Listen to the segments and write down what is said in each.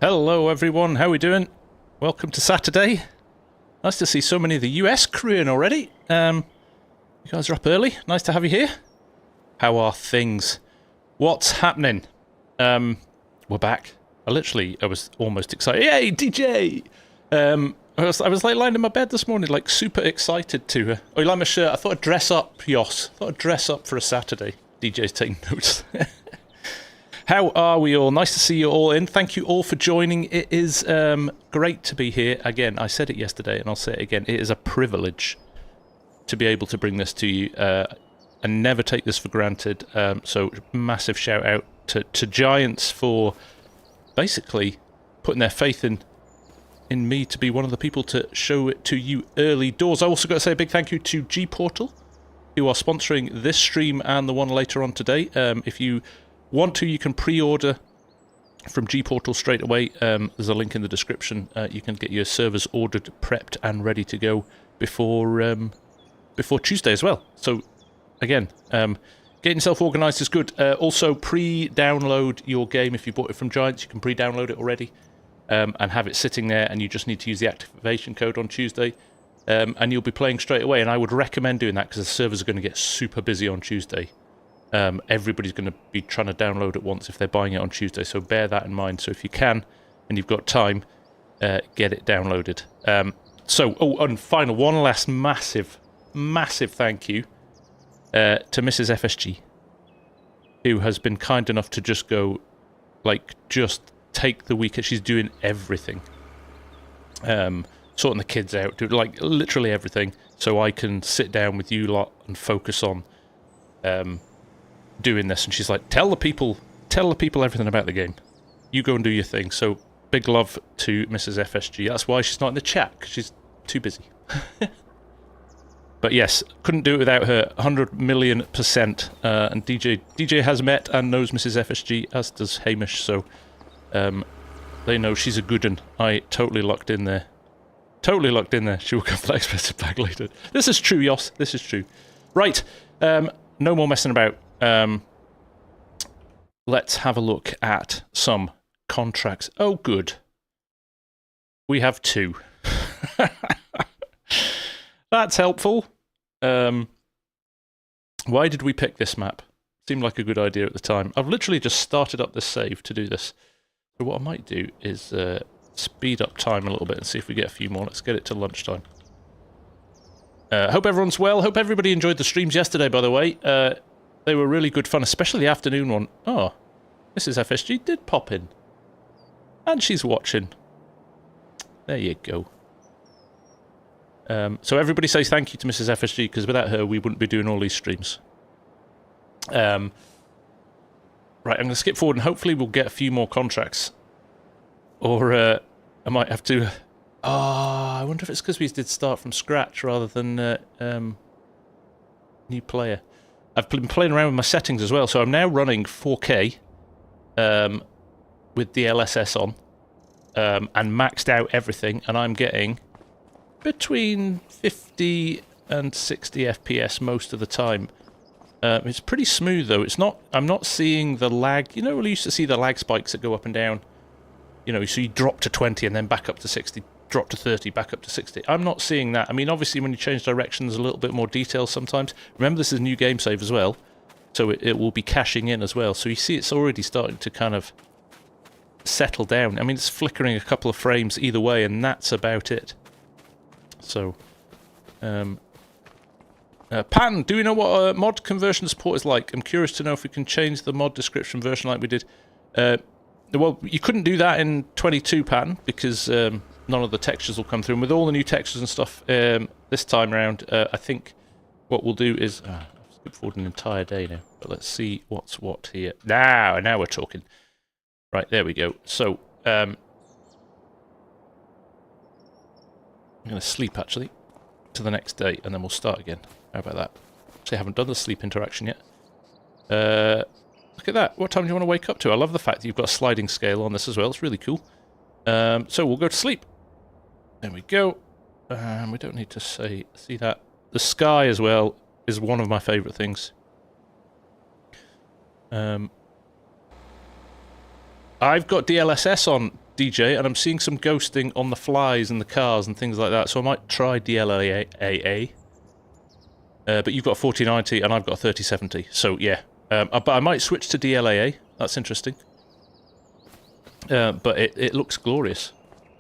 Hello everyone, how are we doing? Welcome to Saturday. Nice to see so many of the US crew in already. You guys are up early. Nice to have you here. How are things? What's happening? We're back. I was almost excited. Yay, DJ! I was like lying in my bed this morning, like super excited to. Oh, you like my shirt? I thought I'd dress up, Yos. I thought I'd dress up for a Saturday. DJ's taking notes. How are we all? Nice to see you all in. Thank you all for joining. It is great to be here. Again, I said it yesterday and I'll say it again. It is a privilege to be able to bring this to you. And never take this for granted. So massive shout out to Giants for basically putting their faith in me to be one of the people to show it to you early doors. I also got to say a big thank you to GPORTAL, who are sponsoring this stream and the one later on today. If you want to, you can pre-order from GPORTAL straight away. There's a link in the description. You can get your servers ordered, prepped, and ready to go before Tuesday as well. So, again, getting yourself organised is good. Also, pre-download your game. If you bought it from Giants, you can pre-download it already and have it sitting there, and you just need to use the activation code on Tuesday, and you'll be playing straight away. And I would recommend doing that because the servers are going to get super busy on Tuesday. Everybody's going to be trying to download at once if they're buying it on Tuesday, so bear that in mind. So if you can, and you've got time, get it downloaded. And final, one last massive thank you to Mrs. FSG, who has been kind enough to just go, just take the weekend. She's doing everything. Sorting the kids out, doing, literally everything, so I can sit down with you lot and focus on doing this. And she's like, tell the people everything about the game. You go and do your thing. So big love to Mrs. FSG. That's why she's not in the chat, because she's too busy. But yes, couldn't do it without her, 100,000,000%. And DJ has met and knows Mrs. FSG, as does Hamish. So they know she's a good one. I totally locked in there. She will come for expensive bag later. This is true, Yos. This is true. Right. No more messing about. Let's have a look at some contracts. Oh, good. We have 2. That's helpful. Why did we pick this map? Seemed like a good idea at the time. I've literally just started up this save to do this. So what I might do is speed up time a little bit and see if we get a few more. Let's get it to lunchtime. Hope everyone's well. Hope everybody enjoyed the streams yesterday, by the way. They were really good fun, especially the afternoon one. Oh, Mrs. FSG did pop in. And she's watching. There you go. So everybody says thank you to Mrs. FSG, because without her we wouldn't be doing all these streams. Right, I'm going to skip forward and hopefully we'll get a few more contracts. Or I might have to... I wonder if it's because we did start from scratch rather than new player. I've been playing around with my settings as well, so I'm now running 4K with the LSS on and maxed out everything, and I'm getting between 50 and 60 FPS most of the time. It's pretty smooth though. It's not. I'm not seeing the lag. You know, we used to see the lag spikes that go up and down. You know, so you drop to 20 and then back up to 60. Drop to 30, back up to 60. I'm not seeing that. I mean, obviously, when you change direction, there's a little bit more detail sometimes. Remember, this is a new game save as well, so it will be caching in as well. So you see it's already starting to kind of settle down. I mean, it's flickering a couple of frames either way, and that's about it. So, Pan, do we know what mod conversion support is like? I'm curious to know if we can change the mod description version like we did. Well, you couldn't do that in 22, Pan, because... none of the textures will come through. And with all the new textures and stuff this time around, I think what we'll do is... I've skipped forward an entire day now. But let's see what's what here. Now we're talking. Right, there we go. So, I'm going to sleep, actually, to the next day, and then we'll start again. How about that? Actually, I haven't done the sleep interaction yet. Look at that. What time do you want to wake up to? I love the fact that you've got a sliding scale on this as well. It's really cool. So we'll go to sleep. There we go. We don't need to see that. The sky as well is one of my favourite things. I've got DLSS on. DJ, and I'm seeing some ghosting on the flies and the cars and things like that, so I might try DLAA. But you've got a 4090 and I've got a 3070, so yeah. But I might switch to DLAA, that's interesting. But it looks glorious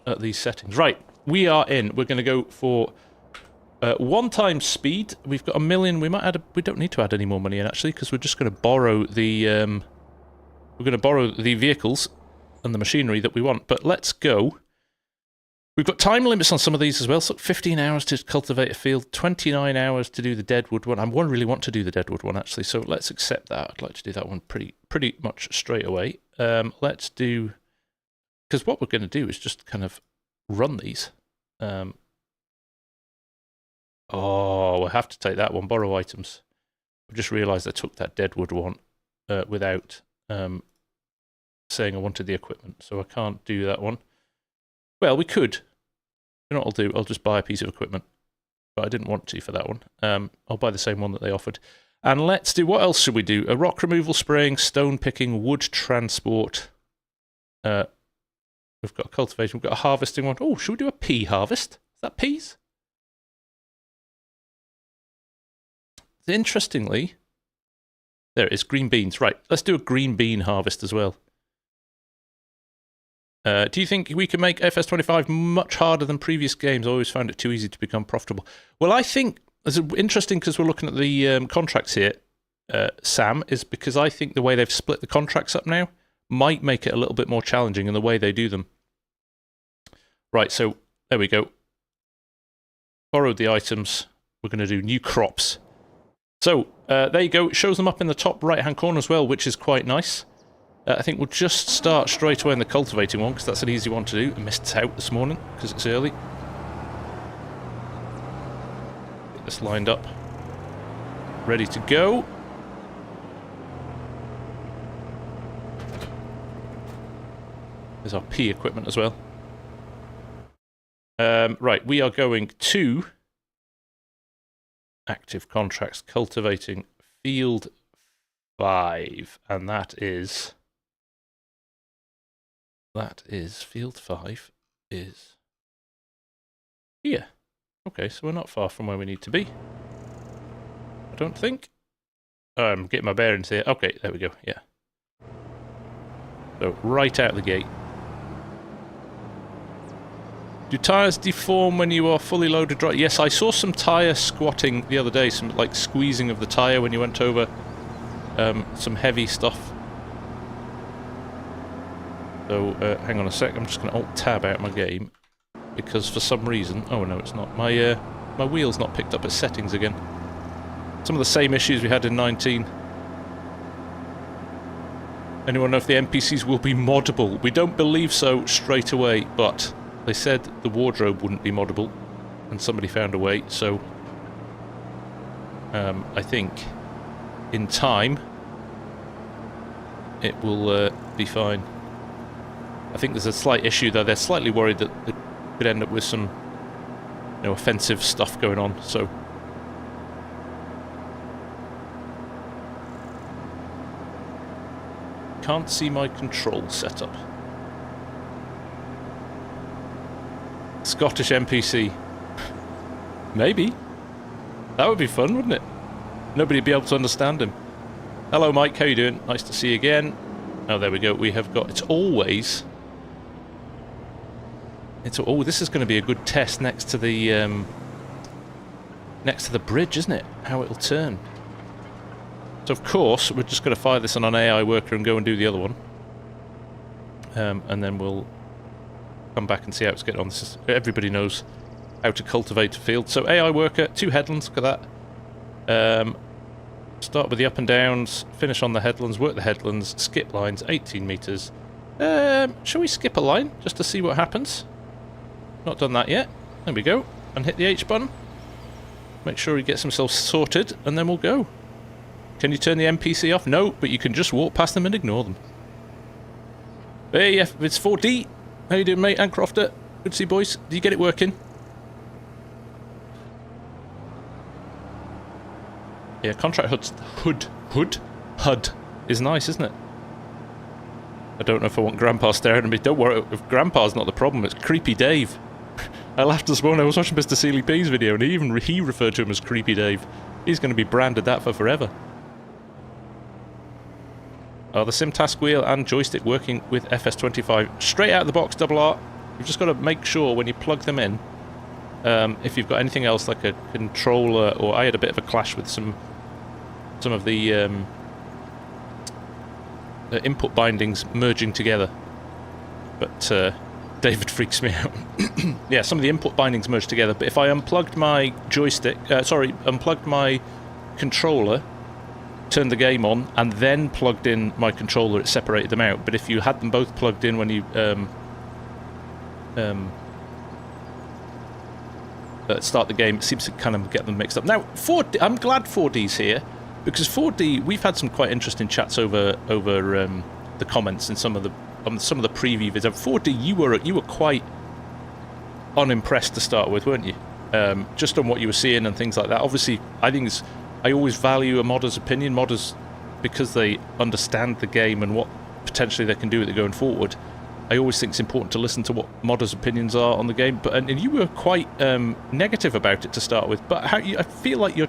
at these settings. Right, we are in. We're going to go for 1 times speed. We've got 1 million. We might add. We don't need to add any more money in actually, because we're just going to borrow the. We're going to borrow the vehicles and the machinery that we want. But let's go. We've got time limits on some of these as well. So 15 hours to cultivate a field, 29 hours to do the deadwood one. I really want to do the deadwood one actually, so let's accept that. I'd like to do that one pretty much straight away. Let's do, because what we're going to do is just kind of run these. Oh, we'll have to take that one. Borrow items. I just realised I took that deadwood one without saying I wanted the equipment, so I can't do that one. Well, we could. You know what I'll do? I'll just buy a piece of equipment. But I didn't want to for that one. I'll buy the same one that they offered. And let's do... What else should we do? A rock removal, spraying, stone picking, wood transport. We've got cultivation. We've got a harvesting one. Oh, should we do a pea harvest? Is that peas? Interestingly... There it is, green beans. Right, let's do a green bean harvest as well. Do you think we can make FS25 much harder than previous games? I always found it too easy to become profitable. Well, I think it's interesting because we're looking at the contracts here, Sam, is because I think the way they've split the contracts up now might make it a little bit more challenging in the way they do them. Right, so there we go. Borrowed the items. We're going to do new crops. So there you go. It shows them up in the top right-hand corner as well, which is quite nice. I think we'll just start straight away in the cultivating one, because that's an easy one to do. I missed out this morning, because it's early. Get this lined up. Ready to go. There's our pea equipment as well. Right, we are going to... Active contracts, cultivating field 5, and that is field 5 is here. Okay, so we're not far from where we need to be. I don't think. Oh, I'm getting my bearings here. Okay, there we go. Yeah. So right out the gate. Do tyres deform when you are fully loaded dry? Yes, I saw some tyre squatting the other day, some like squeezing of the tyre when you went over some heavy stuff. So, hang on a sec, I'm just going to Alt-Tab out my game, because for some reason... Oh no, it's not. My wheel's not picked up its settings again. Some of the same issues we had in 19. Anyone know if the NPCs will be moddable? We don't believe so straight away, but... They said the wardrobe wouldn't be moddable, and somebody found a way, so I think in time it will be fine. I think there's a slight issue though. They're slightly worried that it could end up with some, you know, offensive stuff going on, so... Can't see my control setup. Scottish NPC. Maybe. That would be fun, wouldn't it? Nobody'd be able to understand him. Hello, Mike. How you doing? Nice to see you again. Oh, there we go. We have got... It's always... Oh, this is going to be a good test next to the... next to the bridge, isn't it? How it'll turn. So, of course, we're just going to fire this on an AI worker and go and do the other one. And then we'll... come back and see how it's getting on. This is, everybody knows how to cultivate a field. So AI worker, 2 headlands, look at that. Start with the up and downs, finish on the headlands, work the headlands, skip lines, 18 metres. Shall we skip a line, just to see what happens? Not done that yet. There we go. And hit the H button. Make sure he gets himself sorted, and then we'll go. Can you turn the NPC off? No, but you can just walk past them and ignore them. Hey, it's 4D. How you doing, mate? And Crofter. Good to see you, boys. Do you get it working? Yeah, contract HUD is nice, isn't it? I don't know if I want Grandpa staring at me. Don't worry, if Grandpa's not the problem, it's Creepy Dave. I laughed this morning, I was watching Mr. Sealy P's video, and he referred to him as Creepy Dave. He's going to be branded that for forever. Are the sim task wheel and joystick working with FS25? Straight out of the box, Double R. You've just got to make sure when you plug them in, if you've got anything else like a controller, or I had a bit of a clash with some of the input bindings merging together. But David freaks me out. Yeah, some of the input bindings merged together, but if I unplugged my joystick, unplugged my controller, turned the game on, and then plugged in my controller, it separated them out. But if you had them both plugged in when you start the game, it seems to kind of get them mixed up. Now, 4D, I'm glad 4D's here, because 4D, we've had some quite interesting chats over the comments and some of the preview videos. 4D, you were quite unimpressed to start with, weren't you? Just on what you were seeing and things like that. Obviously, I always value a modder's opinion. Modders, because they understand the game and what potentially they can do with it going forward, I always think it's important to listen to what modders' opinions are on the game. But and you were quite negative about it to start with. But I feel like you're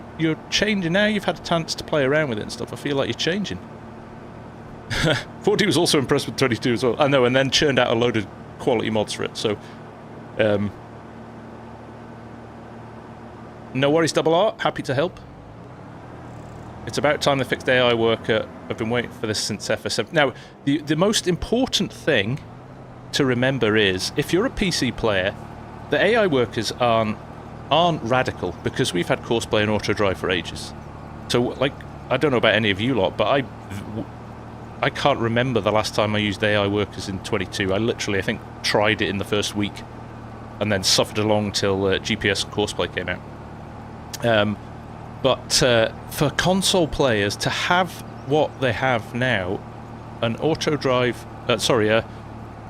changing now. You've had a chance to play around with it and stuff. I feel like you're changing. 4D was also impressed with 22 as well. I know, and then churned out a load of quality mods for it. So, no worries, Double R. Happy to help. It's about time they fixed AI worker. I've been waiting for this since FS7. Now, the most important thing to remember is, if you're a PC player, the AI workers aren't radical, because we've had Courseplay and Autodrive for ages. So, like, I don't know about any of you lot, but I can't remember the last time I used AI workers in 22. I literally, I think, tried it in the first week, and then suffered along till GPS Courseplay came out. But for console players to have what they have now, an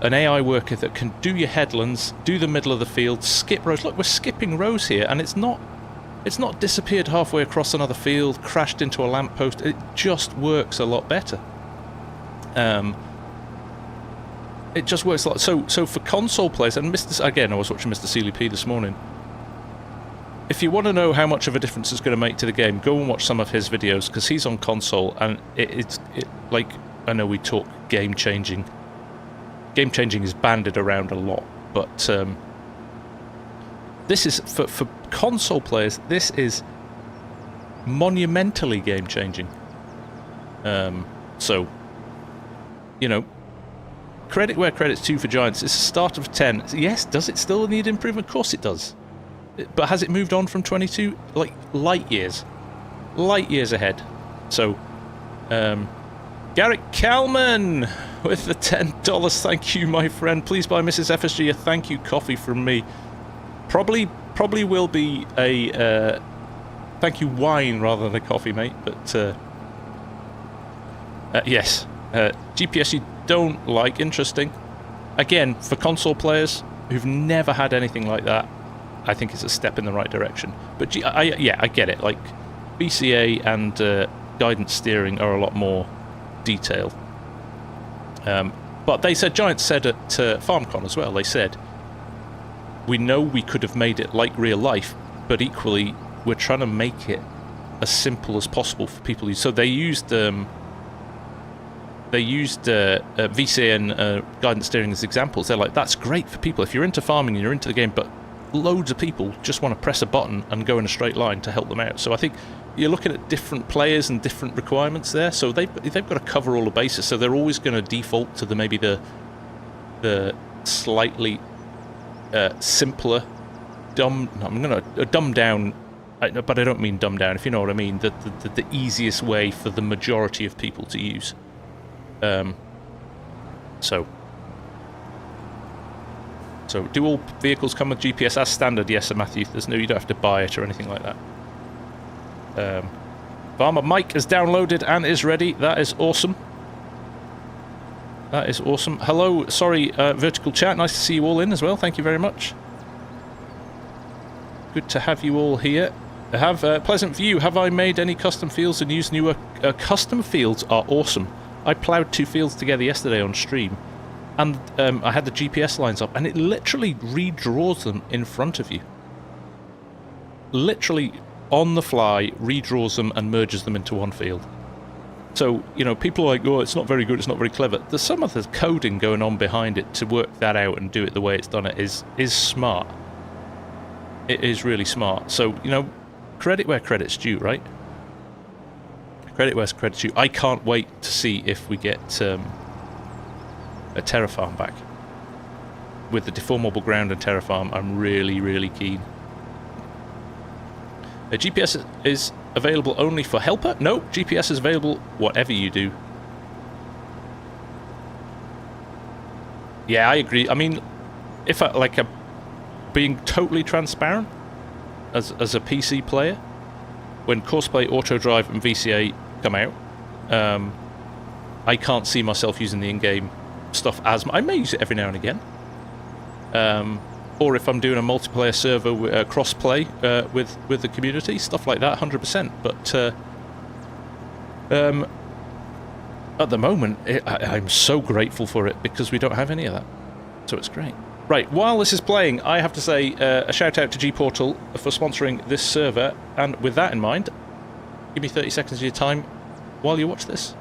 an AI worker that can do your headlands, do the middle of the field, skip rows. Look, we're skipping rows here, and it's not disappeared halfway across another field, crashed into a lamppost. It just works a lot better. It just works a lot. So for console players, and I was watching Mr. Sealy P this morning. If you want to know how much of a difference it's going to make to the game, go and watch some of his videos, because he's on console, and it's like, I know we talk game changing. Game changing is banded around a lot, but this is for console players. This is monumentally game changing. So, you know, credit where credit's due for Giants. It's a start of 10. Yes, does it still need improvement? Of course it does. But has it moved on from 22? Like, light years ahead. So, Garrett Kalman with the $10. Thank you, my friend. Please buy Mrs. FSG a thank you coffee from me. Probably will be a thank you wine rather than a coffee, mate. But yes, GPS you don't like. Interesting. Again, for console players who've never had anything like that, I think it's a step in the right direction. But I get it. Like, BCA and guidance steering are a lot more detailed. But they said, Giants said at FarmCon as well, they said, we know we could have made it like real life, but equally we're trying to make it as simple as possible for people who... So they used VCA and guidance steering as examples. They're like, that's great for people if you're into farming and you're into the game, but loads of people just want to press a button and go in a straight line to help them out. So I think you're looking at different players and different requirements there. So they've got to cover all the bases. So they're always going to default to maybe the slightly simpler, dumbed down. But I don't mean dumbed down, if you know what I mean. The easiest way for the majority of people to use. So do all vehicles come with GPS as standard? Yes, Sir Matthew. You don't have to buy it or anything like that. Farmer Mike is downloaded and is ready. That is awesome. That is awesome. Hello, sorry, Vertical Chat. Nice to see you all in as well. Thank you very much. Good to have you all here. I have a pleasant view. Have I made any custom fields and used newer custom fields? Are awesome. I ploughed 2 fields together yesterday on stream, and I had the GPS lines up, and it literally redraws them in front of you. Literally on the fly redraws them and merges them into one field. So, you know, people are like, oh, it's not very good, it's not very clever. There's some of the coding going on behind it to work that out and do it the way it's done it is smart. It is really smart. So, you know, credit where credit's due, right? Credit where credit's due. I can't wait to see if we get a terrafarm back. With the deformable ground and terrafarm, I'm really, really keen. A GPS is available only for helper? No, GPS is available whatever you do. Yeah, I agree. I mean, if I, like, being totally transparent as a PC player, when Courseplay, Autodrive and VCA come out, I can't see myself using the in-game stuff as I may use it every now and again. Or if I'm doing a multiplayer server cross-play with the community, stuff like that, 100%. But at the moment, I'm so grateful for it because we don't have any of that. So it's great. Right, while this is playing, I have to say a shout out to GPORTAL for sponsoring this server. And with that in mind, give me 30 seconds of your time while you watch this.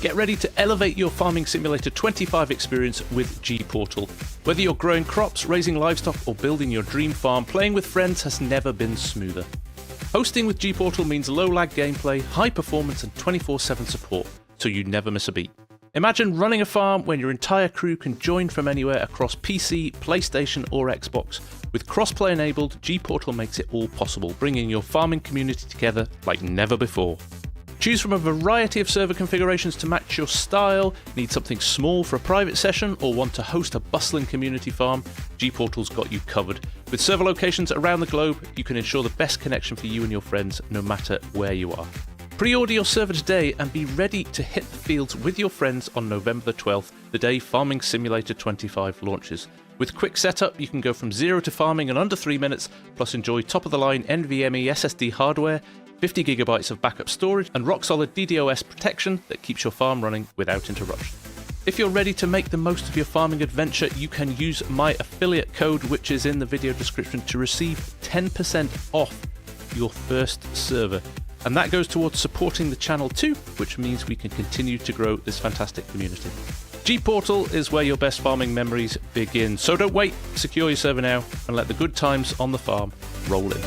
Get ready to elevate your Farming Simulator 25 experience with GPORTAL. Whether you're growing crops, raising livestock, or building your dream farm, playing with friends has never been smoother. Hosting with GPORTAL means low-lag gameplay, high performance, and 24/7 support, so you never miss a beat. Imagine running a farm when your entire crew can join from anywhere across PC, PlayStation, or Xbox. With crossplay enabled, GPORTAL makes it all possible, bringing your farming community together like never before. Choose from a variety of server configurations to match your style. Need something small for a private session or want to host a bustling community farm? GPORTAL's got you covered. With server locations around the globe, you can ensure the best connection for you and your friends no matter where you are. Pre-order your server today and be ready to hit the fields with your friends on November the 12th, the day Farming Simulator 25 launches. With quick setup, you can go from 0 to farming in under 3 minutes, plus enjoy top-of-the-line NVMe SSD hardware, 50 gigabytes of backup storage, and rock-solid DDoS protection that keeps your farm running without interruption. If you're ready to make the most of your farming adventure, you can use my affiliate code, which is in the video description, to receive 10% off your first server. And that goes towards supporting the channel too, which means we can continue to grow this fantastic community. GPORTAL is where your best farming memories begin. So don't wait, secure your server now, and let the good times on the farm roll in.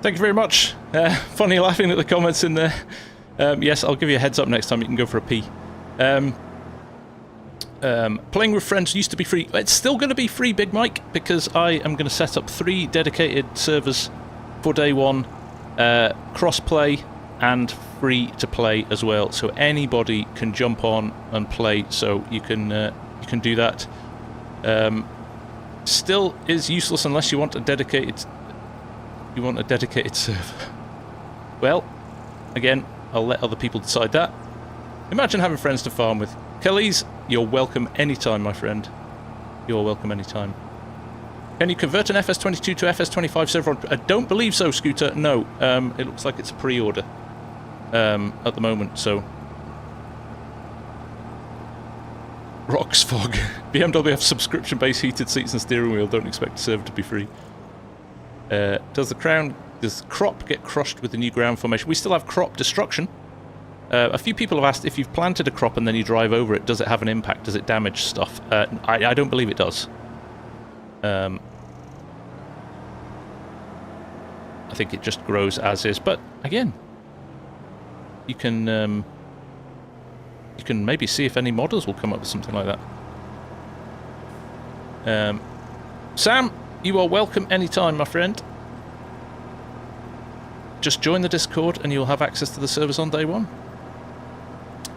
Thank you very much. Funny laughing at the comments in there. Yes, I'll give you a heads up next time. You can go for a pee. Playing with friends used to be free. It's still going to be free, Big Mike, because I am going to set up 3 dedicated servers for day 1, cross-play and free to play as well. So anybody can jump on and play. So you can do that. Still is useless unless you want a dedicated. You want a dedicated server. Well, again, I'll let other people decide that. Imagine having friends to farm with. Kellys, you're welcome anytime, my friend. You're welcome anytime. Can you convert an FS22 to FS25 server? I don't believe so, Scooter. No, it looks like it's a pre-order at the moment, so. Roxfog. BMW have subscription-based heated seats and steering wheel. Don't expect the server to be free. Does the crop get crushed with the new ground formation? We still have crop destruction. A few people have asked if you've planted a crop and then you drive over it, does it have an impact? Does it damage stuff? I don't believe it does. I think it just grows as is. But again, you can maybe see if any modders will come up with something like that. Sam, you are welcome anytime, my friend. Just join the Discord and you'll have access to the servers on day 1.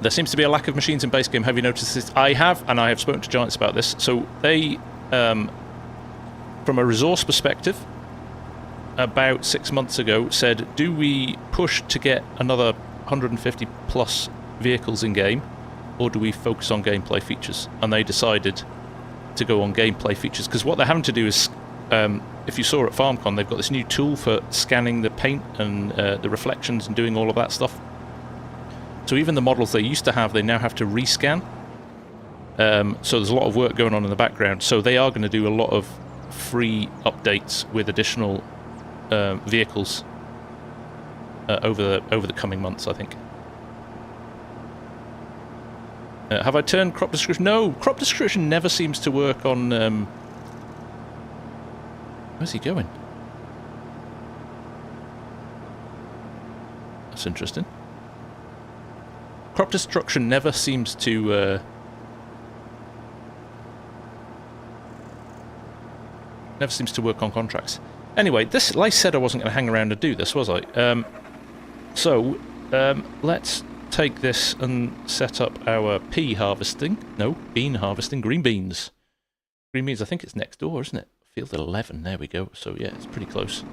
There seems to be a lack of machines in base game. Have you noticed this? I have, and I have spoken to Giants about this. So they, from a resource perspective, about 6 months ago, said, do we push to get another 150 plus vehicles in game? or do we focus on gameplay features? And they decided to go on gameplay features, because what they're having to do is, if you saw at FarmCon, they've got this new tool for scanning the paint and the reflections and doing all of that stuff. So even the models they used to have, they now have to rescan. So there's a lot of work going on in the background. So they are going to do a lot of free updates with additional vehicles over the coming months, I think. Have I turned crop description? No, crop description never seems to work on... Where's he going? That's interesting. Crop destruction never seems to... never seems to work on contracts. Anyway, this, like I said, I wasn't going to hang around and do this, was I? Let's take this and set up our pea harvesting. No, bean harvesting. Green beans. Green beans, I think it's next door, isn't it? Field 11, there we go. So yeah, it's pretty close.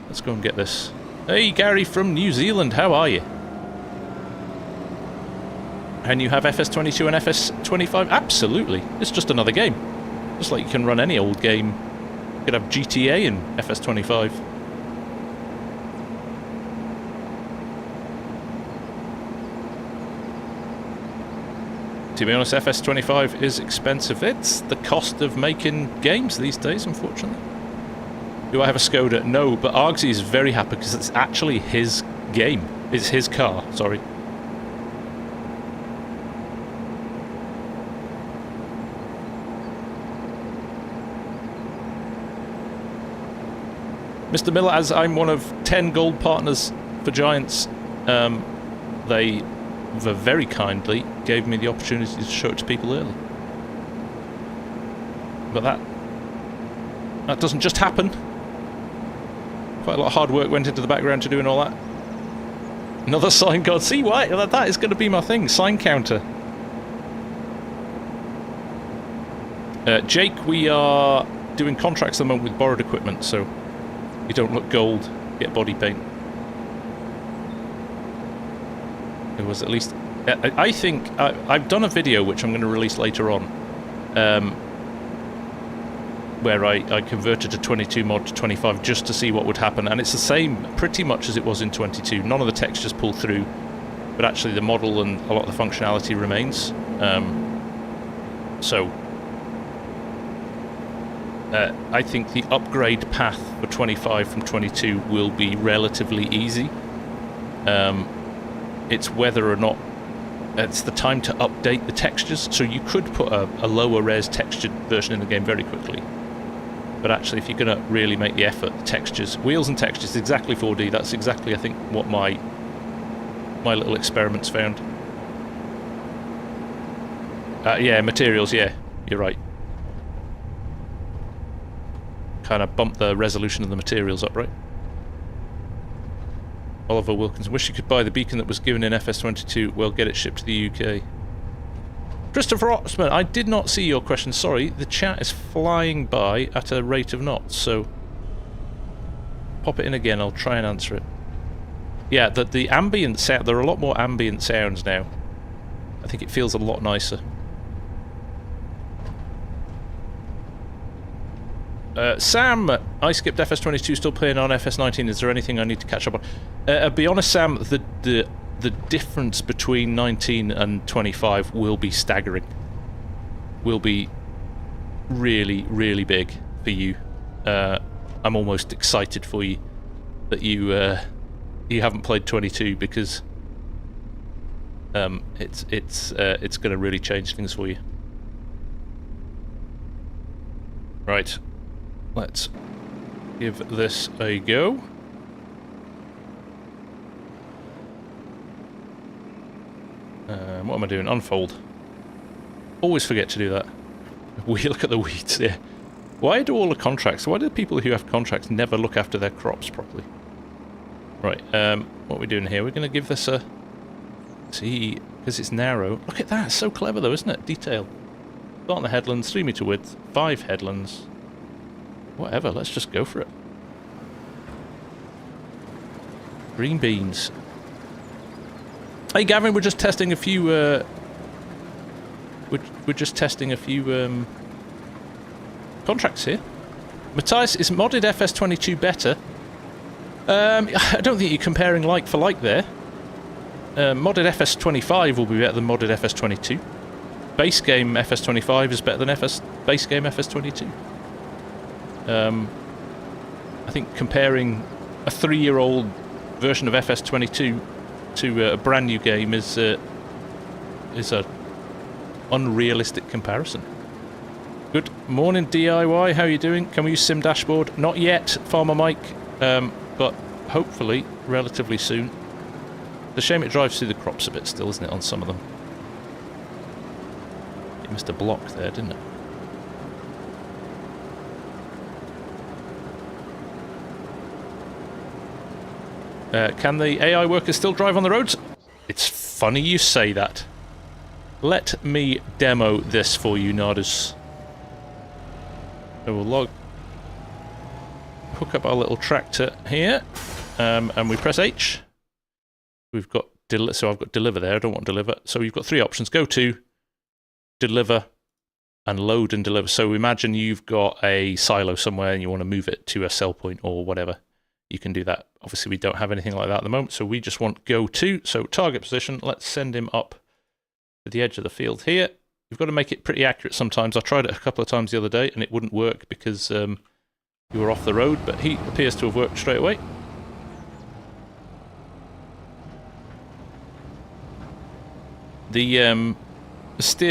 Let's go and get this. Hey, Gary from New Zealand, how are you? And you have FS22 and FS25? Absolutely. It's just another game. Just like you can run any old game. You could have GTA and FS25. To be honest, FS25 is expensive. It's the cost of making games these days, unfortunately. Do I have a Skoda? No, but Argsy is very happy because it's actually his game. It's his car, sorry. Mr. Miller, as I'm one of 10 gold partners for Giants, they very kindly gave me the opportunity to show it to people early. But that doesn't just happen. Quite a lot of hard work went into the background to doing all that. Another sign god. See why? That is going to be my thing. Sign counter. Jake, we are doing contracts at the moment with borrowed equipment, so you don't look gold, get body paint. It was at least... I think... I've done a video which I'm going to release later on, where I converted a 22 mod to 25 just to see what would happen, and it's the same pretty much as it was in 22. None of the textures pull through, but actually the model and a lot of the functionality remains. I think the upgrade path for 25 from 22 will be relatively easy. It's whether or not it's the time to update the textures. So you could put a lower res textured version in the game very quickly. But actually, if you're going to really make the effort, the textures, wheels and textures, exactly 4D. That's exactly, I think, what my little experiments found. Yeah, materials, yeah, you're right. Kind of bump the resolution of the materials up, right? Oliver Wilkinson, wish you could buy the beacon that was given in FS22. Well, get it shipped to the UK. Christopher Oxman, I did not see your question, sorry. The chat is flying by at a rate of knots, so pop it in again, I'll try and answer it. Yeah, the ambient sound, there are a lot more ambient sounds now. I think it feels a lot nicer. Sam, I skipped FS22, still playing on FS19. Is there anything I need to catch up on? I'll be honest, Sam, the difference between 19 and 25 will be staggering. Will be really, really big for you. I'm almost excited for you that you haven't played 22 because it's going to really change things for you. Right. Let's give this a go. What am I doing? Unfold. Always forget to do that. We look at the weeds, yeah. Why do all the contracts, why do the people who have contracts never look after their crops properly? Right, what are we doing here? We're going to give this a... See, because it's narrow. Look at that, it's so clever though, isn't it? Detail. Start on the headlands, 3 meter width, 5 headlands. Whatever, let's just go for it. Green beans. Hey Gavin, we're just testing a few We're just testing a few contracts here. Matthias, is modded FS22 better? I don't think you're comparing like for like there. Modded FS25 will be better than modded FS22. Base game FS25 is better than base game FS22. I think comparing a 3-year-old version of FS22 to a brand new game is a unrealistic comparison. Good morning, DIY. How are you doing? Can we use Sim Dashboard? Not yet, Farmer Mike, but hopefully relatively soon. It's a shame it drives through the crops a bit still, isn't it, on some of them? It missed a block there, didn't it? Can the AI workers still drive on the roads? It's funny you say that. Let me demo this for you, Nardus. So we'll hook up our little tractor here, and we press H. We've got so I've got deliver there. I don't want deliver. So we've got 3 options: go to, deliver, and load and deliver. So imagine you've got a silo somewhere and you want to move it to a sell point or whatever. You can do that. Obviously, we don't have anything like that at the moment, so we just want go to. So target position. Let's send him up to the edge of the field here. You've got to make it pretty accurate sometimes. I tried it a couple of times the other day and it wouldn't work because you were off the road, but he appears to have worked straight away. The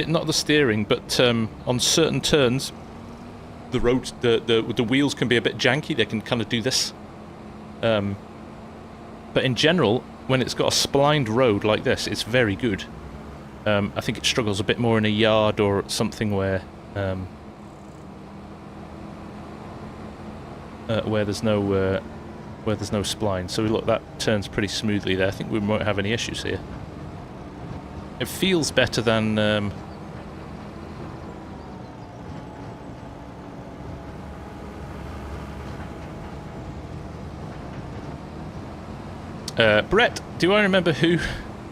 not the steering, but on certain turns, the roads, the wheels can be a bit janky. They can kind of do this. But in general, when it's got a splined road like this, it's very good. I think it struggles a bit more in a yard or something where there's no spline. So look, that turns pretty smoothly there. I think we won't have any issues here. It feels better than Brett, do I remember who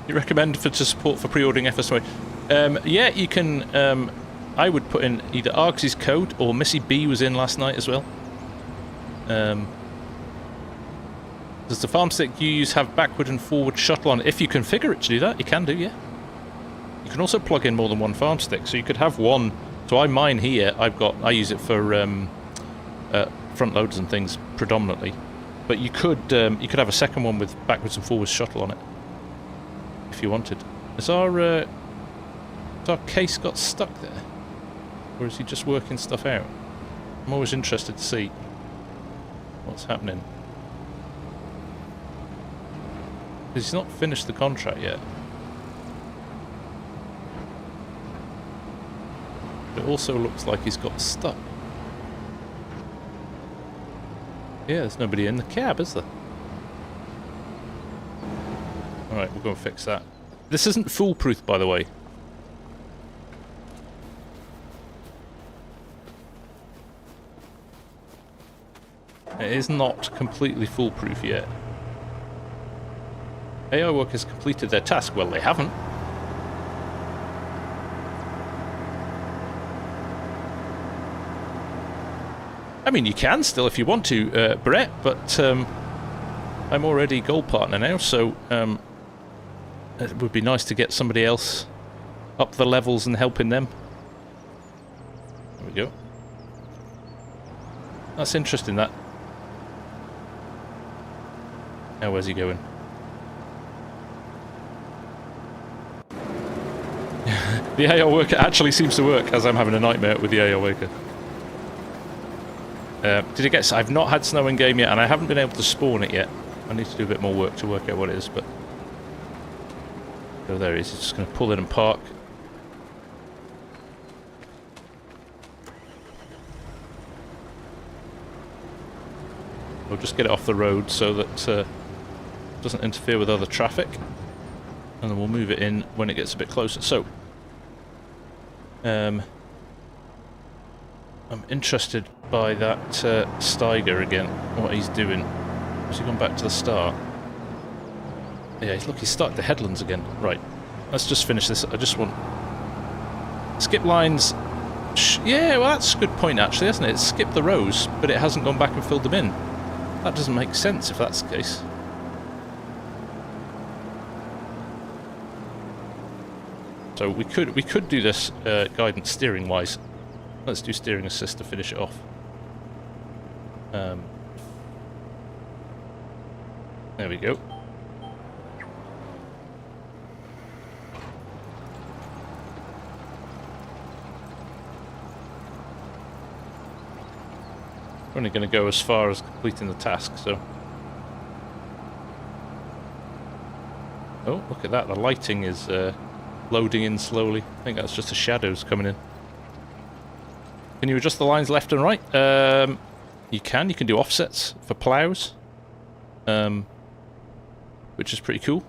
you recommend to support for pre-ordering FS20? Yeah, you can. I would put in either Args' code or Missy B was in last night as well. Does the farm stick you use have backward and forward shuttle on it? If you configure it to do that, you can do, yeah. You can also plug in more than one farm stick, so you could have one. So mine here, I use it for front loaders and things predominantly. But you could have a second one with backwards and forwards shuttle on it, if you wanted. Has our case got stuck there? Or is he just working stuff out? I'm always interested to see what's happening. Because he's not finished the contract yet. It also looks like he's got stuck. Yeah, there's nobody in the cab, is there? Alright, we'll go and fix that. This isn't foolproof, by the way. It is not completely foolproof yet. AI workers completed their task. Well, they haven't. I mean, you can still if you want to, Brett, but I'm already gold partner now, so it would be nice to get somebody else up the levels and helping them. There we go. That's interesting, that. Now, where's he going? The AI worker actually seems to work, as I'm having a nightmare with the AI worker. Did it get... I've not had snow in game yet, and I haven't been able to spawn it yet. I need to do a bit more work to work out what it is, but... Oh, there he is. He's just going to pull in and park. We'll just get it off the road so that it doesn't interfere with other traffic. And then we'll move it in when it gets a bit closer. So... I'm interested by that Steiger again, what he's doing. Has he gone back to the start? Yeah, look, he's started the headlands again. Right, let's just finish this. I just want Skip lines. Yeah, well, that's a good point, actually, isn't it? It's skipped the rows, but it hasn't gone back and filled them in. That doesn't make sense if that's the case. So we could do this guidance steering wise. Let's do steering assist to finish it off. There we go. We're only going to go as far as completing the task, so... Oh, look at that, the lighting is loading in slowly. I think that's just the shadows coming in. Can you adjust the lines left and right? You can do offsets for plows, which is pretty cool.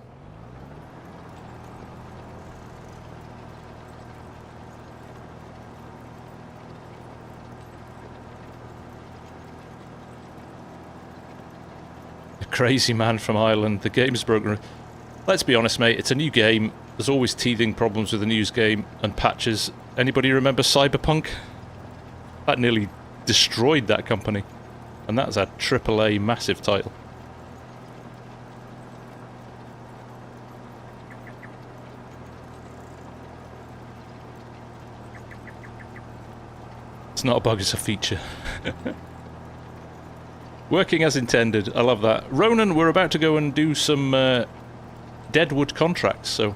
The crazy man from Ireland, the game's broken. Let's be honest, mate, it's a new game. There's always teething problems with the news game and patches. Anybody remember Cyberpunk? That nearly destroyed that company. And that's a AAA massive title. It's not a bug, it's a feature. Working as intended. I love that. Ronan, we're about to go and do some Deadwood contracts, so...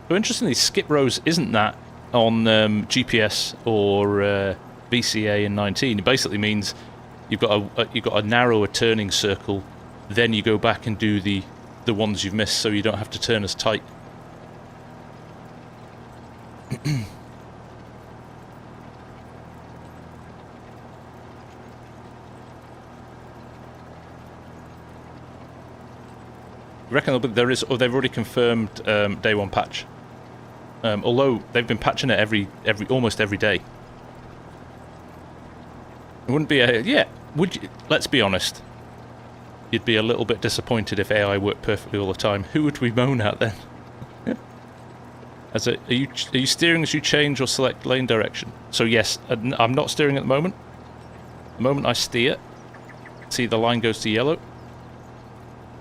So interestingly, skip rows isn't that on GPS or VCA in 19. It basically means you've got a narrower turning circle, then you go back and do the ones you've missed, so you don't have to turn as tight. I reckon there is, or they've already confirmed day one patch. Although they've been patching it almost every day. It wouldn't be would you? Let's be honest. You'd be a little bit disappointed if AI worked perfectly all the time. Who would we moan at then? Are you steering as you change or select lane direction? So yes, I'm not steering at the moment. The moment I steer, see the line goes to yellow.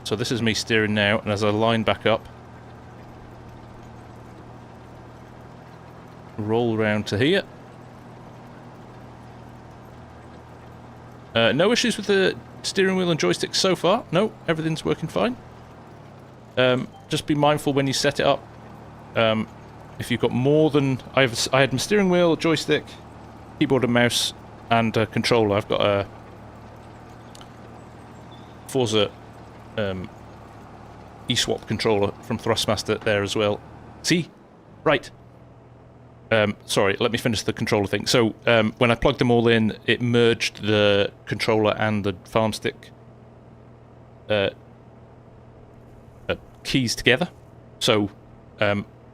So this is me steering now, and as I line back up, roll round to here. No issues with the steering wheel and joystick so far. No, everything's working fine. Just be mindful when you set it up. If you've got more than... I had my steering wheel, joystick, keyboard and mouse, and a controller. I've got a Forza eSwap controller from Thrustmaster there as well. See? Right. Sorry, let me finish the controller thing. So, when I plugged them all in, it merged the controller and the farm stick keys together. So,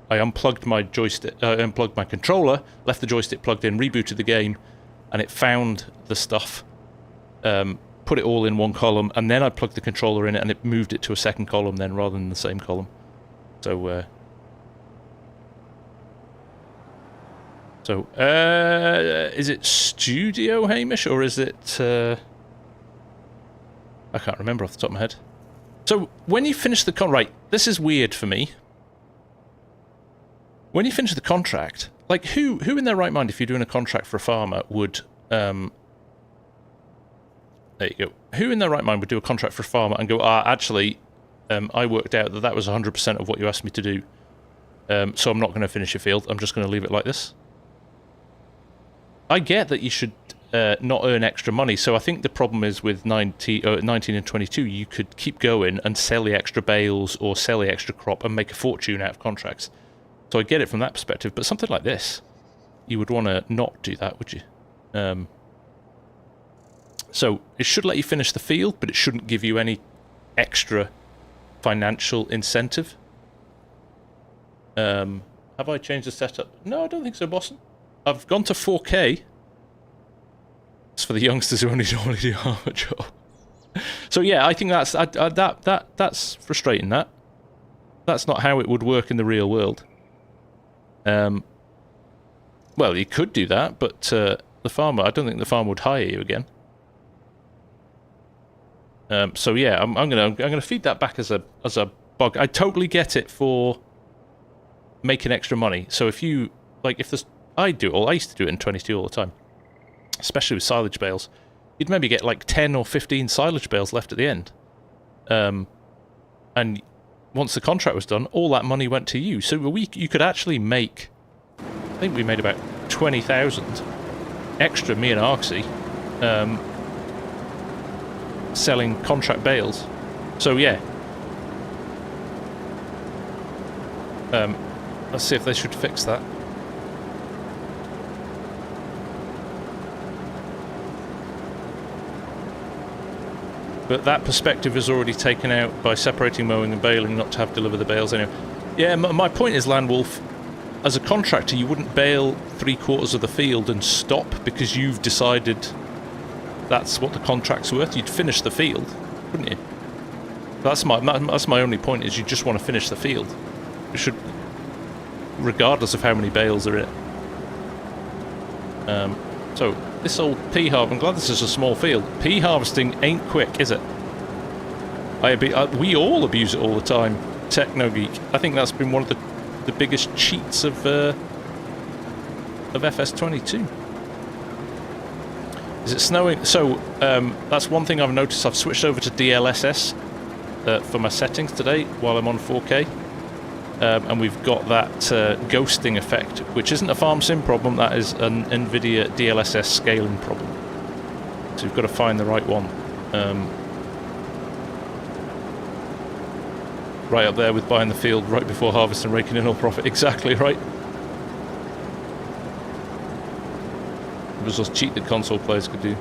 I unplugged my joystick, unplugged my controller, left the joystick plugged in, rebooted the game, and it found the stuff, put it all in one column, and then I plugged the controller in it, and it moved it to a second column then, rather than the same column. So, is it Studio, Hamish, or is it... I can't remember off the top of my head. So, when you finish the right, this is weird for me. When you finish the contract, like, who in their right mind, if you're doing a contract for a farmer, would... there you go. Who in their right mind would do a contract for a farmer and go, actually, I worked out that was 100% of what you asked me to do, so I'm not going to finish your field, I'm just going to leave it like this? I get that you should not earn extra money, so I think the problem is with 19 and 22, you could keep going and sell the extra bales or sell the extra crop and make a fortune out of contracts. So I get it from that perspective, but something like this, you would want to not do that, would you? So it should let you finish the field, but it shouldn't give you any extra financial incentive. Have I changed the setup? No, I don't think so, Boston. I've gone to 4K. It's for the youngsters who only normally do half a job. So yeah, I think that's frustrating. That's not how it would work in the real world. Well, you could do that, but the farmer, I don't think the farmer would hire you again. So yeah, I'm gonna feed that back as a bug. I totally get it for making extra money. So if you if there's, I used to do it in 22 all the time, especially with silage bales. You'd maybe get like 10 or 15 silage bales left at the end, and once the contract was done, all that money went to you. So you could actually make, I think we made about 20,000 extra, me and Arksy, selling contract bales. So yeah, let's see if they should fix that. But that perspective is already taken out by separating mowing and baling, not to have to deliver the bales anyway. Yeah, my point is, Landwolf, as a contractor, you wouldn't bale 3/4 of the field and stop because you've decided that's what the contract's worth. You'd finish the field, wouldn't you? That's my only point, is you just want to finish the field. You should, regardless of how many bales are in it. So this old pea harvest, I'm glad this is a small field. Pea harvesting ain't quick, is it? We all abuse it all the time. Techno Geek. I think that's been one of the biggest cheats of FS22. Is it snowing? So that's one thing I've noticed. I've switched over to DLSS for my settings today while I'm on 4K. And we've got that ghosting effect, which isn't a farm sim problem, that is an NVIDIA DLSS scaling problem. So you've got to find the right one. Right up there with buying the field right before harvest and raking in all profit. Exactly right. It was a cheat that console players could do.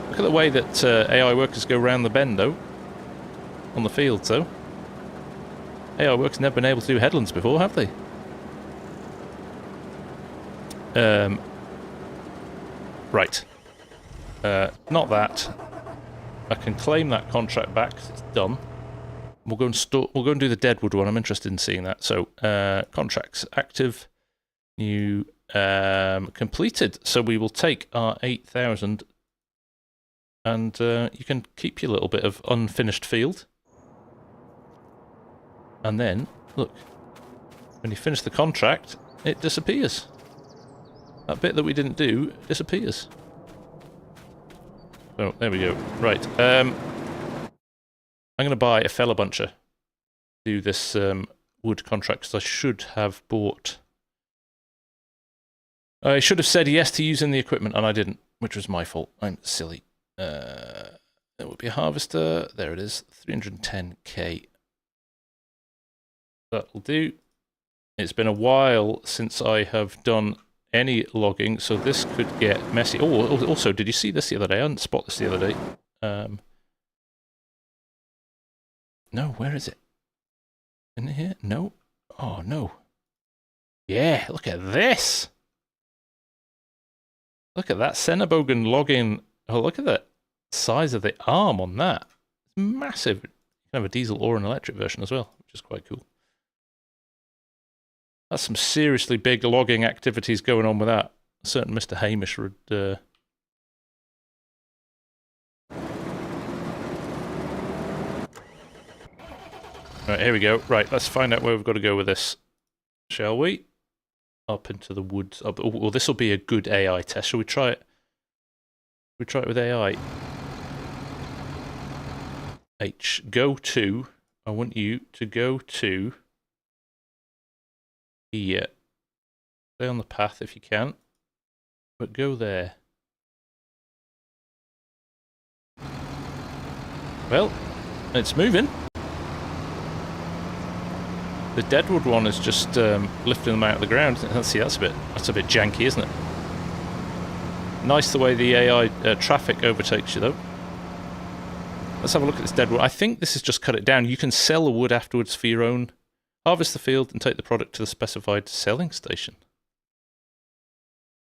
Look at the way that AI workers go round the bend, though. On the field, though. AI workers never been able to do headlands before, have they? Right. Not that. I can claim that contract back 'cause it's done. We'll go and do the Deadwood one. I'm interested in seeing that. So contracts active, new, completed. So we will take our 8,000, and you can keep your little bit of unfinished field. And then, look, when you finish the contract, it disappears. That bit that we didn't do disappears. Oh, there we go. Right. I'm going to buy a fella buncher to do this wood contract, because I should have bought... I should have said yes to using the equipment, and I didn't, which was my fault. I'm silly. There would be a harvester. There it is. 310k. That'll do. It's been a while since I have done any logging, so this could get messy. Oh, also, did you see this the other day? I didn't spot this the other day. No, where is it? In here? No. Oh, no. Yeah, look at this. Look at that Cenobogan logging. Oh, look at the size of the arm on that. It's massive. You can have a diesel or an electric version as well, which is quite cool. That's some seriously big logging activities going on with that. A certain Mr. Hamish would... Right, here we go. Right, let's find out where we've got to go with this, shall we? Up into the woods. Oh, well, this will be a good AI test. Shall we try it? We try it with AI. Go to... I want you to go to... here. Stay on the path if you can, but go there. Well, it's moving. The Deadwood one is just lifting them out of the ground. Let's see, that's a bit janky, isn't it? Nice the way the AI traffic overtakes you, though. Let's have a look at this Deadwood. I think this is just cut it down. You can sell the wood afterwards for your own. Harvest the field and take the product to the specified selling station.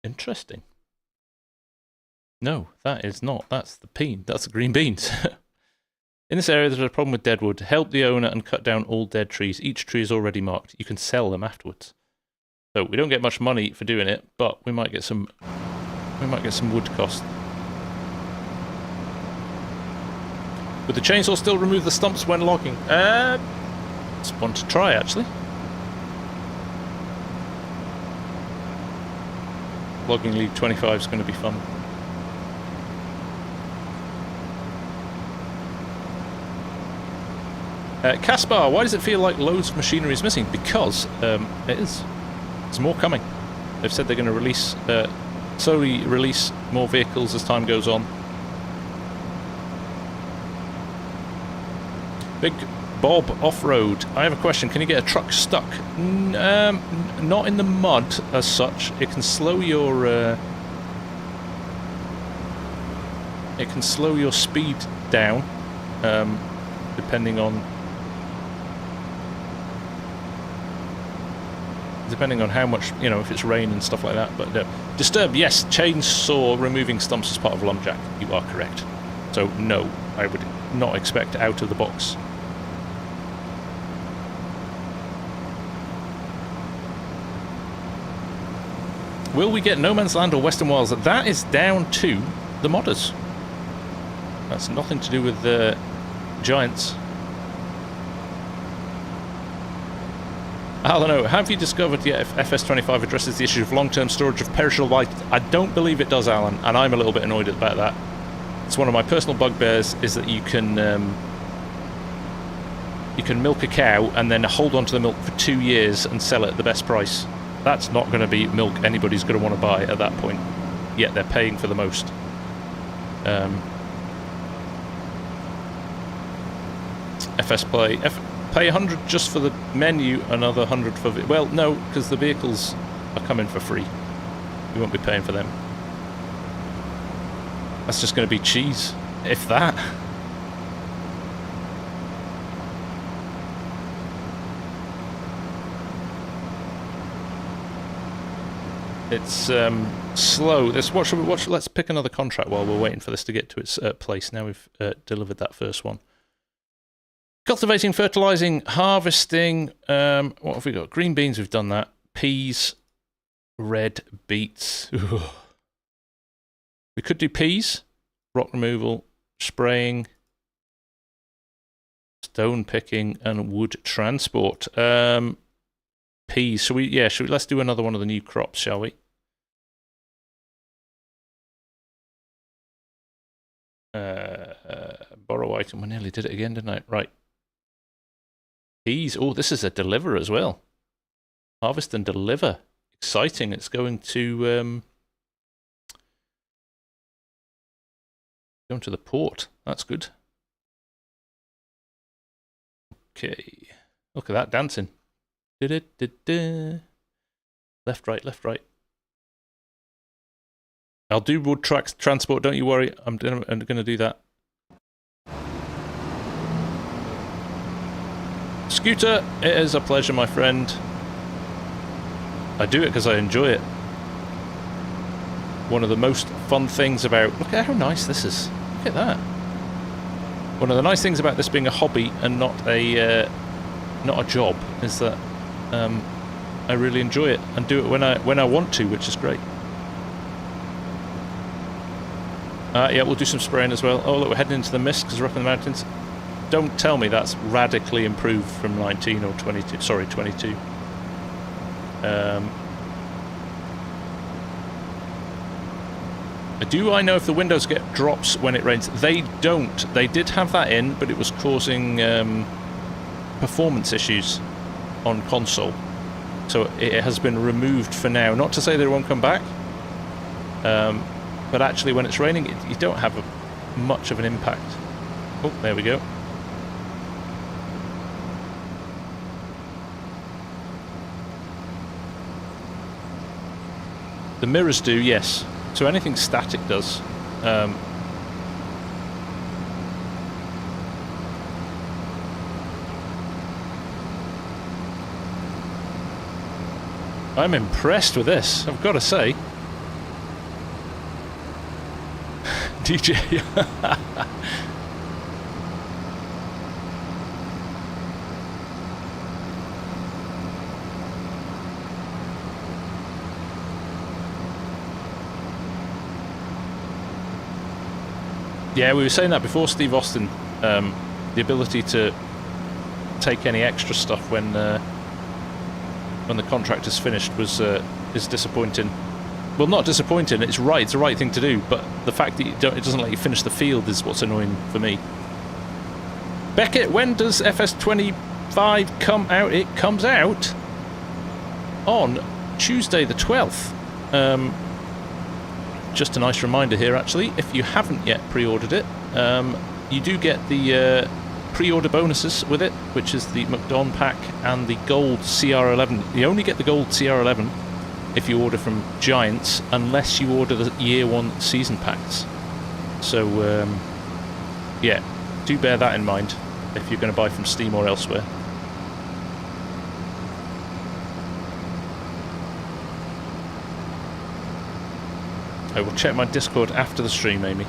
Interesting. No, that is not. That's the green beans. In this area, there's a problem with dead wood. Help the owner and cut down all dead trees. Each tree is already marked. You can sell them afterwards. So we don't get much money for doing it, but we might get some. We might get some wood cost. Would the chainsaw still remove the stumps when logging? It's one to try, actually. Logging League 25 is going to be fun. Caspar, why does it feel like loads of machinery is missing? Because it is. There's more coming. They've said they're going to release, slowly release more vehicles as time goes on. Big Bob Off-Road. I have a question. Can you get a truck stuck? Not in the mud as such. It can slow your. It can slow your speed down, depending on how much, you know, if it's rain and stuff like that. But disturb, yes. Chainsaw removing stumps as part of lumberjack. You are correct. So no, I would not expect out of the box. Will we get No Man's Land or Western Wilds? That is down to the modders. That's nothing to do with the Giants. I don't know. Have you discovered yet if FS25 addresses the issue of long-term storage of perishable items? I don't believe it does, Alan, and I'm a little bit annoyed about that. It's one of my personal bugbears, is that you can milk a cow and then hold on to the milk for 2 years and sell it at the best price. That's not going to be milk anybody's going to want to buy at that point. Yet they're paying for the most. FS Play. Pay 100 just for the menu, another 100 for... Well, no, because the vehicles are coming for free. We won't be paying for them. That's just going to be cheese, if that. It's slow. Let's pick another contract while we're waiting for this to get to its place. Now we've delivered that first one. Cultivating, fertilizing, harvesting. What have we got? Green beans, we've done that. Peas, red beets. Ugh. We could do peas, rock removal, spraying, stone picking, and wood transport. Peas. So let's do another one of the new crops, shall we? Borrow item. I nearly did it again, didn't I? Right. Peas. Oh, this is a deliver as well. Harvest and deliver. Exciting. It's going to the port. That's good. Okay. Look at that dancing. Left, right, left, right. I'll do wood trucks transport, don't you worry. I'm going to do that. Scooter, it is a pleasure, my friend. I do it because I enjoy it. One of the most fun things about... Look at how nice this is. Look at that. One of the nice things about this being a hobby and not a job is that I really enjoy it and do it when I want to, which is great. Yeah, we'll do some spraying as well. Oh, look, we're heading into the mist because we're up in the mountains. Don't tell me that's radically improved from 19 or 22. Sorry, 22. Do I know if the windows get drops when it rains? They don't. They did have that in, but it was causing performance issues on console. So it has been removed for now. Not to say they won't come back, but actually when it's raining, you don't have much of an impact. Oh, there we go. The mirrors do, yes. So anything static does. I'm impressed with this, I've got to say. DJ. Yeah, we were saying that before, Steve Austin. The ability to take any extra stuff when the contract is finished is disappointing. Well, not disappointing. It's right. It's the right thing to do. But the fact that it doesn't let you finish the field is what's annoying for me. Beckett, when does FS25 come out? It comes out on Tuesday the 12th. Just a nice reminder here, actually. If you haven't yet pre-ordered it, you do get the pre-order bonuses with it, which is the McDon pack and the gold CR11. You only get the gold CR11 if you order from Giants, unless you order the year 1 season packs. So yeah, do bear that in mind if you're going to buy from Steam or elsewhere. I will check my Discord after the stream, Amy.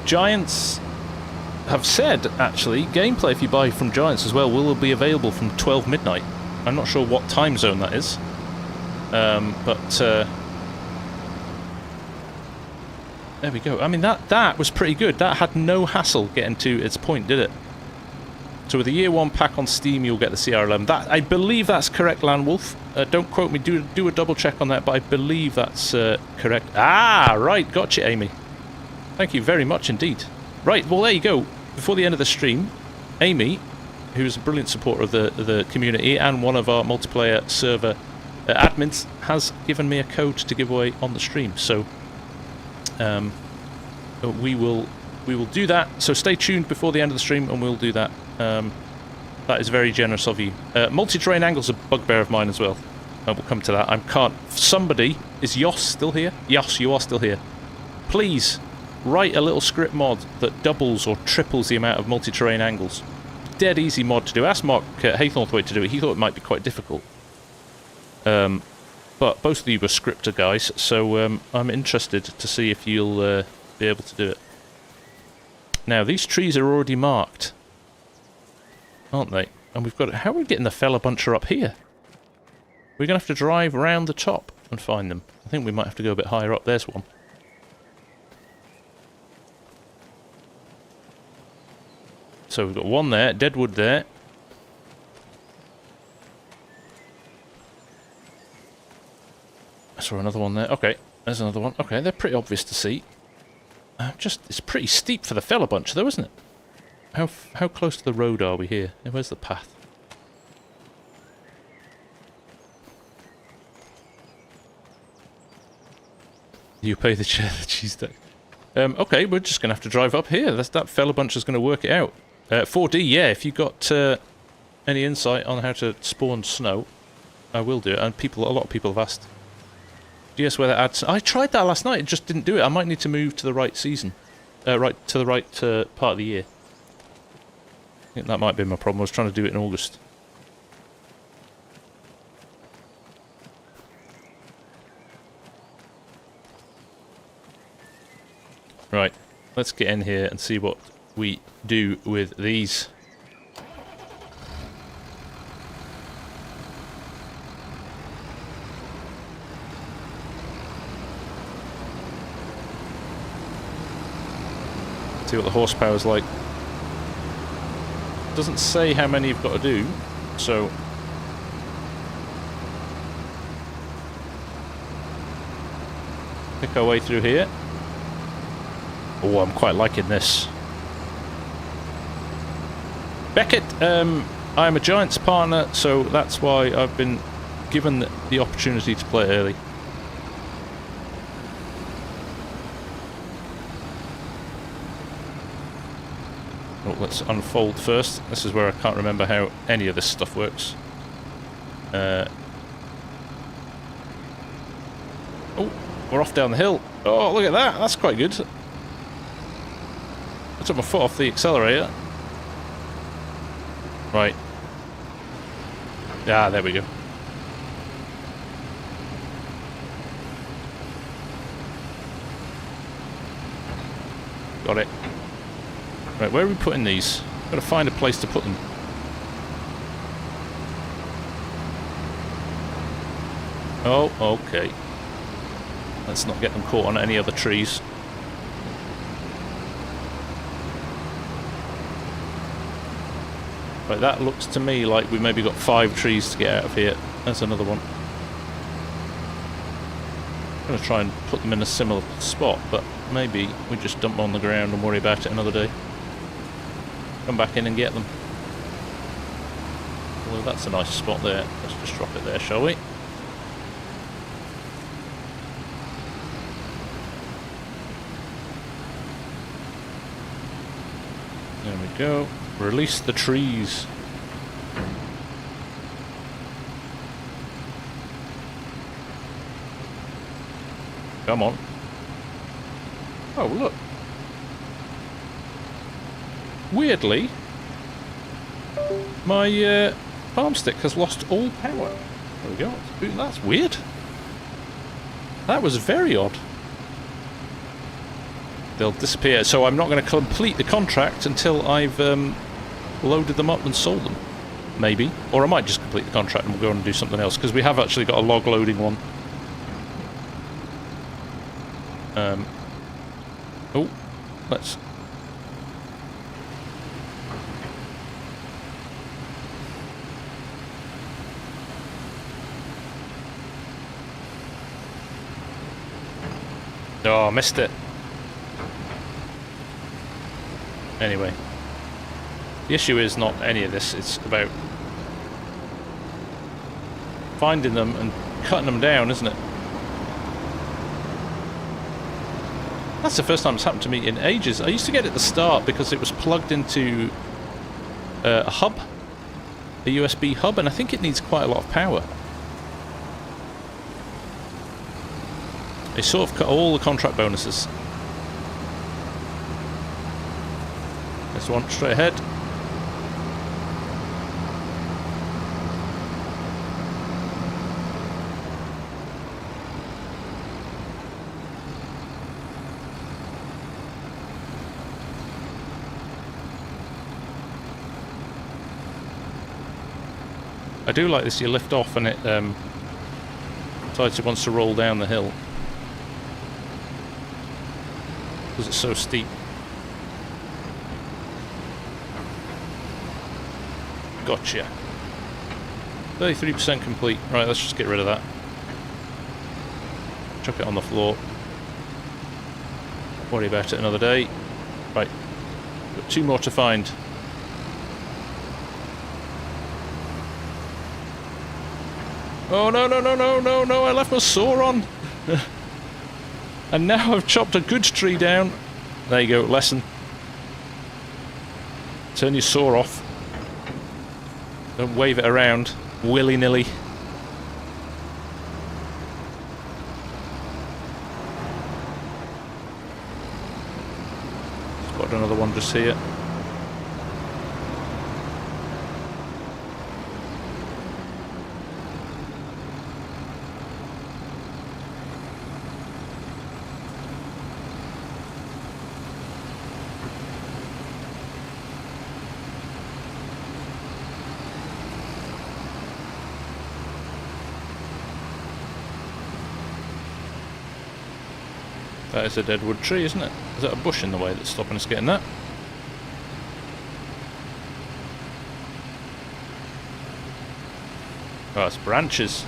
Giants have said, actually, gameplay if you buy from Giants as well will be available from 12 midnight. I'm not sure what time zone that is, but there we go. I mean, that was pretty good. That had no hassle getting to its point, did it? So with the year 1 pack on Steam, you'll get the CR11. That, I believe that's correct, Landwolf. Don't quote me. Do a double check on that, but I believe that's correct. Ah, right. Gotcha, Amy. Thank you very much indeed. Right, well, there you go. Before the end of the stream, Amy, who's a brilliant supporter of the community and one of our multiplayer server admins, has given me a code to give away on the stream. So we will do that. So stay tuned before the end of the stream, and we'll do that. That is very generous of you. Multi-terrain angles are a bugbear of mine as well. We'll come to that. I can't. Somebody, is Yoss still here? Yoss, you are still here. Please write a little script mod that doubles or triples the amount of multi-terrain angles. Dead easy mod to do. Ask Mark Haythornthwaite to do it. He thought it might be quite difficult. But both of you were scripter guys, so I'm interested to see if you'll be able to do it. Now, these trees are already marked, aren't they? And we've got... How are we getting the fella buncher up here? We're going to have to drive around the top and find them. I think we might have to go a bit higher up. There's one. So we've got one there, deadwood there. I saw another one there. Okay, there's another one. Okay, they're pretty obvious to see. It's pretty steep for the fella bunch though, isn't it? How close to the road are we here? Where's the path? You pay the chair the cheese deck. Okay, we're just going to have to drive up here. That fella bunch is going to work it out. 4D, yeah, if you got any insight on how to spawn snow, I will do it. And a lot of people have asked. GS weather adds... I tried that last night, it just didn't do it. I might need to move to the right season. Right to the right part of the year. I think that might be my problem. I was trying to do it in August. Right, let's get in here and see what we do with these. See what the horsepower's like. Doesn't say how many you've got to do, so... Pick our way through here. Oh, I'm quite liking this. Beckett, I'm a Giants partner, so that's why I've been given the opportunity to play early. Oh, let's unfold first. This is where I can't remember how any of this stuff works. Oh, we're off down the hill. Oh, look at that. That's quite good. I took my foot off the accelerator. Right. Ah, there we go. Got it. Right, where are we putting these? Got to find a place to put them. Oh, okay. Let's not get them caught on any other trees. Right, that looks to me like we maybe got 5 trees to get out of here. There's another one. I'm going to try and put them in a similar spot, but maybe we just dump them on the ground and worry about it another day. Come back in and get them. Well, that's a nice spot there. Let's just drop it there, shall we? There we go. Release the trees. Come on. Oh, look. Weirdly, my farm stick has lost all power. There we go. That's weird. That was very odd. They'll disappear, so I'm not going to complete the contract until I've loaded them up and sold them. Maybe. Or I might just complete the contract and we'll go on and do something else, because we have actually got a log loading one. Oh, let's... Oh, I missed it. Anyway. The issue is not any of this, it's about finding them and cutting them down, isn't it? That's the first time it's happened to me in ages. I used to get it at the start because it was plugged into a hub, a USB hub, and I think it needs quite a lot of power. They sort of cut all the contract bonuses. There's one straight ahead. I do like this, you lift off and it decides it wants to roll down the hill. Because it's so steep. Gotcha. 33% complete. Right, let's just get rid of that. Chuck it on the floor. Worry about it another day. Right. Got 2 more to find. Oh no no no no no no, I left my saw on! And now I've chopped a good tree down. There you go, lesson. Turn your saw off. Don't wave it around willy-nilly. Spotted another one just here. That is a dead wood tree, isn't it? Is that a bush in the way that's stopping us getting that? Oh, it's branches.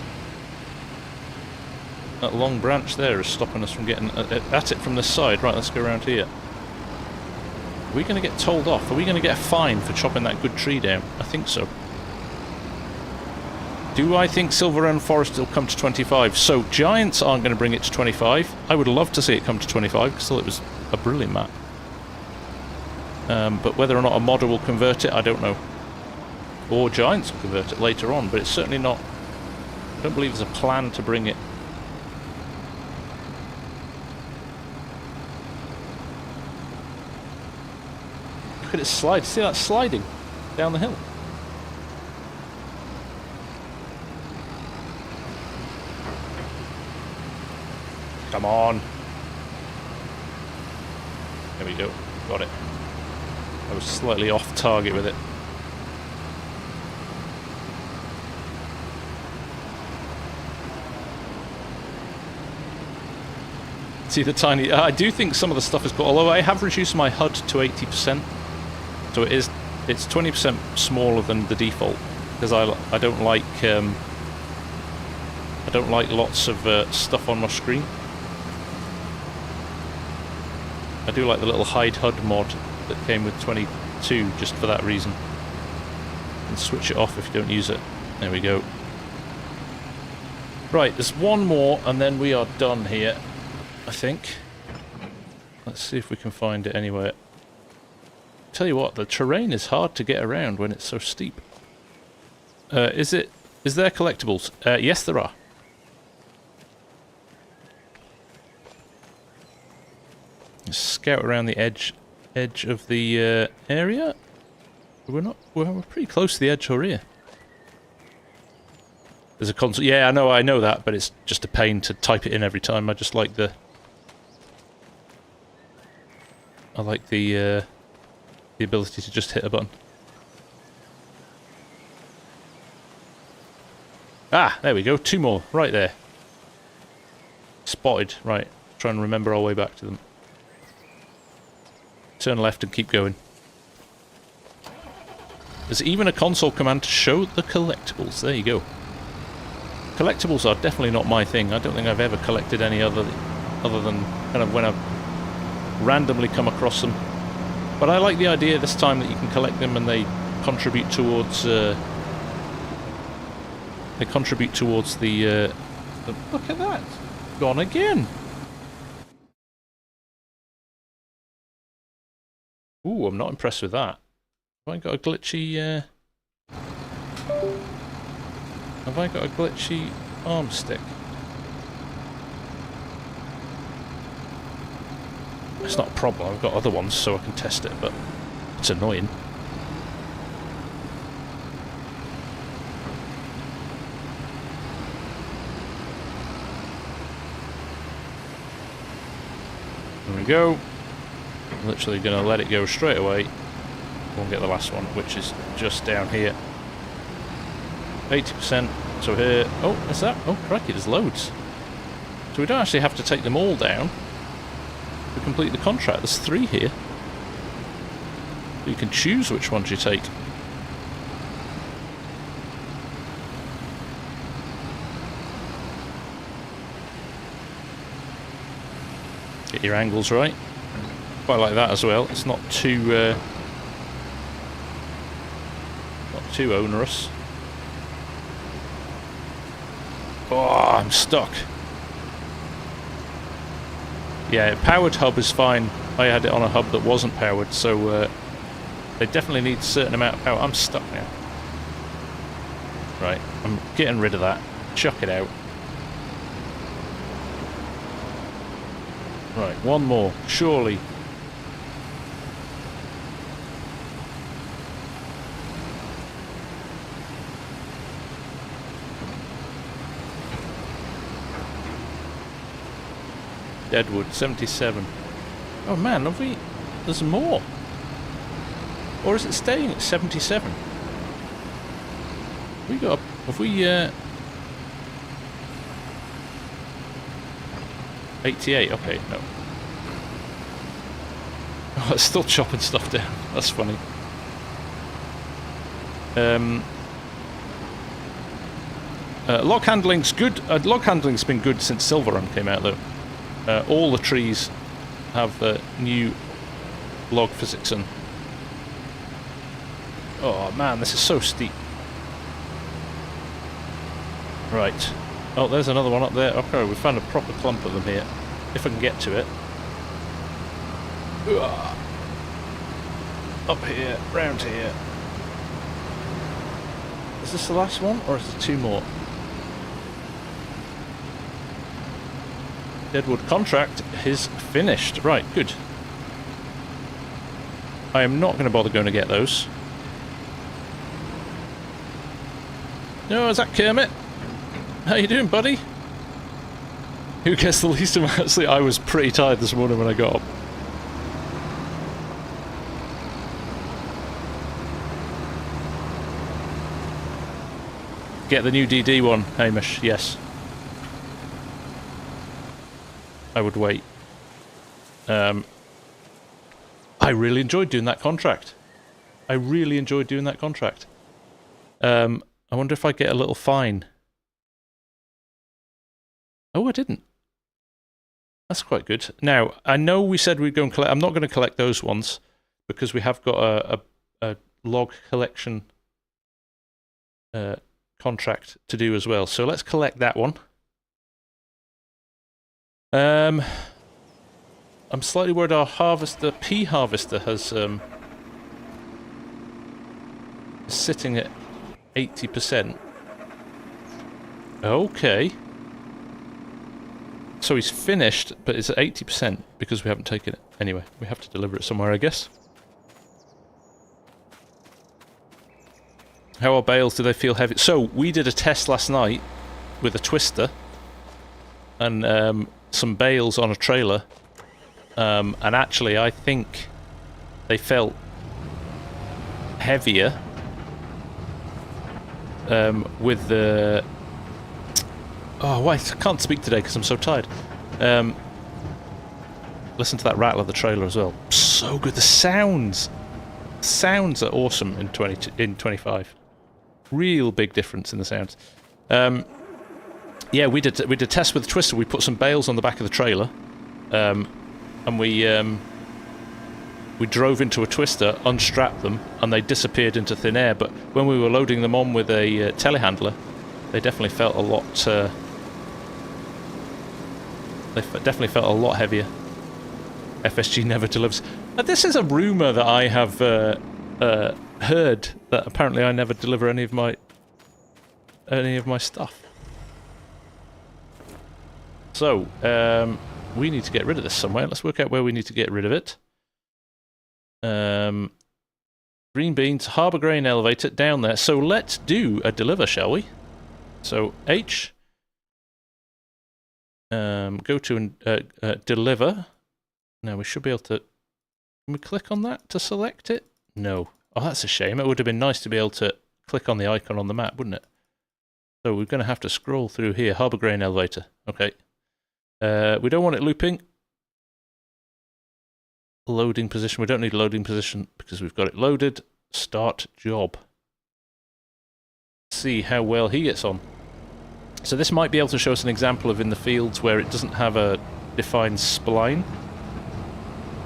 That long branch there is stopping us from getting at it from this side. Right, let's go around here. Are we going to get told off? Are we going to get a fine for chopping that good tree down? I think so. Do I think Silverend Forest will come to 25? So, Giants aren't going to bring it to 25. I would love to see it come to 25, because I thought it was a brilliant map. But whether or not a modder will convert it, I don't know. Or Giants will convert it later on, but it's certainly not... I don't believe there's a plan to bring it. Look at it slide. See that sliding down the hill? Come on. There we go. Got it. I was slightly off target with it. See the tiny... I do think some of the stuff is cool, although I have reduced my HUD to 80%. So it's 20% smaller than the default, because I don't like lots of stuff on my screen. I do like the little hide HUD mod that came with 22 just for that reason. And switch it off if you don't use it. There we go. Right, there's one more and then we are done here, I think. Let's see if we can find it anywhere. Tell you what, the terrain is hard to get around when it's so steep. Is there collectibles? Yes, there are. Let's scout around the edge of the area. We're pretty close to the edge over here. There's a console. Yeah, I know that, but it's just a pain to type it in every time. I just like the ability to just hit a button. Ah, there we go. 2 more right there. Spotted. Right. Try and remember our way back to them. Turn left and keep going. There's even a console command to show the collectibles. There you go. Collectibles are definitely not my thing. I don't think I've ever collected any other than kind of when I've randomly come across them. But I like the idea this time that you can collect them and they contribute towards the look at that. Gone again. Ooh, I'm not impressed with that. Have I got a glitchy arm stick? It's not a problem, I've got other ones so I can test it, but it's annoying. There we go. I'm literally going to let it go straight away. We'll get the last one, which is just down here. 80%. So here... Oh, is that? Oh, crikey, there's loads. So we don't actually have to take them all down to complete the contract. There's 3 here. You can choose which ones you take. Get your angles right. Quite like that as well. It's not too onerous. Oh, I'm stuck. Yeah, powered hub is fine. I had it on a hub that wasn't powered, so they definitely need a certain amount of power. I'm stuck now. Right, I'm getting rid of that. Chuck it out. Right, one more, surely. Deadwood, 77. Oh man, have we... There's more. Or is it staying at 77? We got... Have we... 88, okay, no. Oh, it's still chopping stuff down. That's funny. Log handling's good. Log handling's been good since Silverrun came out, though. All the trees have new log physics in. Oh man, this is so steep. Right. Oh, there's another one up there. Okay, we found a proper clump of them here. If I can get to it. Up here, round here. Is this the last one, or is there 2 more? Deadwood contract is finished. Right, good. I am not going to bother going to get those. No, is that Kermit? How you doing, buddy? Who gets the least amount of sleep? I was pretty tired this morning when I got up. Get the new DD one, Hamish, yes. I would wait. I really enjoyed doing that contract. I really enjoyed doing that contract. I wonder if I get a little fine. Oh, I didn't. That's quite good. Now, I know we said we'd go and collect... I'm not going to collect those ones, because we have got a log collection contract to do as well. So let's collect that one. I'm slightly worried our harvester, pea harvester, has is sitting at 80%. Okay. So he's finished, but it's at 80% because we haven't taken it. Anyway, we have to deliver it somewhere, I guess. How are bales? Do they feel heavy? So, we did a test last night with a twister and some bales on a trailer. And actually, I think they felt heavier with the... Oh, wait, I can't speak today because I'm so tired. Listen to that rattle of the trailer as well. So good. The sounds are awesome in 25. Real big difference in the sounds. Yeah, we did a test with the twister. We put some bales on the back of the trailer, and we drove into a twister, unstrapped them, and they disappeared into thin air. But when we were loading them on with a telehandler, they definitely felt a lot. They definitely felt a lot heavier. FSG never delivers. This is a rumor that I have heard, that apparently I never deliver any of my stuff. So we need to get rid of this somewhere. Let's work out where we need to get rid of it. Green beans, harbour grain elevator down there. So let's do a deliver, shall we? So H. Go to and deliver. Now we should be able to... Can we click on that to select it? No. Oh, that's a shame. It would have been nice to be able to click on the icon on the map, wouldn't it? So we're going to have to scroll through here. Harbour grain elevator. Okay. We don't want it looping. Loading position. We don't need loading position because we've got it loaded. Start job. See how well he gets on. So this might be able to show us an example of in the fields where it doesn't have a defined spline.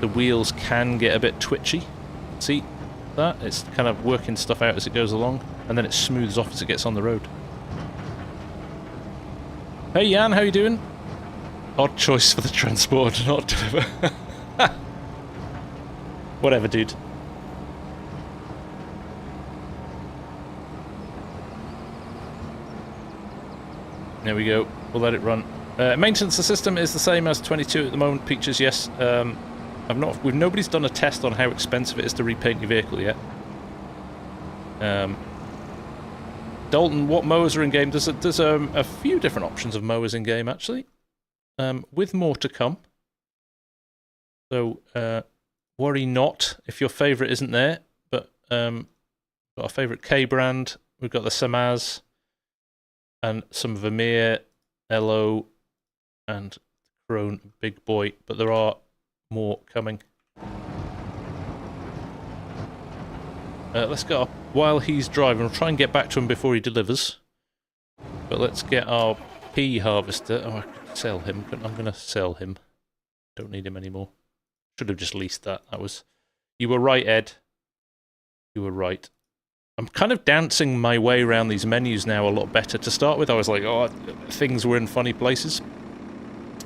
The wheels can get a bit twitchy. See that? It's kind of working stuff out as it goes along, and then it smooths off as it gets on the road. Hey Jan, how you doing? Odd choice for the transport to not deliver. Whatever, dude. There we go. We'll let it run. Maintenance of the system is the same as 22 at the moment. Peaches, yes. Nobody's done a test on how expensive it is to repaint your vehicle yet. Dalton, what mowers are in game? There's a few different options of mowers in game actually, with more to come. So worry not if your favourite isn't there. But got our favourite K brand. We've got the Samaz. And some Vermeer, Elo, and Krone Big Boy, but there are more coming. Let's get up while he's driving. We'll try and get back to him before he delivers. But let's get our pea harvester. Oh, I could sell him, but I'm going to sell him. Don't need him anymore. Should have just leased that. You were right, Ed. You were right. I'm kind of dancing my way around these menus now a lot better. To start with, I was like, oh, things were in funny places.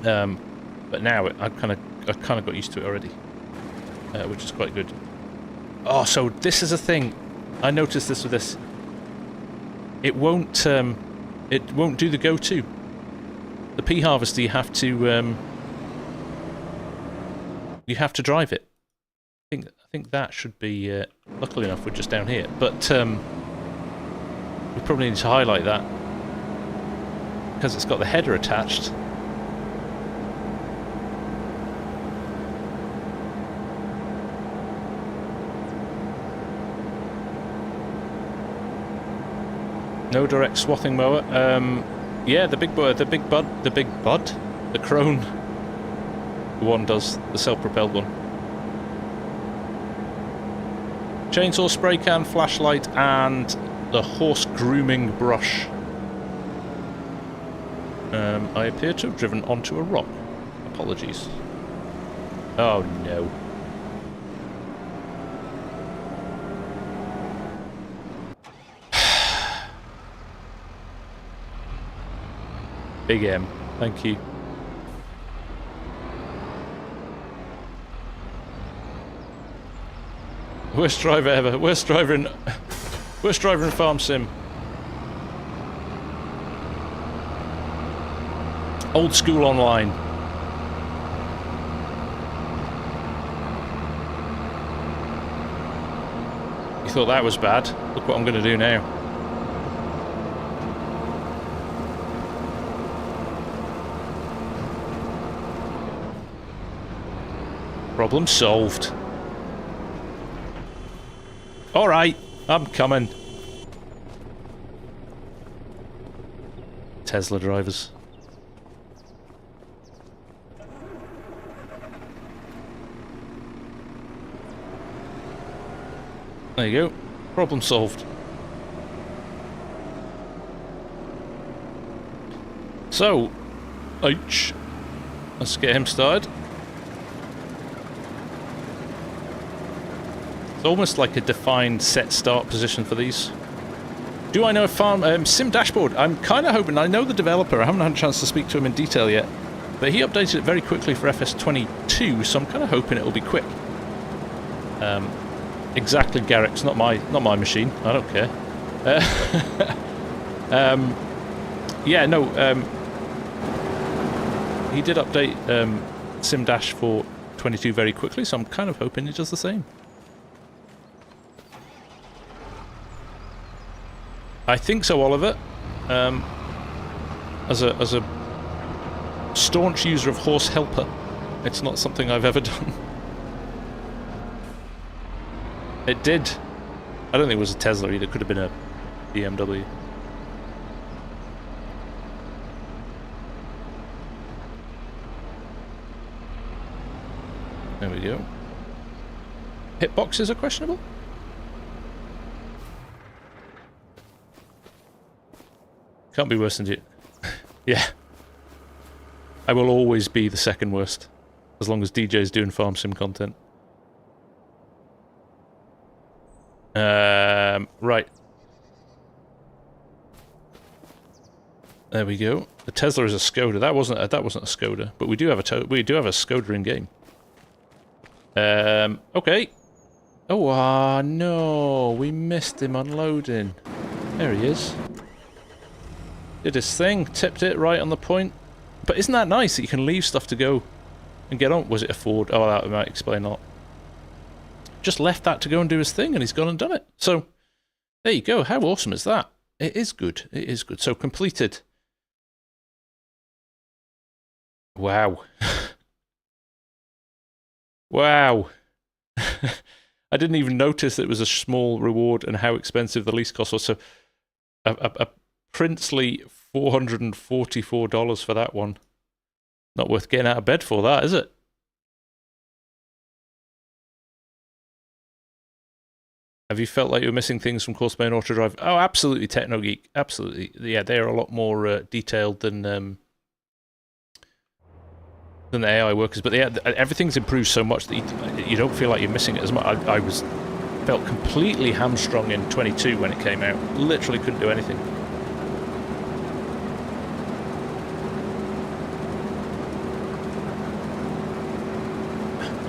But now I kind of got used to it already, which is quite good. Oh, so this is a thing. I noticed this with this. It won't do the go-to. The pea harvester, you have to drive it. I think that should be. Luckily enough, we're just down here, but we probably need to highlight that because it's got the header attached. No direct swathing mower. Yeah, the Krone. one does, the self-propelled one. Chainsaw, spray can, flashlight, and the horse grooming brush. I appear to have driven onto a rock. Apologies. Oh no. Big M, thank you. Worst driver ever. Worst driver in Farm Sim. Old school online. You thought that was bad? Look what I'm going to do now. Problem solved. Alright, I'm coming. Tesla drivers. There you go. Problem solved. So, ouch. Let's get him started. It's almost like a defined set start position for these. Do I know a sim dashboard? I'm kind of hoping. I know the developer. I haven't had a chance to speak to him in detail yet, but he updated it very quickly for FS22, so I'm kind of hoping it'll be quick. Exactly, Garrick. It's not my machine. I don't care. Yeah, no. He did update Sim Dash for 22 very quickly, so I'm kind of hoping it does the same. I think so, Oliver. As a staunch user of Horse Helper, it's not something I've ever done. It did. I don't think it was a Tesla either. It could have been a BMW. There we go. Hitboxes are questionable? Can't be worse than you. Yeah. I will always be the second worst, as long as DJ's doing farm sim content. Right. There we go. The Tesla is a Skoda. That wasn't a Skoda, but we do have a Skoda in game. Okay. Oh, no, we missed him unloading. There he is. Did his thing, tipped it right on the point. But isn't that nice that you can leave stuff to go and get on? Was it a Ford? Oh, that might explain a lot. Just left that to go and do his thing, and he's gone and done it. So, there you go. How awesome is that? It is good. It is good. So, completed. Wow. Wow. I didn't even notice it was a small reward and how expensive the lease cost was. So, a princely $444 for that one. Not worth getting out of bed for that, is it? Have you felt like you were missing things from Course Main Auto Drive? Oh, absolutely, Techno Geek. Absolutely. Yeah, they are a lot more detailed than the AI workers. But yeah, everything's improved so much that you don't feel like you're missing it as much. I felt completely hamstrung in 22 when it came out. Literally couldn't do anything.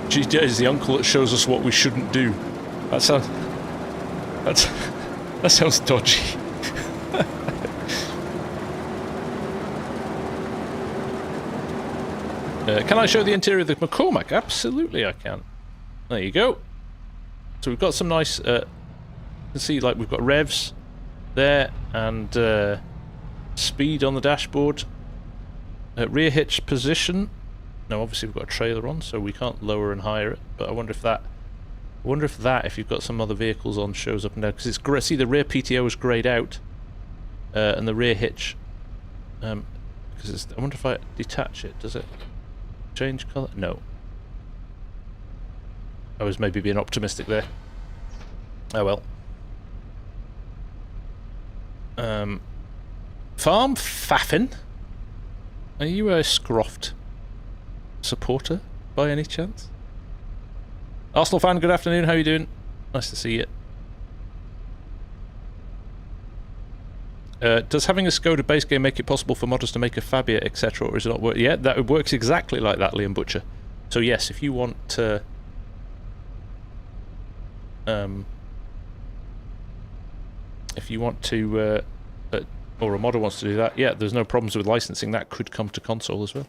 GJ is the uncle that shows us what we shouldn't do. That sounds dodgy. Can I show the interior of the McCormack? Absolutely I can. There you go. So we've got some nice, you can see like we've got revs there and speed on the dashboard. Rear hitch position. Now obviously we've got a trailer on, so we can't lower and higher it, but I wonder if that, if you've got some other vehicles on, shows up and down, because it's great. See, the rear PTO is greyed out, and the rear hitch, because I wonder if I detach it, does it? Change colour? No. I was maybe being optimistic there. Oh well. Farm Faffin? Are you a Scroft supporter by any chance? Arsenal fan, good afternoon, how are you doing? Nice to see you. Does having a Skoda base game make it possible for modders to make a Fabia, etc., or is it not work? Yeah, that works exactly like that, Liam Butcher. So yes, if you want to... if you want to... or a modder wants to do that, yeah, there's no problems with licensing. That could come to console as well.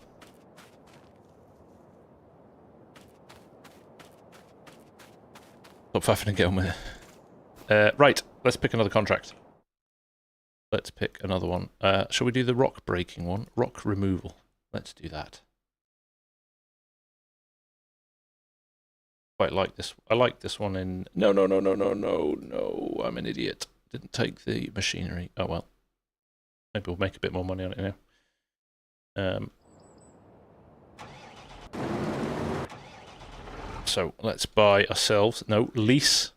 Stop faffing and get on with it. Right, let's pick another contract. Let's pick another one. Shall we do the rock breaking one? Rock removal. Let's do that. Quite like this. I like this one in... No, I'm an idiot. Didn't take the machinery. Oh well. Maybe we'll make a bit more money on it now. So let's buy ourselves... No, lease.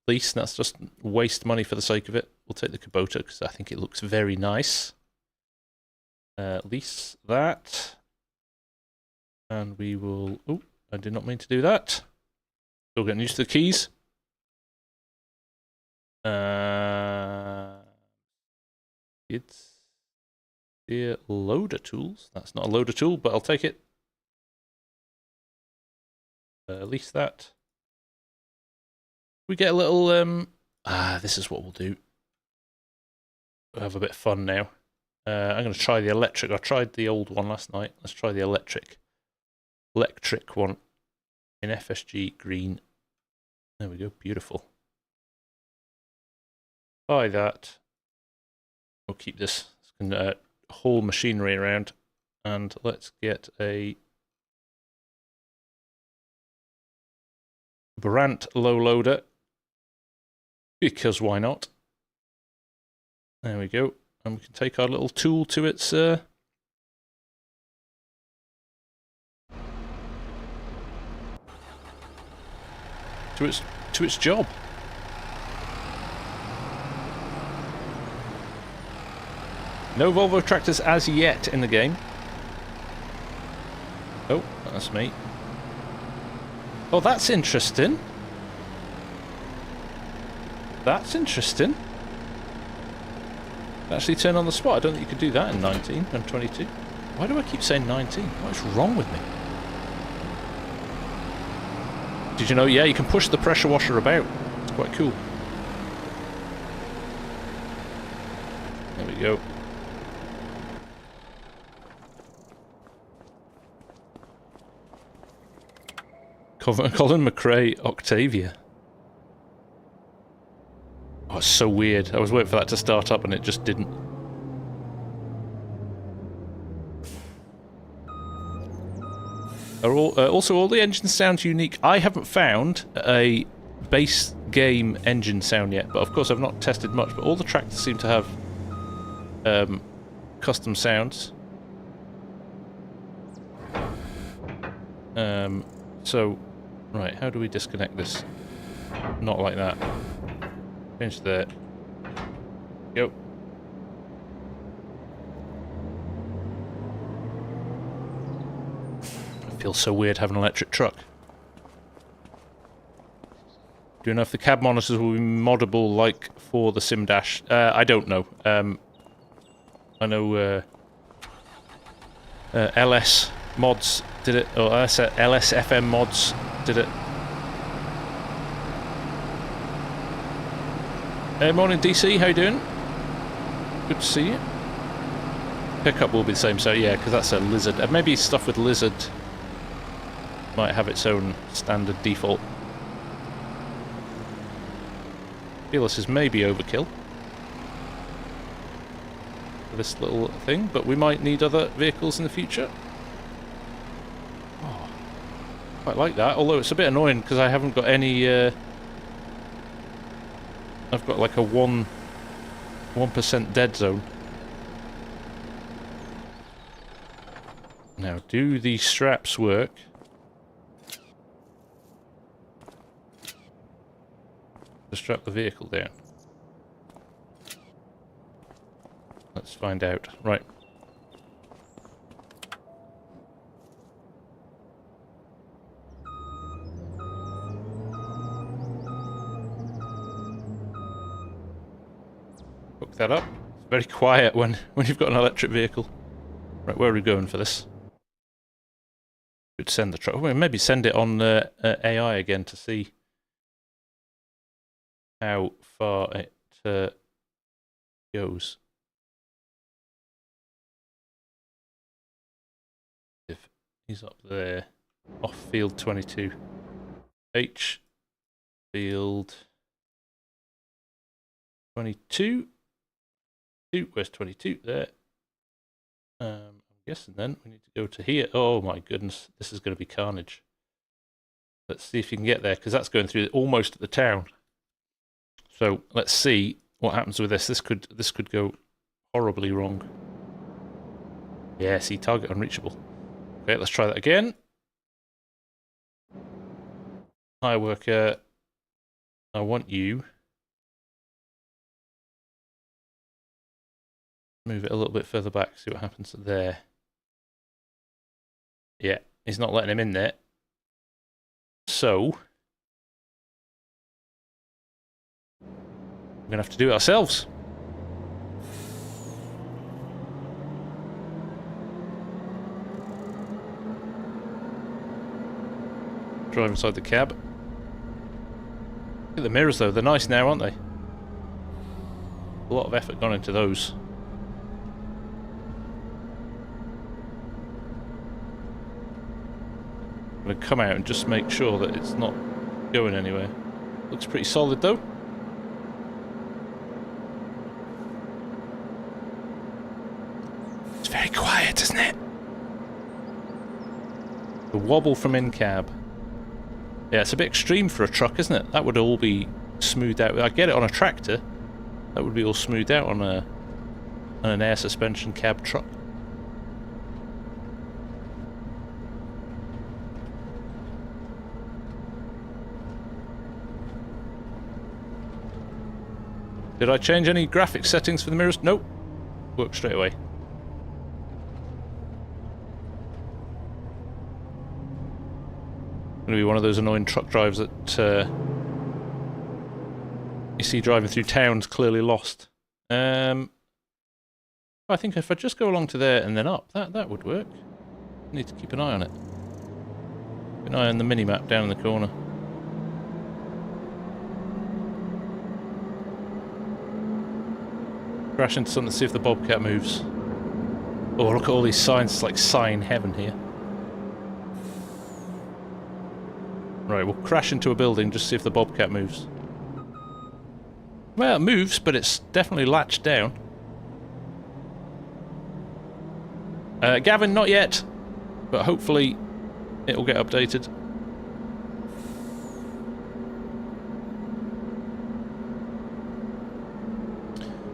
Lease, that's just waste money for the sake of it. We'll take the Kubota because I think it looks very nice. Lease that. And we will... Oh, I did not mean to do that. Still getting used to the keys. It's the loader tools. That's not a loader tool, but I'll take it. Lease that. We get a little, this is what we'll do. We'll have a bit of fun now. I'm going to try the electric. I tried the old one last night. Let's try the electric. Electric one in FSG green. There we go. Beautiful. Buy that. We'll keep this. Can haul machinery around. And let's get a Brant low loader. Because why not? There we go. And we can take our little tool to its to its job. No Volvo tractors as yet in the game. Oh, that's me. Oh, that's interesting. That's interesting. Actually turn on the spot. I don't think you could do that in 19 and 22. Why do I keep saying 19? What's wrong with me? Did you know? Yeah, you can push the pressure washer about. It's quite cool. There we go. Colin McRae, Octavia. Oh, it's so weird. I was waiting for that to start up and it just didn't. Also, all the engines sound unique. I haven't found a base game engine sound yet, but of course I've not tested much, but all the tractors seem to have custom sounds. So, right, how do we disconnect this? Not like that. Change there. Go. It feels so weird having an electric truck. Do you know if the cab monitors will be moddable like for the Sim Dash? I don't know. I know LS mods did it, or LSFM mods did it. Morning DC, how you doing? Good to see you. Pickup will be the same, so yeah, because that's a lizard. Maybe stuff with lizard might have its own standard default. I feel this is maybe overkill for this little thing, but we might need other vehicles in the future. Oh, quite like that, although it's a bit annoying because I haven't got any... I've got like a 1% dead zone. Now, do these straps work? To strap the vehicle down. Let's find out. Right. Hook that up. It's very quiet when you've got an electric vehicle. Right, where are we going for this? Could send the truck. Well, maybe send it on AI again to see how far it goes. If he's up there, off field 22. H field 22. Where's 22? There. I'm guessing then we need to go to here. Oh my goodness, this is going to be carnage. Let's see if you can get there, because that's going through almost at the town. So let's see what happens with this. This could go horribly wrong. Yeah, see, target unreachable. Okay, let's try that again. Hi, worker. I want you. Move it a little bit further back, see what happens there. Yeah, he's not letting him in there. So we're going to have to do it ourselves. Drive inside the cab. Look at the mirrors though, they're nice now, aren't they? A lot of effort gone into those. I'm going to come out and just make sure that it's not going anywhere. Looks pretty solid though. It's very quiet, isn't it? The wobble from in-cab. Yeah, it's a bit extreme for a truck, isn't it? That would all be smoothed out. I get it on a tractor. That would be all smoothed out on an air suspension cab truck. Did I change any graphics settings for the mirrors? Nope. Worked straight away. Gonna be one of those annoying truck drivers that you see driving through towns clearly lost. I think if I just go along to there and then up, that would work. Need to keep an eye on it. Keep an eye on the mini-map down in the corner. Crash into something to see if the Bobcat moves. Oh, look at all these signs. It's like sign heaven here. Right, we'll crash into a building just to see if the Bobcat moves. Well, it moves, but it's definitely latched down. Gavin, not yet. But hopefully it'll get updated.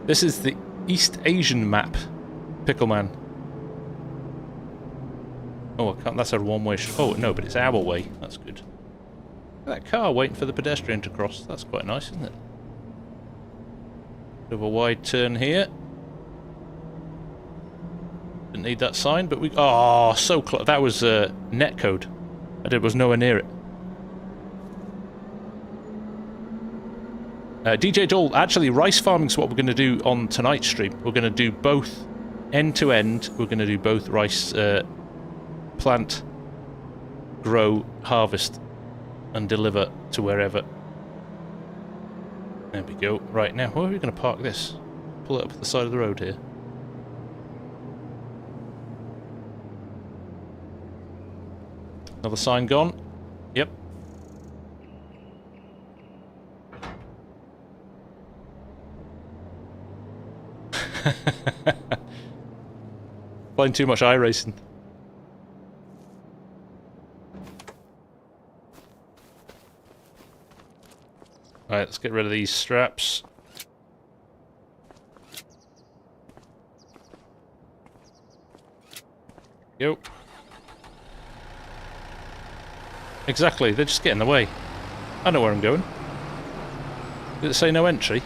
This is the East Asian map, Pickleman. Oh, I can't, that's a one-way. Oh, no, but it's our way. That's good. Look at that car waiting for the pedestrian to cross. That's quite nice, isn't it? Bit of a wide turn here. Didn't need that sign, but we... Oh, so close. That was netcode. I was nowhere near it. DJ Dole, actually, rice farming is what we're going to do on tonight's stream. We're going to do both end to end. We're going to do both rice plant, grow, harvest, and deliver to wherever. There we go. Right, now, where are we going to park this? Pull it up at the side of the road here. Another sign gone. Yep. Playing too much iRacing. Alright, let's get rid of these straps. Go. Exactly, they just get in the way. I know where I'm going. Did it say no entry?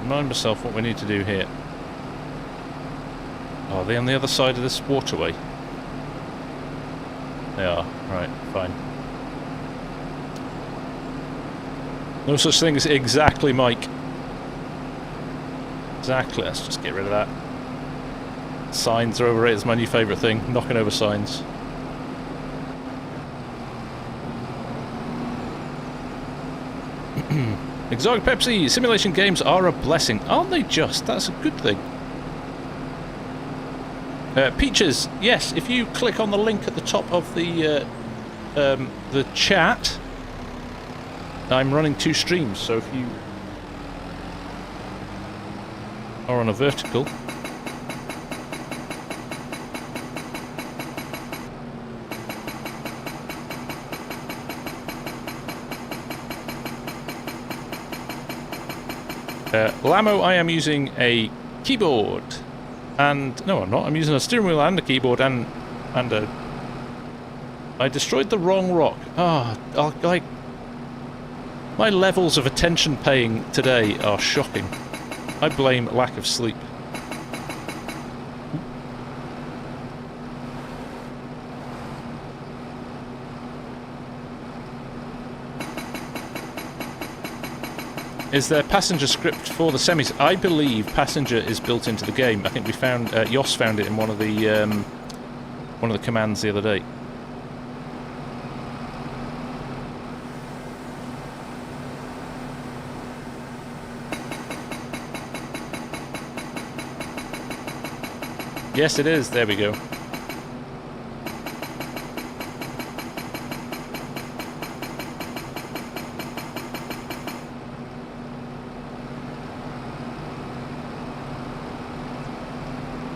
Remind myself what we need to do here. Are they on the other side of this waterway? They are. Right, fine. No such thing as exactly, Mike. Exactly, let's just get rid of that. Signs are overrated, it's my new favourite thing. Knocking over signs. Exotic Pepsi, simulation games are a blessing. Aren't they just? That's a good thing. Peaches, yes, if you click on the link at the top of the chat, I'm running 2 streams, so if you are on a vertical, Lamo, I am using a keyboard, and no, I'm not. I'm using a steering wheel and a keyboard, and a. I destroyed the wrong rock. My levels of attention paying today are shocking. I blame lack of sleep. Is there passenger script for the semis? I believe passenger is built into the game. I think we found Jos found it in one of the commands the other day. Yes, it is. There we go.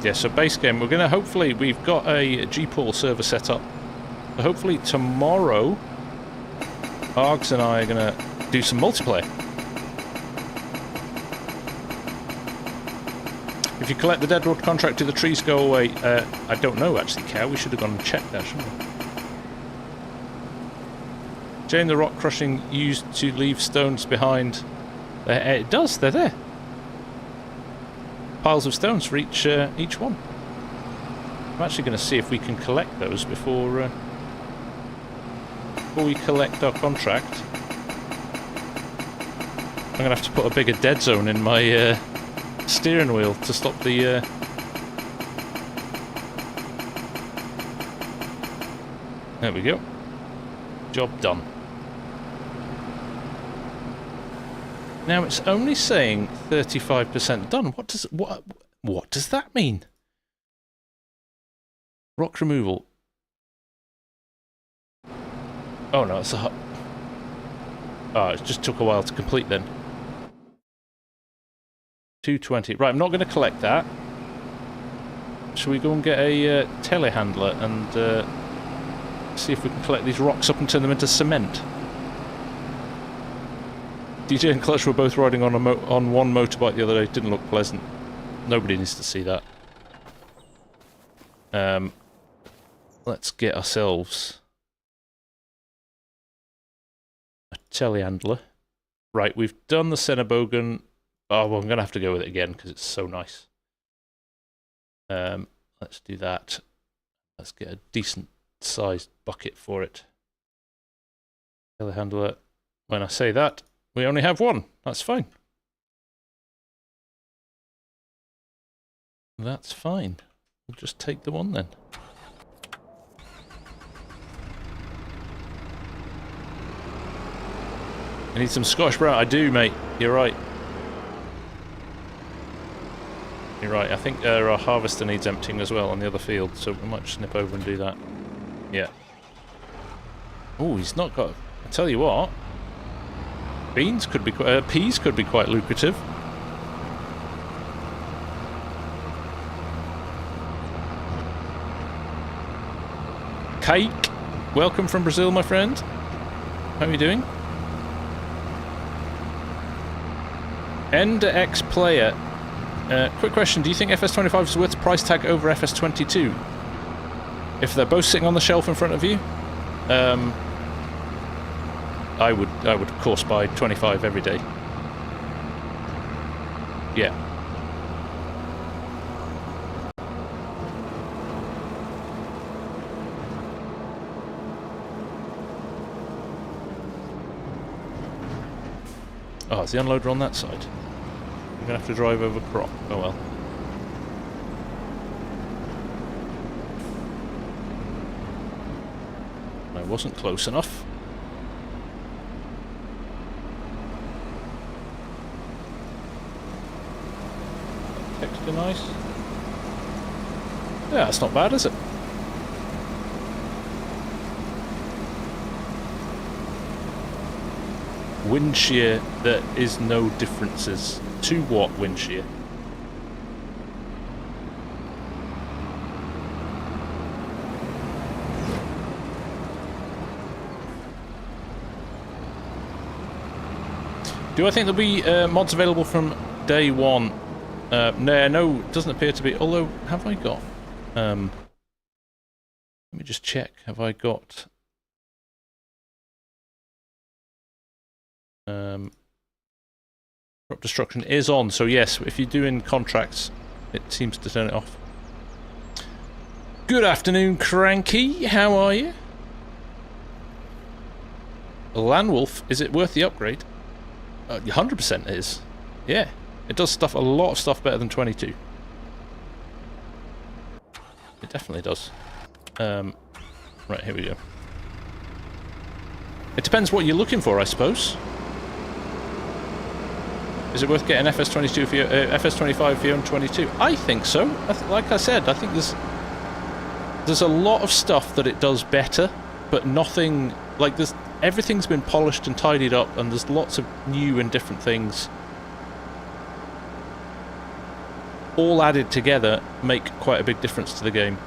Yeah, so base game, we're going to hopefully, we've got a GPORTAL server set up. So hopefully tomorrow, Args and I are going to do some multiplayer. If you collect the dead wood contract, do the trees go away? I don't know, actually, Cow. We should have gone and checked that, shouldn't we? Jane, the rock crushing used to leave stones behind. It does, they're there. Piles of stones for each one. I'm actually going to see if we can collect those before we collect our contract. I'm going to have to put a bigger dead zone in my steering wheel to stop the... There we go. Job done. Now it's only saying 35% done. What does that mean? Rock removal. Oh no, it's a... Oh, it just took a while to complete then. 220. Right, I'm not going to collect that. Shall we go and get a telehandler and see if we can collect these rocks up and turn them into cement? DJ and Clutch were both riding on one motorbike the other day. Didn't look pleasant. Nobody needs to see that. Let's get ourselves a telehandler. Right, we've done the Cenebogan. Oh, well, I'm going to have to go with it again because it's so nice. Let's do that. Let's get a decent sized bucket for it. Telehandler. When I say that, we only have one. That's fine. That's fine. We'll just take the one then. I need some Scottish Brown. I do, mate. You're right. You're right. I think our harvester needs emptying as well on the other field, so we might just nip over and do that. Yeah. Oh, he's not got... I tell you what. Beans could be... peas could be quite lucrative. Cake. Welcome from Brazil, my friend. How are you doing? Ender X Player. Quick question, do you think FS25 is worth the price tag over FS22? If they're both sitting on the shelf in front of you, I would of course buy 25 every day. Yeah. Oh, is the unloader on that side? I'm gonna have to drive over crop. Oh well. I wasn't close enough. Extra nice. Yeah, that's not bad, is it? Wind shear, there is no differences. To what wind shear? Do I think there'll be mods available from day one? No, it doesn't appear to be. Although, have I got? Let me just check. Have I got? Crop destruction is on, so yes, if you're doing contracts, it seems to turn it off. Good afternoon, Cranky. How are you? Landwolf, is it worth the upgrade? 100% is. Yeah, it does stuff, a lot of stuff better than 22. It definitely does. Right, here we go. It depends what you're looking for, I suppose. Is it worth getting FS22 for your, FS25 for your own 22? I think so. Like I said, I think there's a lot of stuff that it does better, but nothing like this. Everything's been polished and tidied up, and there's lots of new and different things. All added together make quite a big difference to the game.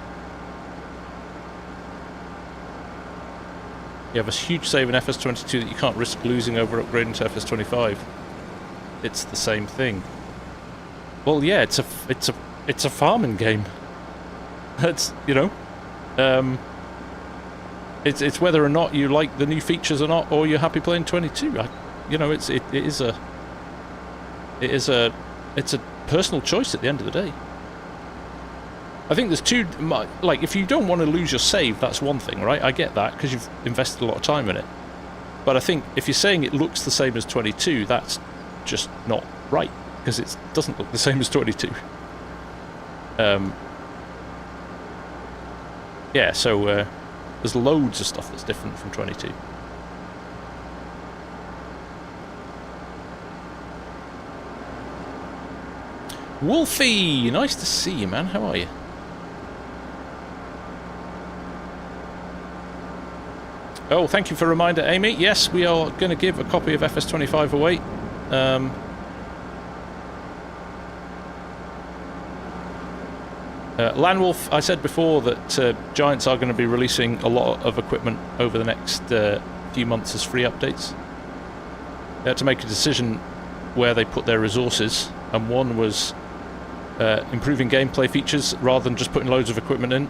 You have a huge save in FS22 that you can't risk losing over upgrading to FS25. It's the same thing. Well, yeah, it's a farming game. It's, you know, it's whether or not you like the new features or not, or you're happy playing 22. You know, it's a personal choice at the end of the day. I think there's two, like, if you don't want to lose your save, that's one thing, right? I get that, because you've invested a lot of time in it. But I think if you're saying it looks the same as 22, that's just not right, because it doesn't look the same as 22. Yeah, so there's loads of stuff that's different from 22. Wolfie, nice to see you, man. How are you? Oh, thank you for a reminder, Amy. Yes, we are going to give a copy of FS25 away. Landwolf, I said before that Giants are going to be releasing a lot of equipment over the next few months as free updates. They had to make a decision where they put their resources, and one was improving gameplay features rather than just putting loads of equipment in.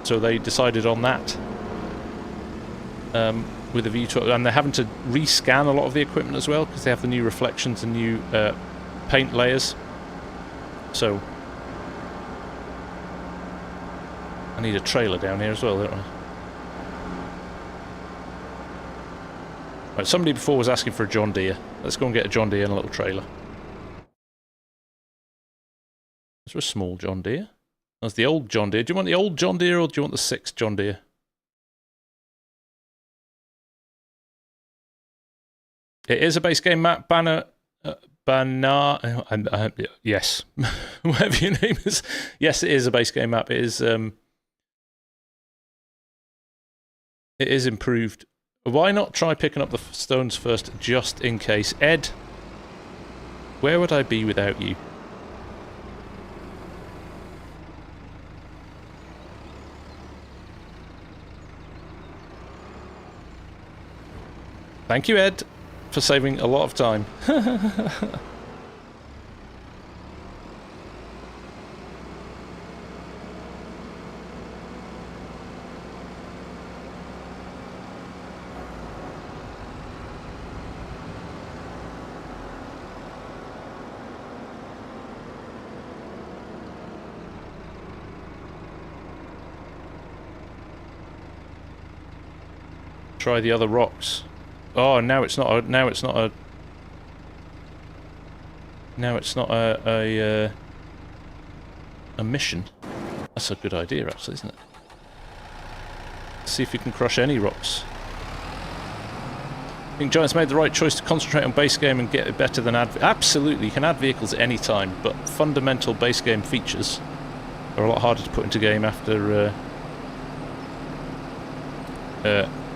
So they decided on that. With a view to, and they're having to rescan a lot of the equipment as well, because they have the new reflections and new paint layers. So I need a trailer down here as well, don't I? Right, somebody before was asking for a John Deere. Let's go and get a John Deere and a little trailer. Is there a small John Deere? That's the old John Deere. Do you want the old John Deere, or do you want the 6th John Deere? It is a base game map, yes, whatever your name is. Yes, it is a base game map. It is improved. Why not try picking up the stones first, just in case? Ed, where would I be without you? Thank you, Ed, for saving a lot of time. Try the other rocks. Oh, now it's not a... Now it's not a... Now it's not a mission. That's a good idea, actually, isn't it? Let's see if you can crush any rocks. I think Giant's made the right choice to concentrate on base game and get it better than add... Absolutely, you can add vehicles at any time, but fundamental base game features are a lot harder to put into game after...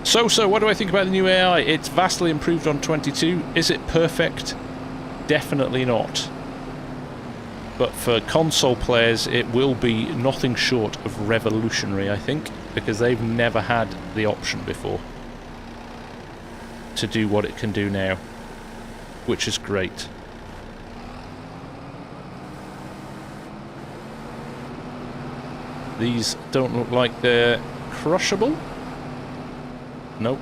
So, what do I think about the new AI? It's vastly improved on 22. Is it perfect? Definitely not. But for console players, it will be nothing short of revolutionary, I think, because they've never had the option before to do what it can do now, which is great. These don't look like they're crushable. Nope.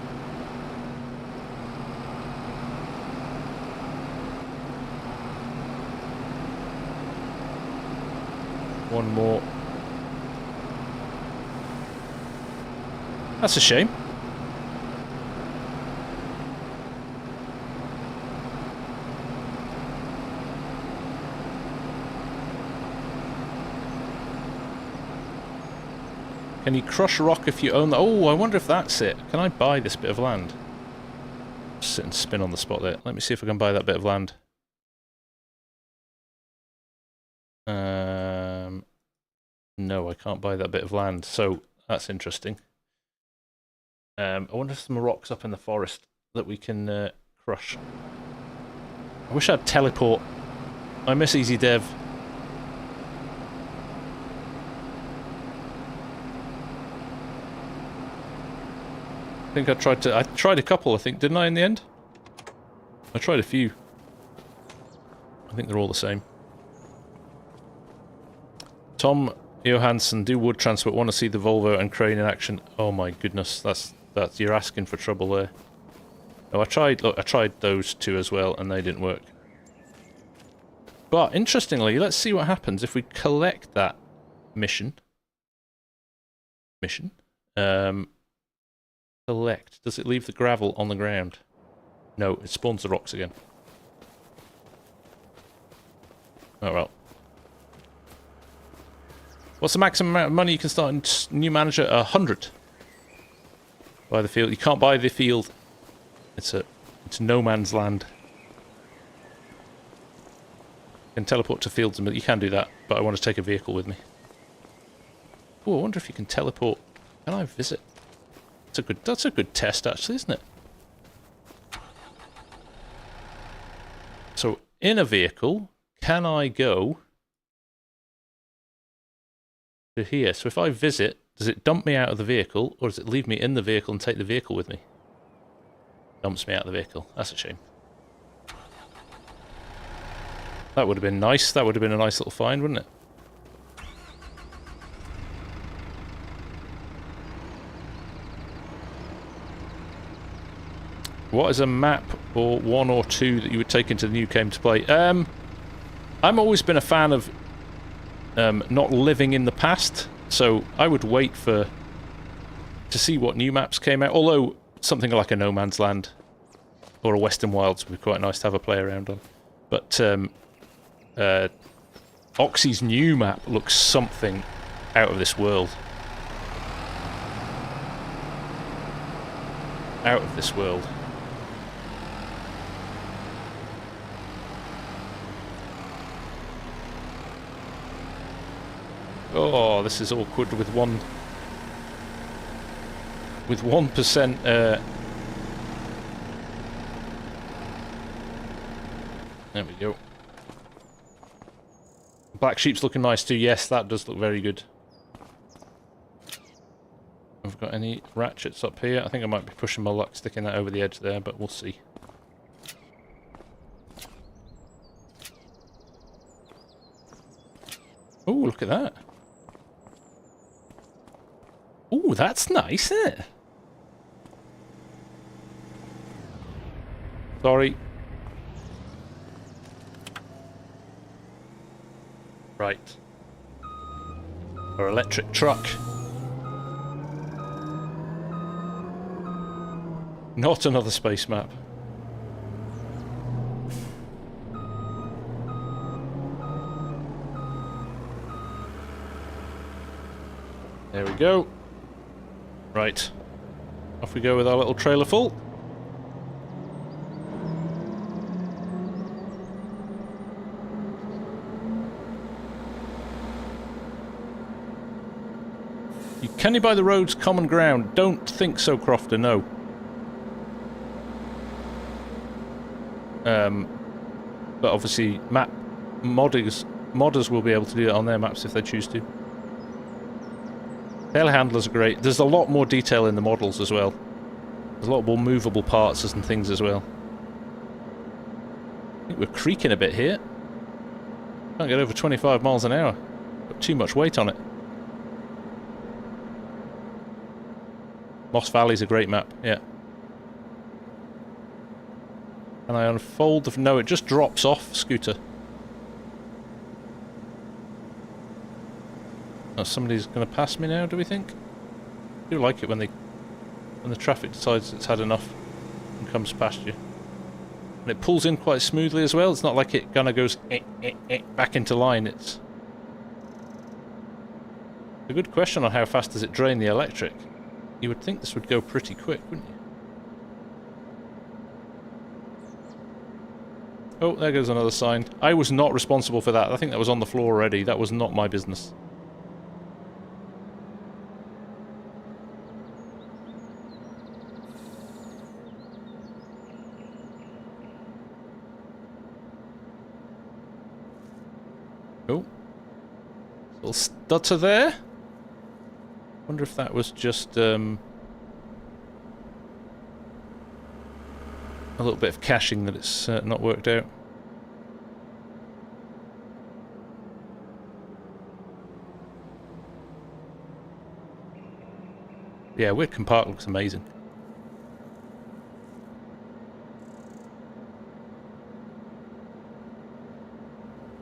One more. That's a shame. Can you crush rock if you own that? Oh, I wonder if that's it. Can I buy this bit of land? Just sit and spin on the spot there. Let me see if I can buy that bit of land. No, I can't buy that bit of land, so that's interesting. I wonder if some rocks up in the forest that we can crush. I wish I'd teleport. I miss Easy Dev. I think I tried a couple, I think, didn't I, in the end? I tried a few. I think they're all the same. Tom Johansson, do wood transport, want to see the Volvo and crane in action. Oh my goodness, that's you're asking for trouble there. Oh, I tried those two as well, and they didn't work. But interestingly, let's see what happens if we collect that mission. Collect. Does it leave the gravel on the ground? No, it spawns the rocks again. Oh well. What's the maximum amount of money you can start in new manager? 100. Buy the field. You can't buy the field. It's no man's land. You can teleport to fields and you can do that, but I want to take a vehicle with me. Oh, I wonder if you can teleport. Can I visit? That's a good test, actually, isn't it? So, in a vehicle, can I go to here? So if I visit, does it dump me out of the vehicle, or does it leave me in the vehicle and take the vehicle with me? Dumps me out of the vehicle. That's a shame. That would have been nice. That would have been a nice little find, wouldn't it? What is a map or one or two that you would take into the new game to play? I've always been a fan of not living in the past, so I would wait to see what new maps came out. Although something like a No Man's Land or a Western Wilds would be quite nice to have a play around on. But Oxy's new map looks something out of this world. Out of this world. Oh, this is awkward with 1%. There we go. Black sheep's looking nice too. Yes, that does look very good. Have got any ratchets up here? I think I might be pushing my luck sticking that over the edge there, but we'll see. Oh, look at that. Oh, that's nice, isn't it? Sorry. Right. Our electric truck. Not another space map. There we go. Right. Off we go with our little trailer full. Can you buy the roads common ground? Don't think so, Crofter, no. But obviously modders will be able to do that on their maps if they choose to. Telehandlers are great. There's a lot more detail in the models as well. There's a lot more movable parts and things as well. I think we're creaking a bit here. Can't get over 25 miles an hour. Got too much weight on it. Moss Valley's a great map, yeah. And I unfold the... No, it just drops off, Scooter. Oh, somebody's going to pass me now, do we think? I do like it when the traffic decides it's had enough and comes past you. And it pulls in quite smoothly as well. It's not like it kind of goes back into line. It's a good question on how fast does it drain the electric. You would think this would go pretty quick, wouldn't you? Oh, there goes another sign. I was not responsible for that. I think that was on the floor already. That was not my business. Oh. Little stutter there. Wonder if that was just a little bit of caching that it's not worked out. Yeah, Whitcomb Park looks amazing.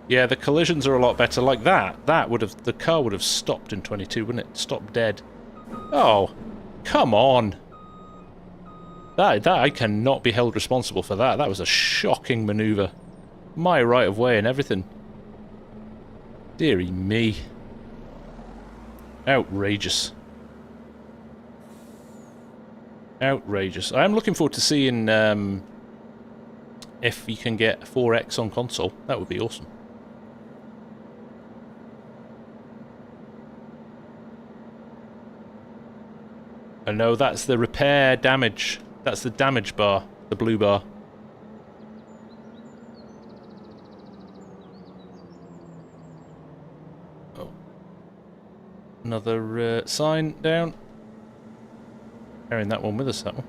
Yeah, the collisions are a lot better. Like that. The car would have stopped in 22, wouldn't it? Stopped dead. Oh, come on. That I cannot be held responsible for that. That was a shocking maneuver. My right of way and everything. Dearie me. Outrageous. Outrageous. I am looking forward to seeing if you can get 4X on console. That would be awesome. Oh no, that's the repair damage. That's the damage bar, the blue bar. Oh. Another sign down. Carrying that one with us, that one.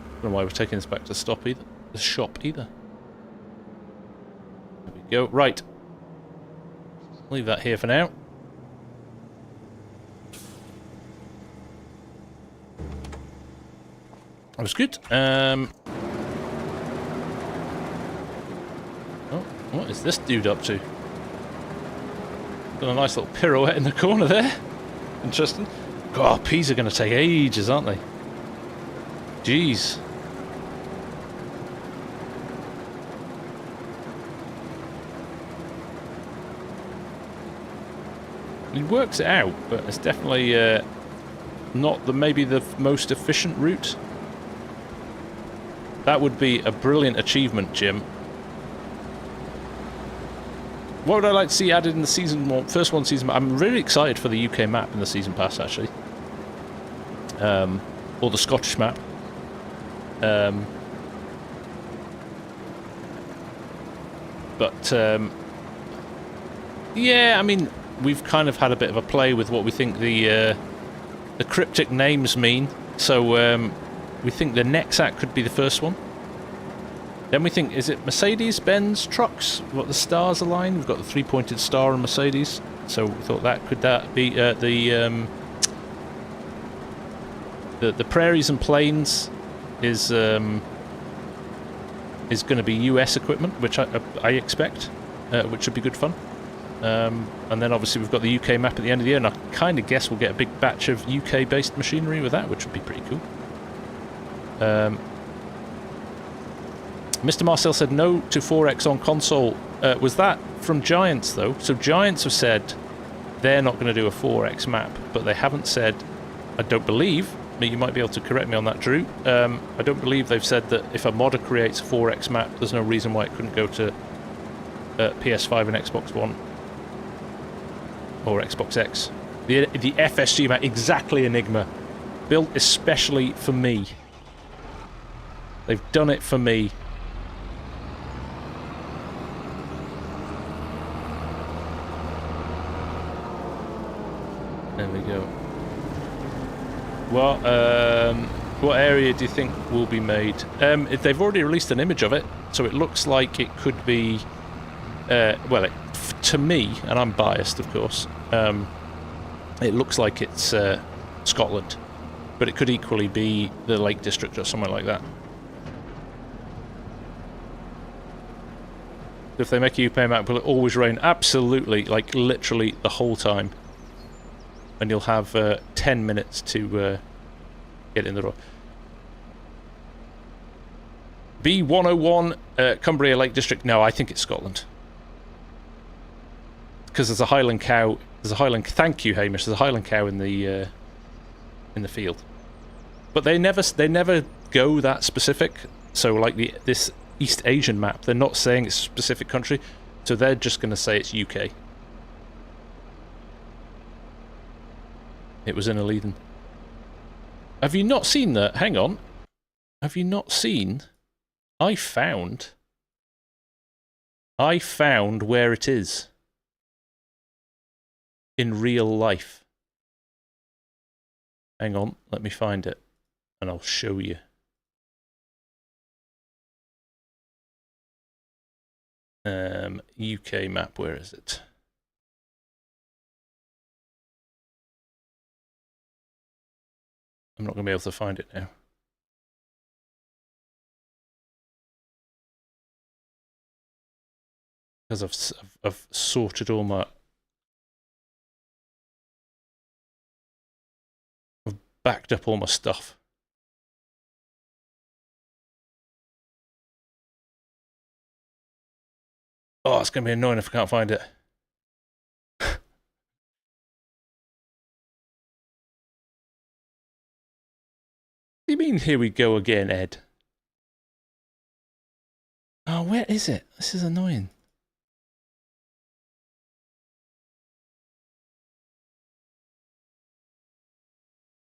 I don't know why we're taking this back to stop either. The shop either. There we go. Right. Leave that here for now. That was good. Oh, what is this dude up to? Got a nice little pirouette in the corner there. Interesting. God, P's are going to take ages, aren't they? Jeez. He works it out, but it's definitely not maybe the most efficient route. That would be a brilliant achievement, Jim. What would I like to see added in the season one, first one season? I'm really excited for the UK map in the season pass, actually, or the Scottish map. Yeah, I mean, we've kind of had a bit of a play with what we think the cryptic names mean. So we think the Nexac could be the first one. Then we think, is it Mercedes-Benz trucks? What, the stars align? We've got the three-pointed star on Mercedes. So we thought could that be the prairies and plains is going to be US equipment, which I expect, which should be good fun. And then obviously we've got the UK map at the end of the year, and I kind of guess we'll get a big batch of UK-based machinery with that, which would be pretty cool. Mr. Marcel said no to 4X on console. Was that from Giants, though? So Giants have said they're not going to do a 4X map, but they haven't said, I don't believe, you might be able to correct me on that, Drew, I don't believe they've said that if a modder creates a 4X map, there's no reason why it couldn't go to PS5 and Xbox One. Or Xbox X. The FSG map, exactly Enigma. Built especially for me. They've done it for me. There we go. What area do you think will be made? They've already released an image of it, so it looks like it could be... well, to me, and I'm biased, of course, it looks like it's Scotland, but it could equally be the Lake District or somewhere like that. If they make a UK map, will it always rain? Absolutely, like literally the whole time. And you'll have 10 minutes to get in the door. B101, Cumbria Lake District. No, I think it's Scotland. Because there's a Highland cow. There's a Highland. Thank you, Hamish. There's a Highland cow in the field, but they never go that specific. So like this East Asian map, they're not saying it's a specific country, so they're just going to say it's UK. It was in a Leiden. Have you not seen that? Hang on. Have you not seen? I found where it is. In real life. Hang on, let me find it, and I'll show you. UK map, where is it? I'm not going to be able to find it now. Because I've sorted all my... backed up all my stuff. Oh, it's going to be annoying if I can't find it. What do you mean, here we go again, Ed? Oh, where is it? This is annoying.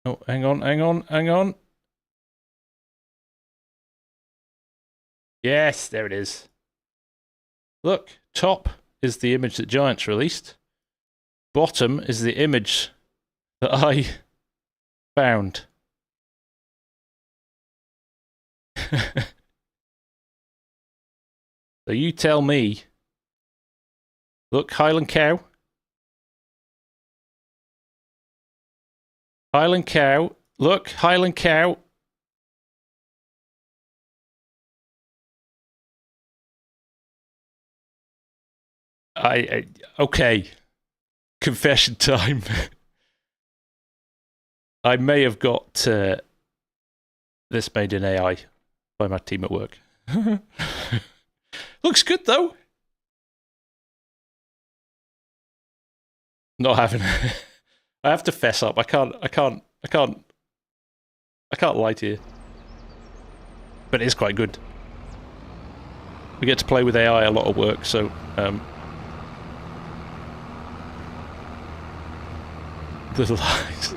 Oh, hang on. Yes, there it is. Look, top is the image that Giants released. Bottom is the image that I found. So you tell me. Look, Highland cow. Highland cow. Look, Highland cow. Okay. Confession time. I may have got this made in AI by my team at work. Looks good though. Not having. I have to fess up. I can't lie to you. But it is quite good. We get to play with AI a lot of work, so the lies.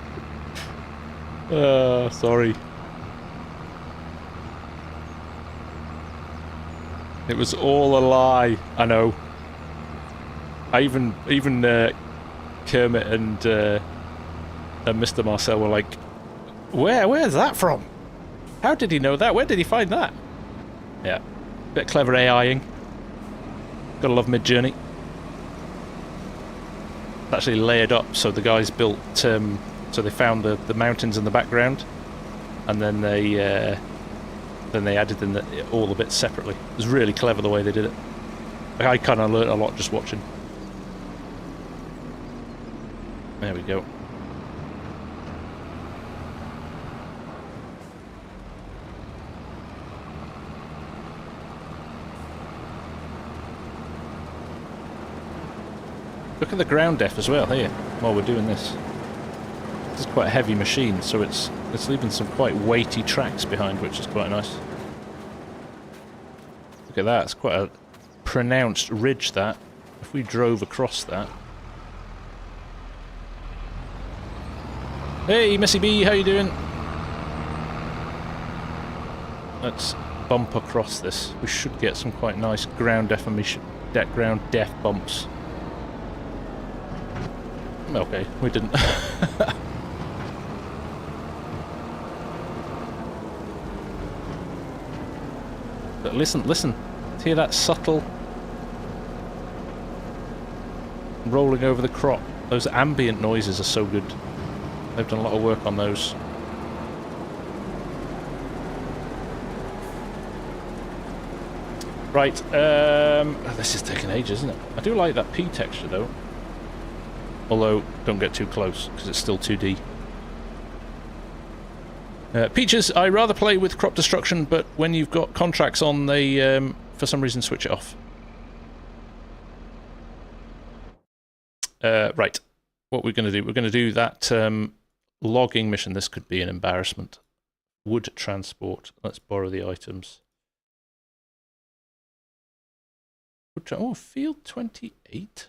Sorry. It was all a lie. I know. I even Kermit and Mr. Marcel were like, "Where's that from? How did he know that? Where did he find that?" Yeah, bit clever AIing. Gotta love Mid-Journey. It's actually layered up, so the guys built. So they found the mountains in the background, and then they added in all the bits separately. It was really clever the way they did it. I kind of learnt a lot just watching. There we go. Look at the ground depth as well here, while we're doing this. This is quite a heavy machine, so it's leaving some quite weighty tracks behind, which is quite nice. Look at that, it's quite a pronounced ridge, that. If we drove across that... Hey, Missy B, how you doing? Let's bump across this. We should get some quite nice ground deformation, ground depth bumps. Okay, we didn't. But listen, listen. Hear that subtle rolling over the crop? Those ambient noises are so good. They've done a lot of work on those. Right, this is taking ages, isn't it? I do like that P texture though. Although, don't get too close, because it's still 2D. Peaches, I rather play with crop destruction, but when you've got contracts on, they, for some reason, switch it off. Right. What we're going to do, we're going to do that logging mission. This could be an embarrassment. Wood transport. Let's borrow the items. Oh, field 28?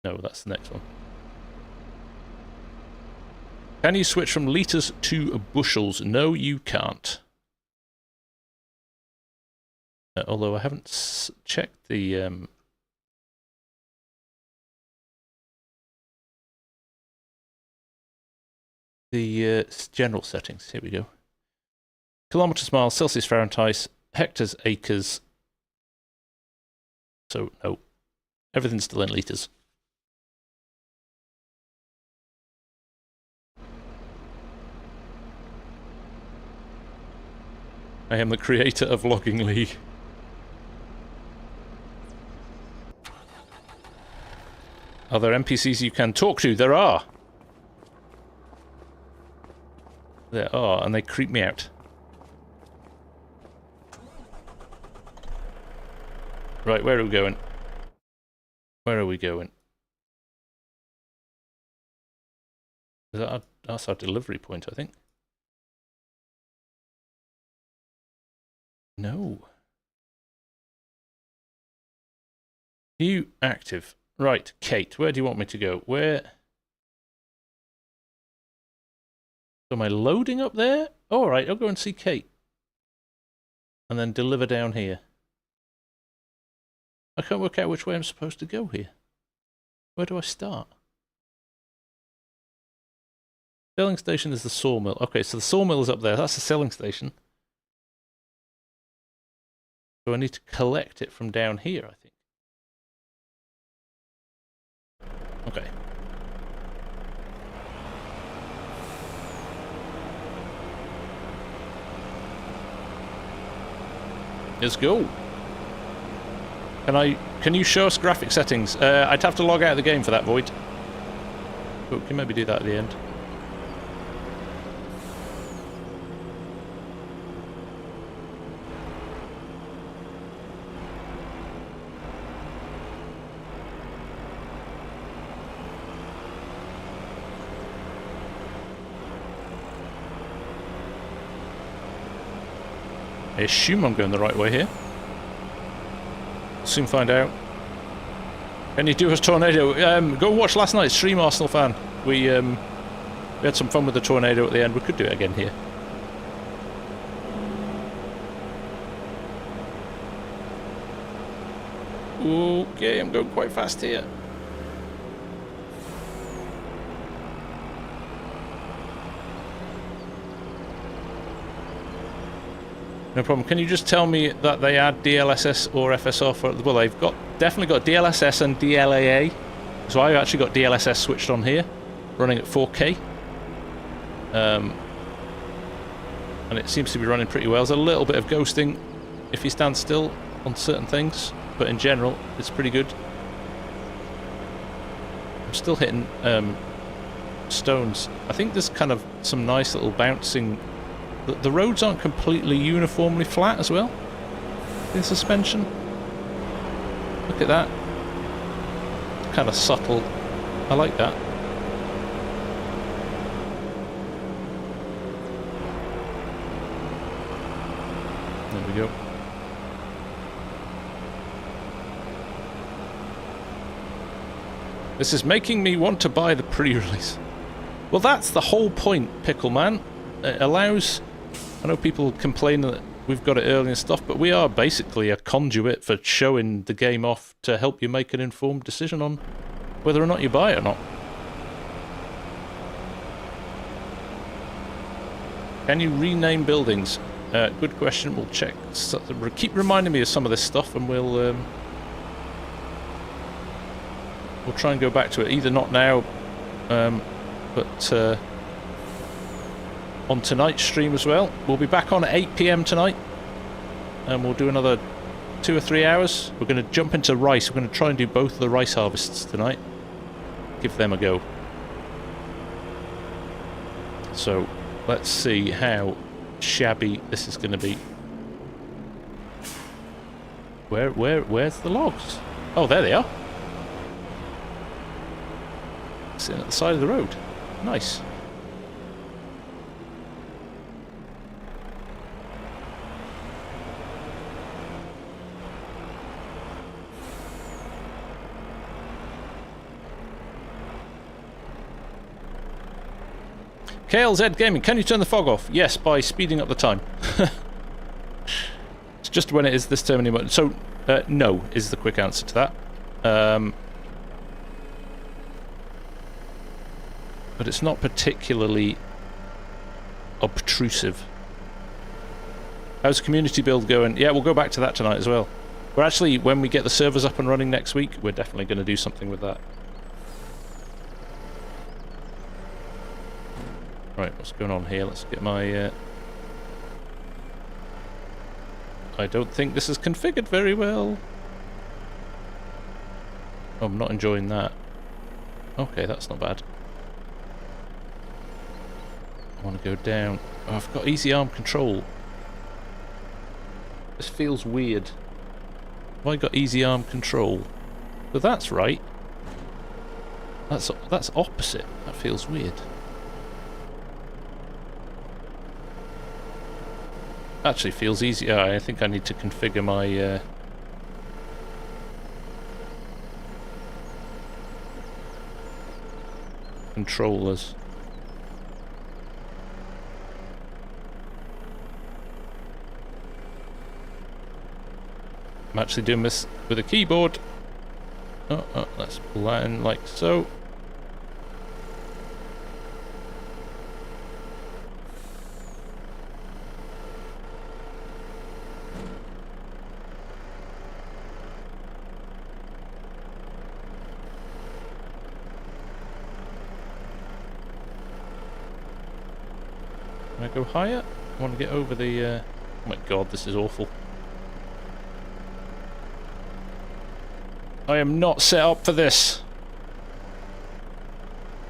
No, that's the next one. Can you switch from litres to bushels? No, you can't. Although I haven't checked the... general settings. Here we go. Kilometres, miles, Celsius, Fahrenheit, hectares, acres. So, no. Everything's still in litres. I am the creator of Logging League. Are there NPCs you can talk to? There are. There are, and they creep me out. Right, where are we going? Where are we going? That's our delivery point, I think. No. View active. Right, Kate, where do you want me to go? Where? So am I loading up there? All right, I'll go and see Kate. And then deliver down here. I can't work out which way I'm supposed to go here. Where do I start? Selling station is the sawmill. Okay, so the sawmill is up there. That's the selling station. So I need to collect it from down here, I think. Okay. Let's go. Can you show us graphic settings? I'd have to log out of the game for that, Void. But we can maybe do that at the end. I assume I'm going the right way here. Soon find out. Can you do us tornado? Go watch last night's stream, Arsenal fan. We had some fun with the tornado at the end. We could do it again here. Okay, I'm going quite fast here. No problem. Can you just tell me that they add DLSS or FSR for... Well, they've definitely got DLSS and DLAA. So I've actually got DLSS switched on here, running at 4K. And it seems to be running pretty well. There's a little bit of ghosting if you stand still on certain things, but in general, it's pretty good. I'm still hitting stones. I think there's kind of some nice little bouncing... The roads aren't completely uniformly flat as well in suspension. Look at that. It's kind of subtle. I like that. There we go. This is making me want to buy the pre-release. Well, that's the whole point, Pickle Man. It allows... I know people complain that we've got it early and stuff, but we are basically a conduit for showing the game off to help you make an informed decision on whether or not you buy it or not. Can you rename buildings? Good question, we'll check. So, keep reminding me of some of this stuff and we'll try and go back to it. Either not now, but on tonight's stream as well. We'll be back on at 8 PM tonight, and we'll do another 2 or 3 hours. We're going to jump into rice. We're going to try and do both of the rice harvests tonight. Give them a go. So, let's see how shabby this is going to be. Where's the logs? Oh, there they are. Sitting at the side of the road. Nice. KLZ Gaming, can you turn the fog off? Yes, by speeding up the time. It's just when it is this terminal. So, no, is the quick answer to that. But it's not particularly obtrusive. How's the community build going? Yeah, we'll go back to that tonight as well. We're actually, when we get the servers up and running next week, we're definitely going to do something with that. Right, what's going on here? Let's get my... I don't think this is configured very well. Oh, I'm not enjoying that. Okay, that's not bad. I want to go down. Oh, I've got easy arm control. This feels weird. Have I got easy arm control? But that's right. That's opposite. That feels weird. Actually feels easier. I think I need to configure my controllers. I'm actually doing this with a keyboard. Oh, let's pull that in like so. Can I go higher? I want to get over the... oh my god, this is awful. I am not set up for this.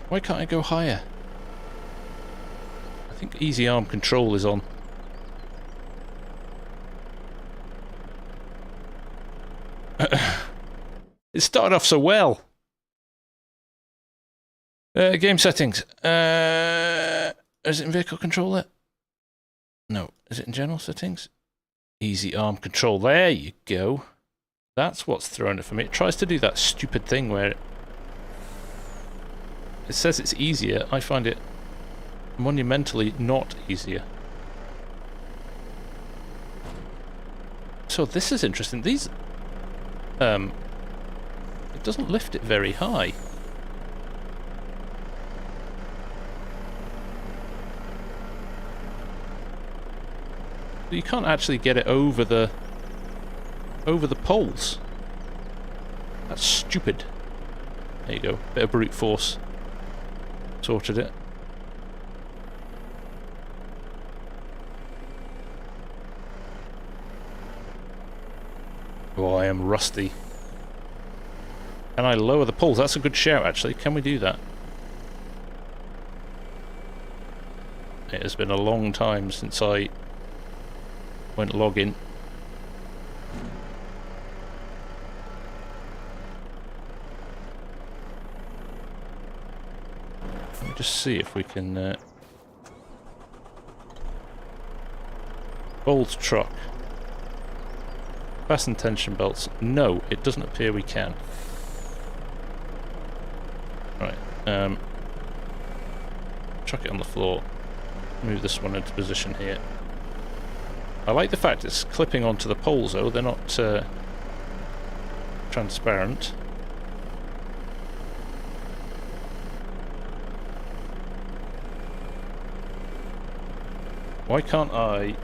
Why can't I go higher? I think easy arm control is on. It started off so well. Game settings. Is it in vehicle controller? No. Is it in general settings? Easy arm control. There you go. That's what's throwing it for me. It tries to do that stupid thing where it says it's easier. I find it monumentally not easier. So this is interesting. These... it doesn't lift it very high. You can't actually get it over the poles. That's stupid. There you go. Bit of brute force. Sorted it. Oh, I am rusty. Can I lower the poles? That's a good shout, actually. Can we do that? It has been a long time since I went logging. Let me just see if we can... Bolt truck. Fasten tension belts. No, it doesn't appear we can. Right, chuck it on the floor. Move this one into position here. I like the fact it's clipping onto the poles though, they're not transparent. Why can't I...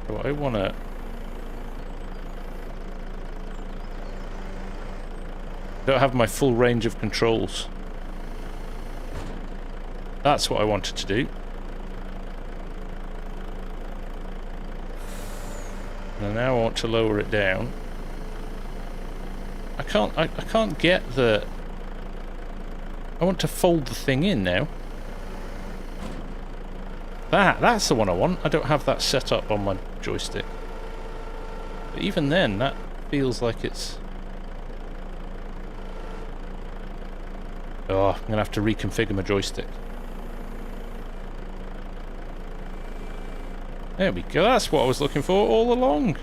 Do I want to... don't have my full range of controls. That's what I wanted to do. And now I want to lower it down. I can't get the... I want to fold the thing in now. That's the one I want. I don't have that set up on my joystick. But even then, that feels like it's... Oh, I'm going to have to reconfigure my joystick. There we go, that's what I was looking for all along.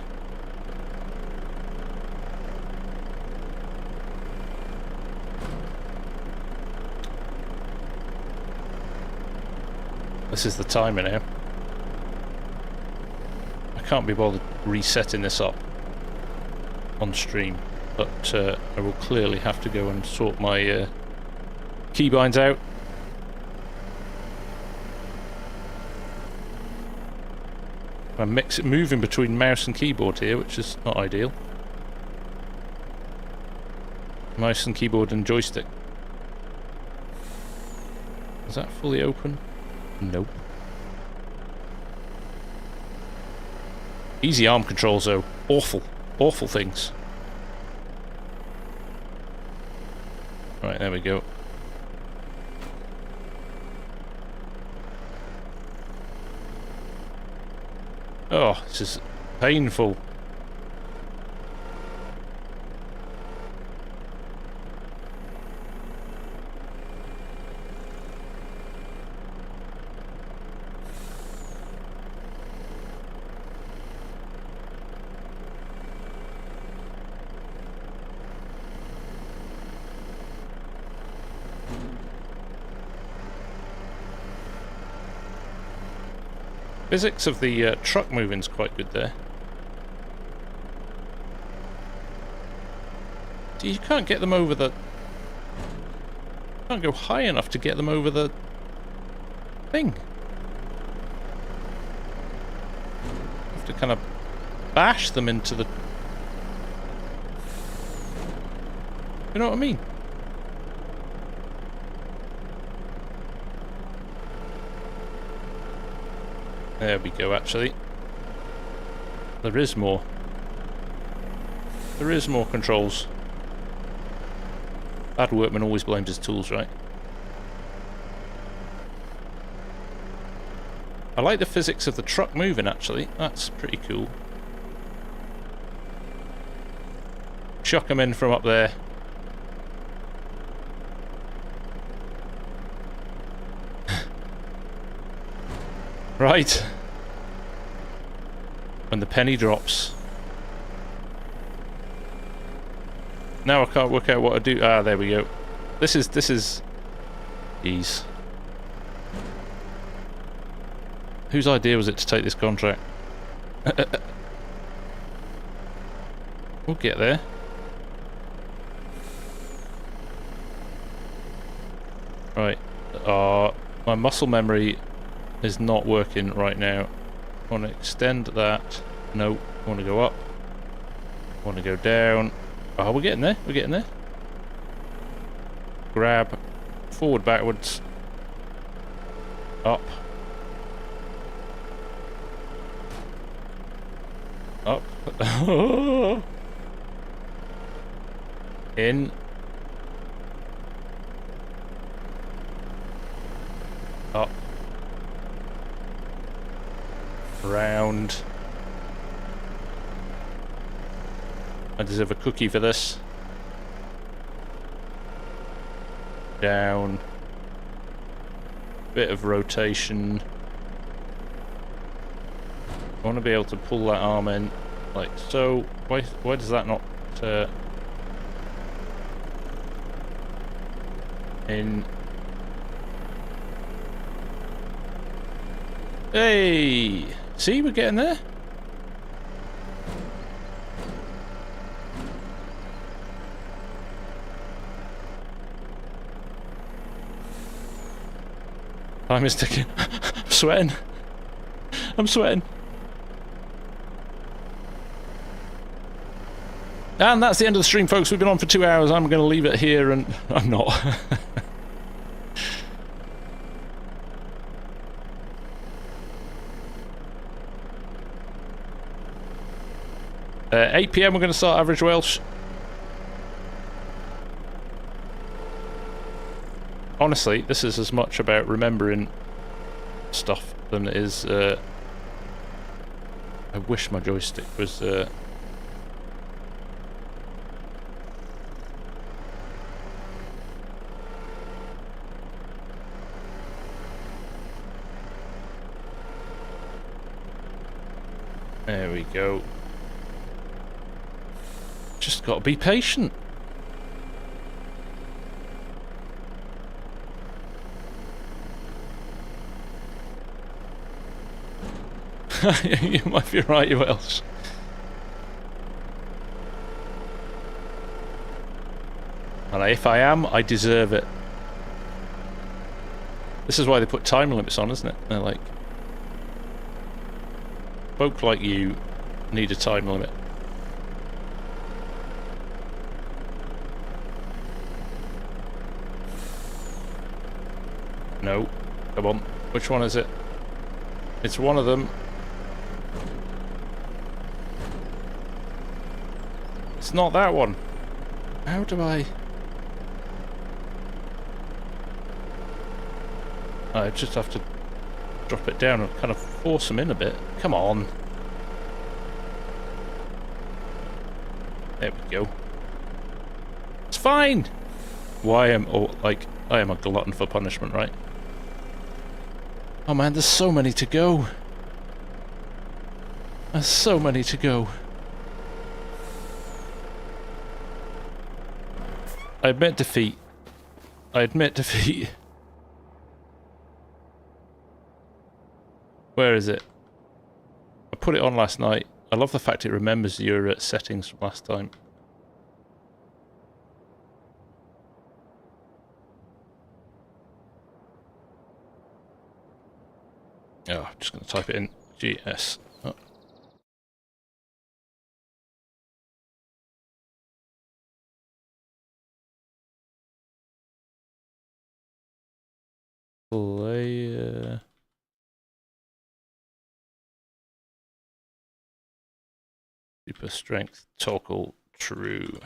This is the timer now. I can't be bothered resetting this up on stream, but I will clearly have to go and sort my keybinds out. I'm moving between mouse and keyboard here, which is not ideal. Mouse and keyboard and joystick. Is that fully open? Nope. Easy arm controls though. Awful. Awful things. Right, there we go. Oh, this is painful. Physics of the truck moving's quite good there. See, you can't get them over the... can't go high enough to get them over the thing. You have to kind of bash them into the... You know what I mean? There we go, actually. There is more. There is more controls. Bad workman always blames his tools, right? I like the physics of the truck moving, actually. That's pretty cool. Chuck them in from up there. Right. When the penny drops. Now I can't work out what to do. Ah, there we go. This is ease. Whose idea was it to take this contract? We'll get there. Right. My muscle memory is not working right now. I want to extend that. No, I want to go up. I want to go down. Oh, we're getting there. We're getting there. Grab. Forward, backwards. Up. Up. In. Up. Round. I deserve a cookie for this. Down. Bit of rotation. I want to be able to pull that arm in, like so. Why does that not in? Hey! See, we're getting there. Time is ticking. I'm sweating. I'm sweating. And that's the end of the stream, folks. We've been on for 2 hours. I'm going to leave it here, and I'm not. 8 PM we're going to start average Welsh. Honestly, this is as much about remembering stuff than it is... I wish my joystick was... There we go. Just got to be patient. You might be right, you Welsh. And if I am, I deserve it. This is why they put time limits on, isn't it? They're like... folk like you need a time limit. No. Come on. Which one is it? It's one of them. It's not that one. How do I... I just have to drop it down and kind of force them in a bit. Come on. There we go. It's fine! Why am... oh, like, I am a glutton for punishment, right? Oh man, there's so many to go. There's so many to go. I admit defeat. I admit defeat. Where is it? I put it on last night. I love the fact it remembers your settings from last time. Oh, I'm just going to type it in. GS. Oh. Player... super strength, toggle, true.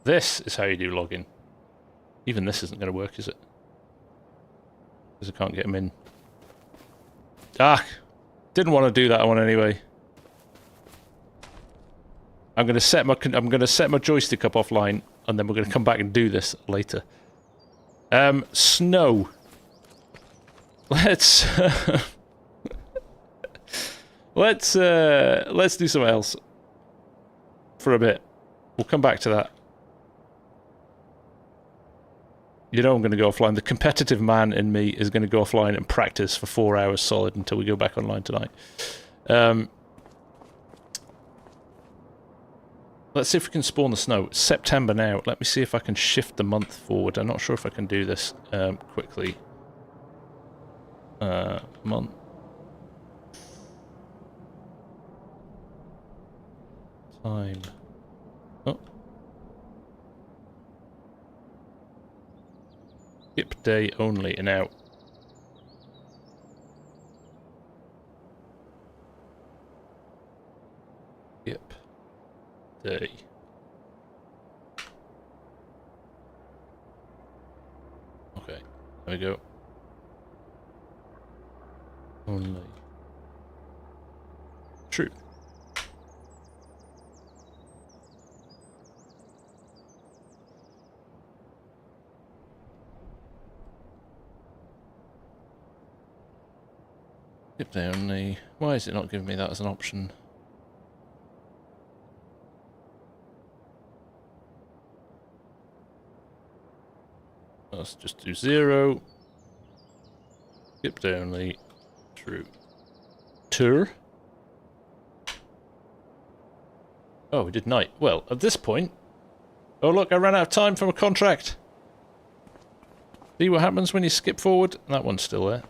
This is how you do login. Even this isn't going to work, is it? Because I can't get them in. Ah! Didn't want to do that one anyway. I'm going to set my joystick up offline, and then we're going to come back and do this later. Snow. Let's let's do something else for a bit. We'll come back to that. You know I'm going to go offline. The competitive man in me is going to go offline and practice for 4 hours solid until we go back online tonight. Let's see if we can spawn the snow. It's September now. Let me see if I can shift the month forward. I'm not sure if I can do this quickly. Month. Time. Oh. Skip day only and out. Skip day. There we go. Only true. If they only... Why is it not giving me that as an option? Let's just do 0. Skipped only. True. Tour. Oh, we did night. Well, at this point... Oh look, I ran out of time from a contract! See what happens when you skip forward? That one's still there.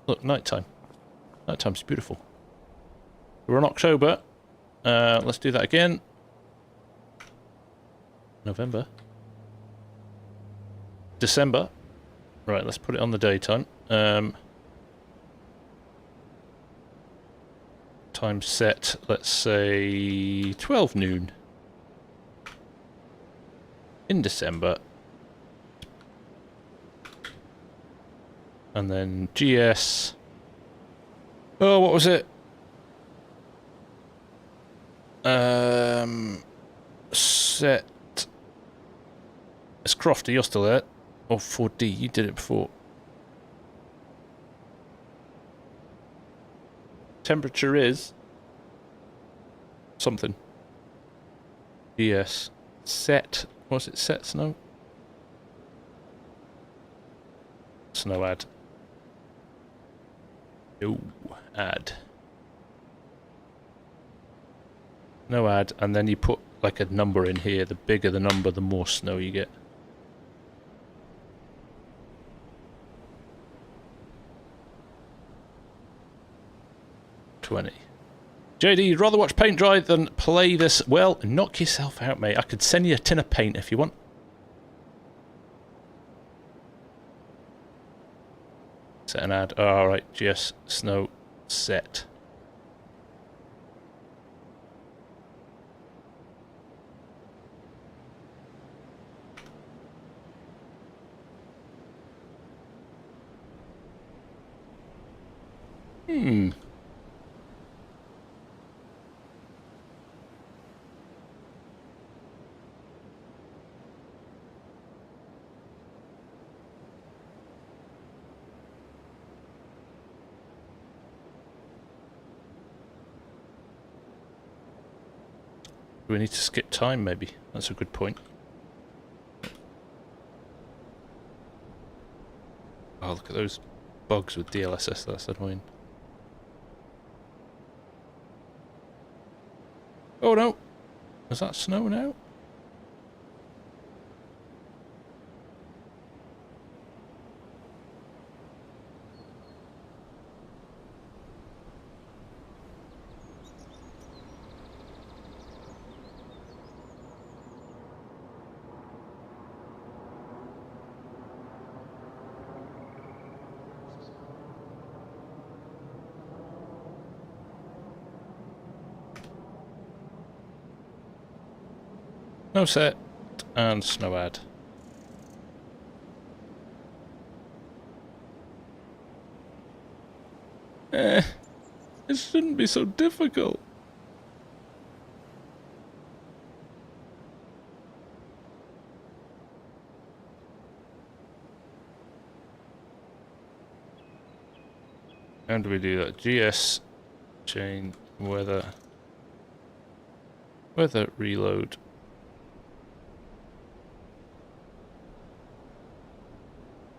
Look, nighttime. Nighttime's beautiful. We're in October. Let's do that again. November. December. Right, let's put it on the daytime. Time set, let's say 12 noon. In December. And then GS. Oh, what was it? Set. It's Crofty, you're still there. Or 4D, you did it before. Temperature is something. GS. Set. Was it set snow? Snow add. No, add. No add, and then you put like a number in here. The bigger the number, the more snow you get. JD, you'd rather watch paint dry than play this? Well, knock yourself out, mate. I could send you a tin of paint if you want. Set an ad. Oh, alright, GS snow set. Do we need to skip time, maybe? That's a good point. Oh, look at those bugs with DLSS, that's annoying. Oh no! Is that snow now? No set and snow add. It shouldn't be so difficult. How do we do that? GS chain weather reload.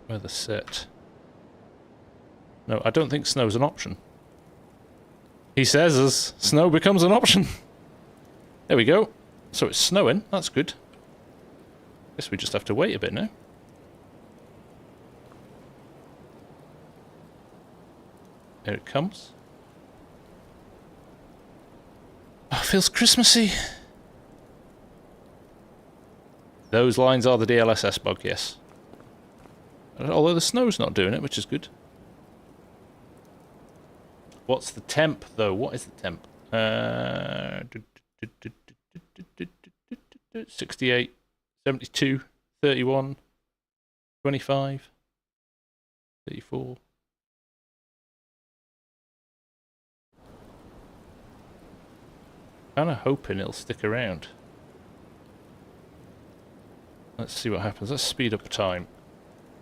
Weather set. No, I don't think snow's an option. He says as snow becomes an option. There we go. So it's snowing. That's good. Guess we just have to wait a bit now. There it comes. Oh, it feels Christmassy. Those lines are the DLSS bug, yes. Although the snow's not doing it, which is good. What's the temp, though? What is the temp? 68, 72, 31, 25. 34. Kind of hoping it'll stick around. Let's see what happens. Let's speed up time.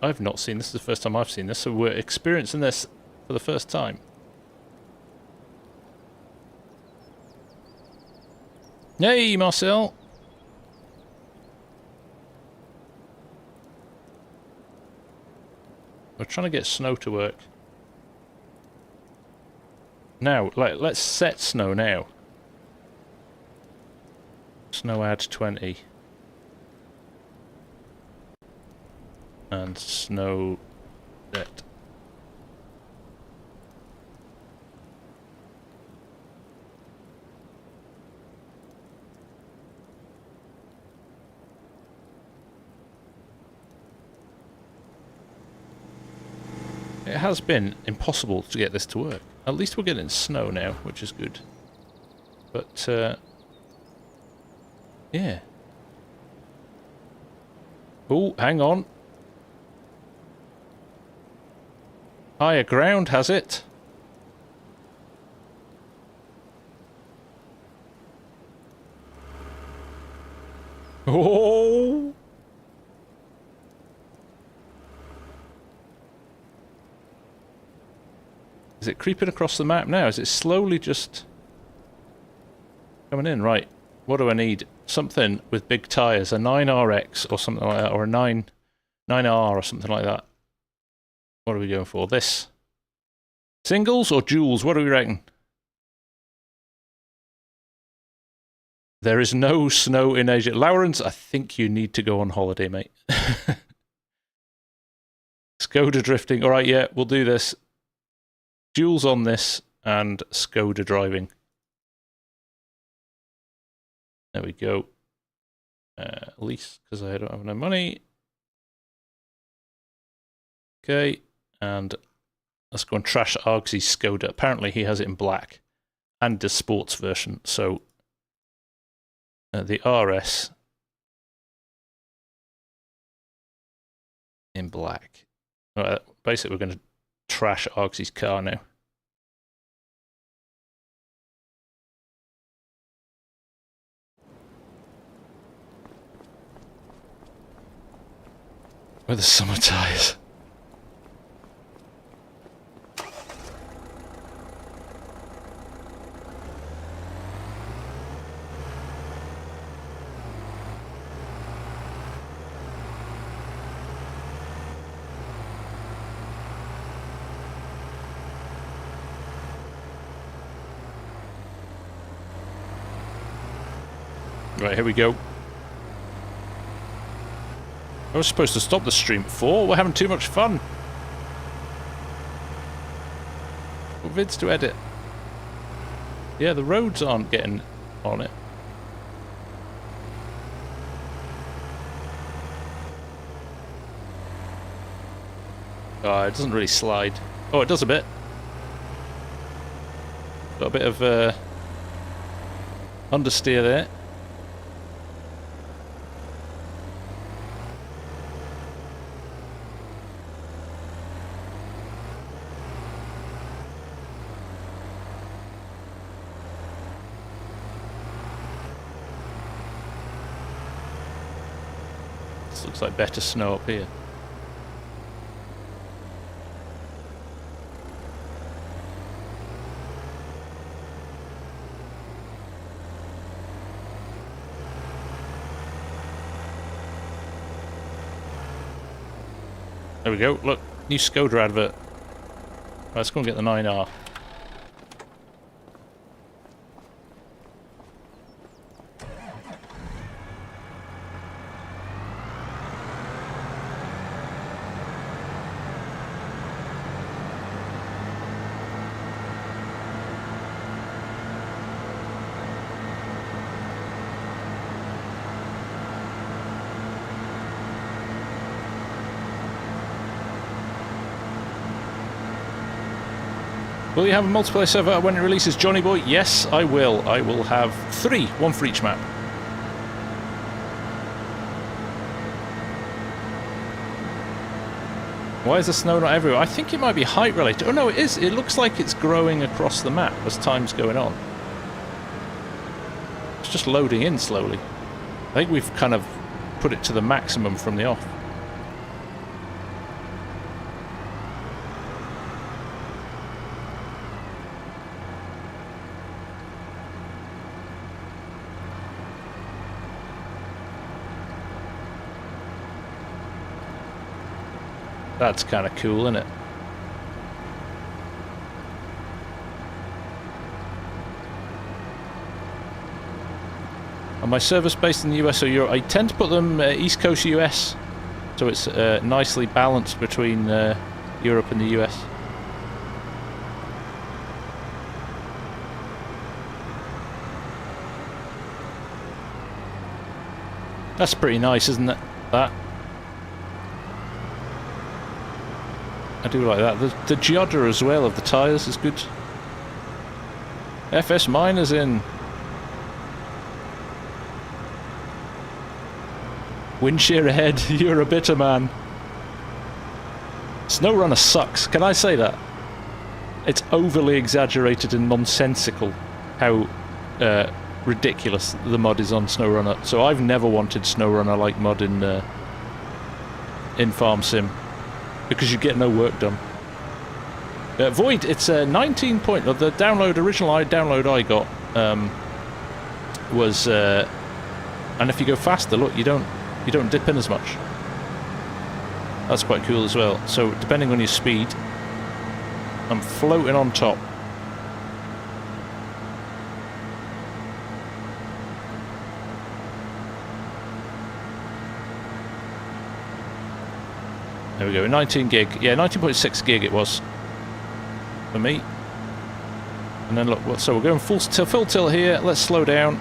I've not seen this. Is the first time I've seen this, so we're experiencing this for the first time. Hey, Marcel! We're trying to get snow to work. Now, let's set snow now. Snow add 20. And snow set. It has been impossible to get this to work. At least we're getting snow now, which is good. But, yeah. Oh, hang on. Higher ground has it. Oh! Is it creeping across the map now? Is it slowly just coming in? Right. What do I need? Something with big tyres. A 9RX or something like that. Or a 9R or something like that. What are we going for? This. Singles or duals? What do we reckon? There is no snow in Asia. Lawrence, I think you need to go on holiday, mate. Skoda drifting. Alright, yeah, we'll do this. Duals on this and Skoda driving. There we go. Lease, because I don't have no money. Okay, and let's go and trash Argsy's Skoda. Apparently he has it in black and the sports version, so the RS in black. Basically we're going to trash Argsy's car now. With the summer tyres. Right, here we go. I was supposed to stop the stream at 4. We're having too much fun. What vids to edit? Yeah, the roads aren't getting on it. Oh, it doesn't really slide. Oh, it does a bit. Got a bit of understeer there. This looks like better snow up here. There we go, look, new Skoda advert. Right, let's go and get the 9R. Will you have a multiplayer server when it releases, Johnny Boy? Yes, I will. I will have 3, one for each map. Why is the snow not everywhere? I think it might be height related. Oh no, it is. It looks like it's growing across the map as time's going on. It's just loading in slowly. I think we've kind of put it to the maximum from the off. That's kind of cool, isn't it? Are my servers based in the US or Europe? I tend to put them East Coast US, so it's nicely balanced between Europe and the US. That's pretty nice, isn't it? That. I do like that. The geoda as well of the tyres is good. FS Miners in. Wind shear ahead, you're a bitter man. SnowRunner sucks, can I say that? It's overly exaggerated and nonsensical how ridiculous the mod is on SnowRunner. So I've never wanted SnowRunner-like mod in Farm Sim. Because you get no work done. Void, it's a 19 point. The original download I got was, and if you go faster, look, you don't dip in as much. That's quite cool as well. So depending on your speed, I'm floating on top. There we go, 19 gig. Yeah, 19.6 gig it was for me. And then look, so we're going full tilt here. Let's slow down.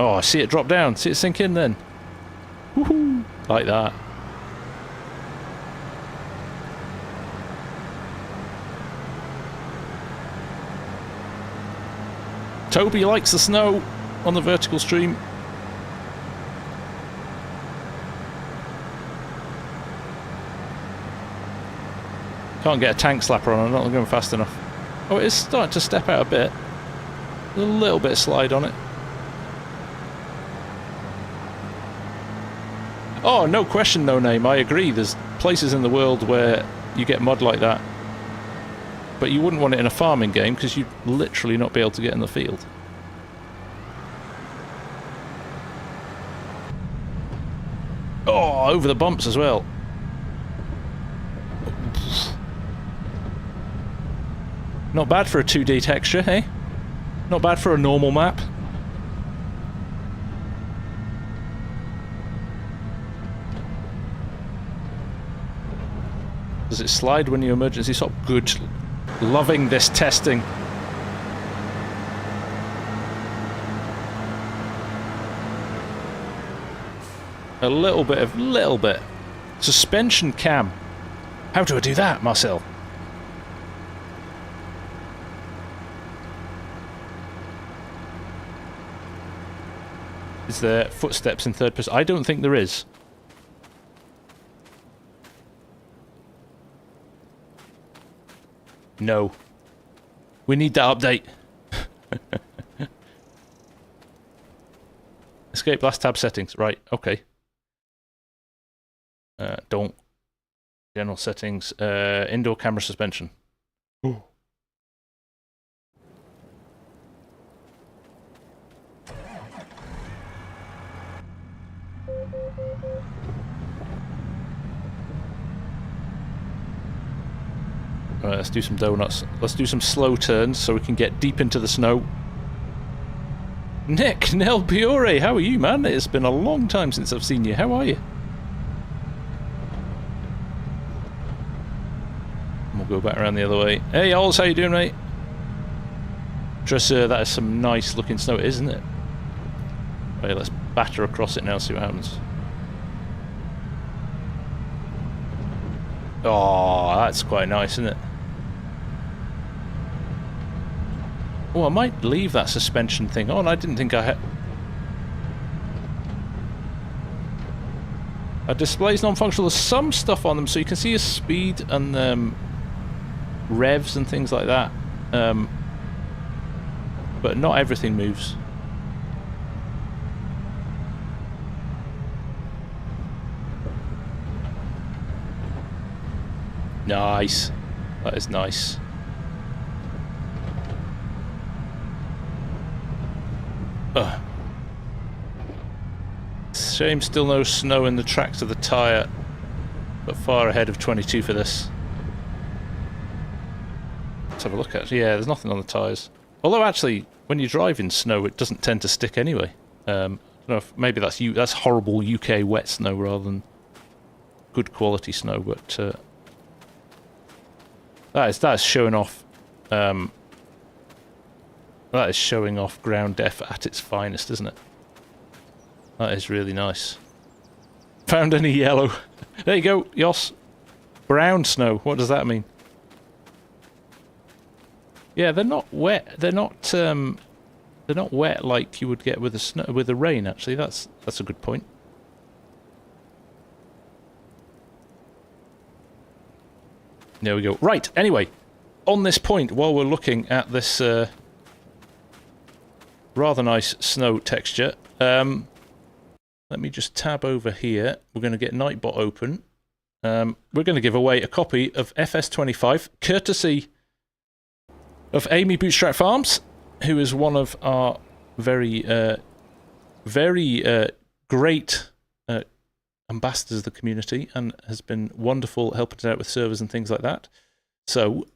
Oh, I see it drop down. See it sink in then. Woohoo! Like that. Toby likes the snow on the vertical stream. Can't get a tank slapper on, I'm not going fast enough. Oh, it is starting to step out a bit. There's a little bit of slide on it. Oh, no question, no name, I agree. There's places in the world where you get mud like that. But you wouldn't want it in a farming game because you'd literally not be able to get in the field. Oh, over the bumps as well. Not bad for a 2D texture, hey? Not bad for a normal map. Does it slide when you emergency stop? Good. Loving this testing. A little bit. Suspension cam. How do I do that, Marcel? Is there footsteps in third person? I don't think there is. No. We need that update. Escape last tab settings. Right, okay. Don't. General settings. Indoor camera suspension. Ooh. Alright, let's do some donuts. Let's do some slow turns so we can get deep into the snow. Nick, Nel Piore, how are you, man? It's been a long time since I've seen you. How are you? We'll go back around the other way. Hey, Ols, how you doing, mate? Tressa, that is some nice looking snow, isn't it? Right, let's batter across it now, see what happens. Oh, that's quite nice, isn't it? Oh, I might leave that suspension thing on. I didn't think I had... Displays non-functional. There's some stuff on them, so you can see your speed and revs and things like that. But not everything moves. Nice. That is nice. Shame still no snow in the tracks of the tyre, but far ahead of 22 for this. Let's have a look at it. Yeah, there's nothing on the tyres. Although actually, when you drive in snow, it doesn't tend to stick anyway. I don't know if maybe that's horrible UK wet snow rather than good quality snow, but that is showing off. That is showing off ground def at its finest, isn't it? That is really nice. Found any yellow? There you go, Yoss. Brown snow. What does that mean? Yeah, they're not wet. They're not wet like you would get with the snow, with the rain. Actually, that's a good point. There we go. Right. Anyway, on this point, while we're looking at this rather nice snow texture, let me just tab over here. We're going to get Nightbot open. We're going to give away a copy of FS25, courtesy of Amy Bootstrap Farms, who is one of our very great ambassadors of the community and has been wonderful helping us out with servers and things like that. So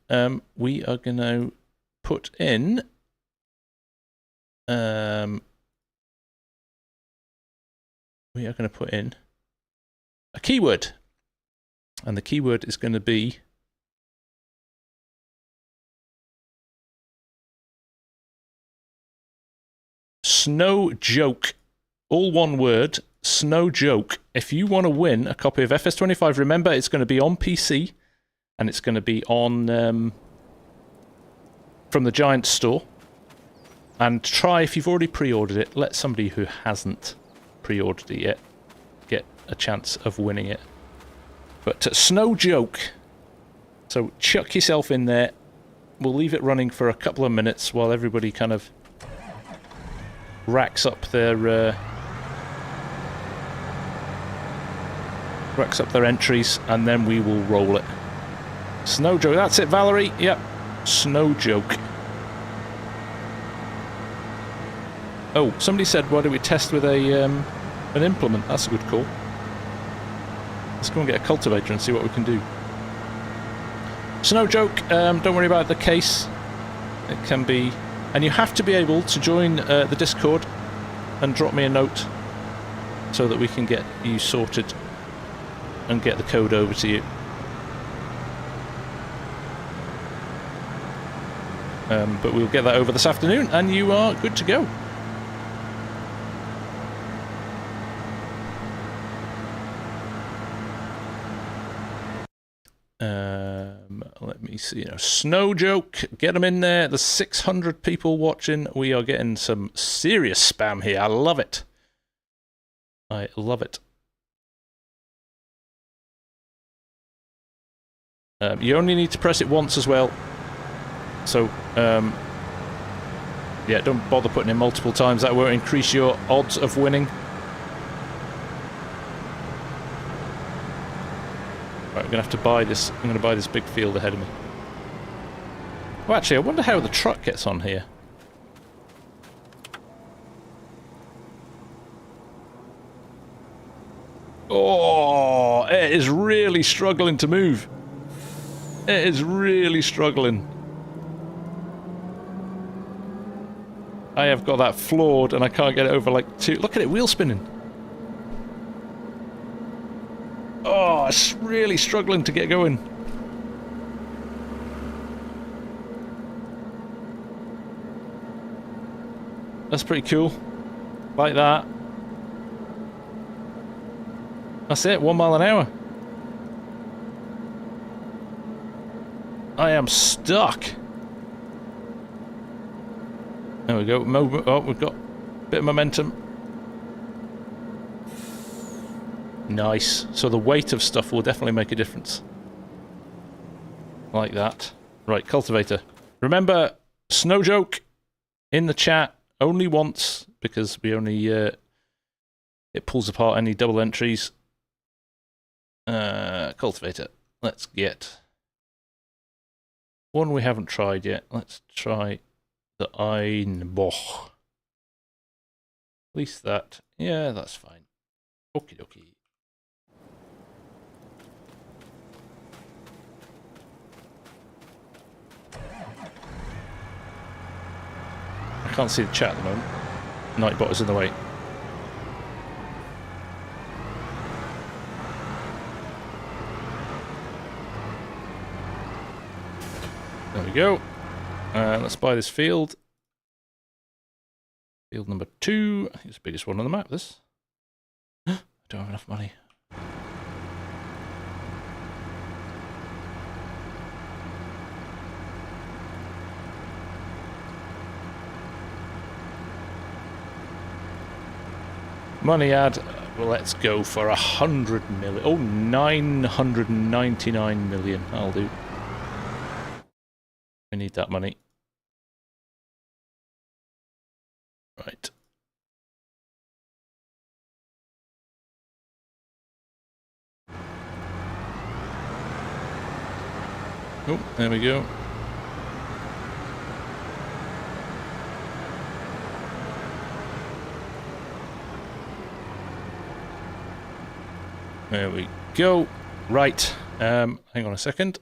we are going to put in a keyword, and the keyword is going to be snow joke. All one word, snow joke. If you want to win a copy of FS25, remember it's going to be on PC and it's going to be on from the Giant store. And try, if you've already pre-ordered it, let somebody who hasn't pre-ordered it yet get a chance of winning it. But snow joke. So chuck yourself in there. We'll leave it running for a couple of minutes while everybody kind of racks up their entries, and then we will roll it. Snow joke. That's it, Valerie. Yep. Snow joke. Oh, somebody said, why don't we test with an implement? That's a good call. Let's go and get a cultivator and see what we can do. Snow joke, don't worry about the case. It can be... And you have to be able to join the Discord and drop me a note so that we can get you sorted and get the code over to you. But we'll get that over this afternoon and you are good to go. Let me see. Snow joke. Get them in there. There's 600 people watching. We are getting some serious spam here. I love it. I love it. You only need to press it once as well. So, yeah, don't bother putting it multiple times. That won't increase your odds of winning. Right, I'm going to have to buy this. I'm going to buy this big field ahead of me. Well, actually, I wonder how the truck gets on here. Oh, it is really struggling to move. It is really struggling. I have got that floored and I can't get it over like two. Look at it, wheel spinning. Oh, it's really struggling to get going. That's pretty cool. Like that. That's it, 1 mile an hour. I am stuck. There we go. Oh, we've got a bit of momentum. Nice. So the weight of stuff will definitely make a difference. Like that. Right, cultivator. Remember, snow joke in the chat only once, because we only, it pulls apart any double entries. Cultivator. Let's get one we haven't tried yet. Let's try the Einboch. At least that. Yeah, that's fine. Okie dokie. I can't see the chat at the moment. Nightbot is in the way. There we go. Let's buy this field. Field number 2. I think it's the biggest one on the map, this. I don't have enough money. Money ad. Well, let's go for 100 million. Oh, 999 million. That'll do. We need that money. Right. Oh, there we go. There we go. Right. Hang on a second.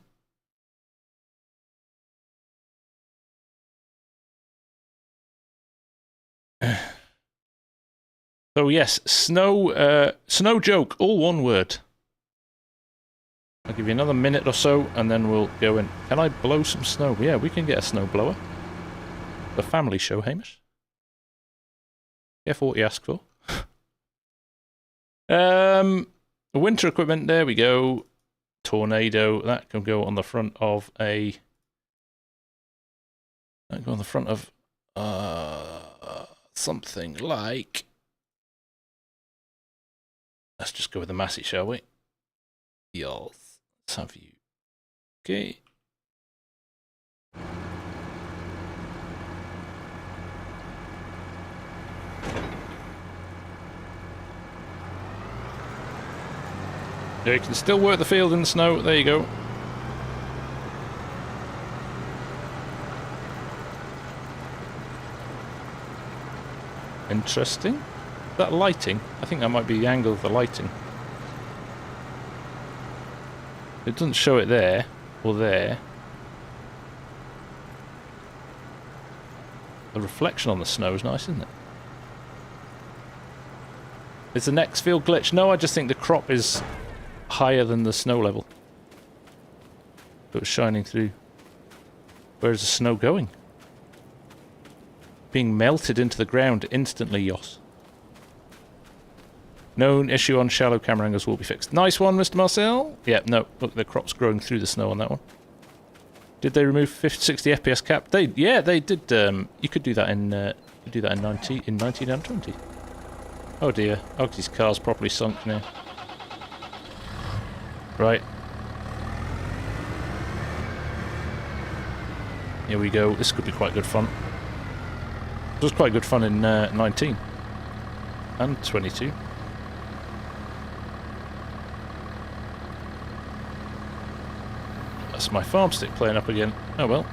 So yes, snow joke, all one word. I'll give you another minute or so, and then we'll go in. Can I blow some snow? Yeah, we can get a snowblower. The family show, Hamish. Careful what you ask for. Winter equipment, there we go. Tornado, that can go on the front of a... That can go on the front of... something like... Let's just go with the Massey, shall we? Yes. Let's have you. Okay. You can still work the field in the snow. There you go. Interesting. That lighting, I think that might be the angle of the lighting. It doesn't show it there, or there. The reflection on the snow is nice, isn't it? Is the next field glitch? No, I just think the crop is higher than the snow level. So it's shining through. Where is the snow going? Being melted into the ground instantly, Yoss. Known issue on shallow camera angles will be fixed. Nice one, Mr. Marcel. Yeah, no, look, the crop's growing through the snow on that one. Did they remove 60 FPS cap? Yeah, they did. You could do that in 19 and 20. Oh dear, Ogsy's car's properly sunk now. Right. Here we go. This could be quite good fun. It was quite good fun in 19 and 22. That's my farm stick playing up again. Oh well.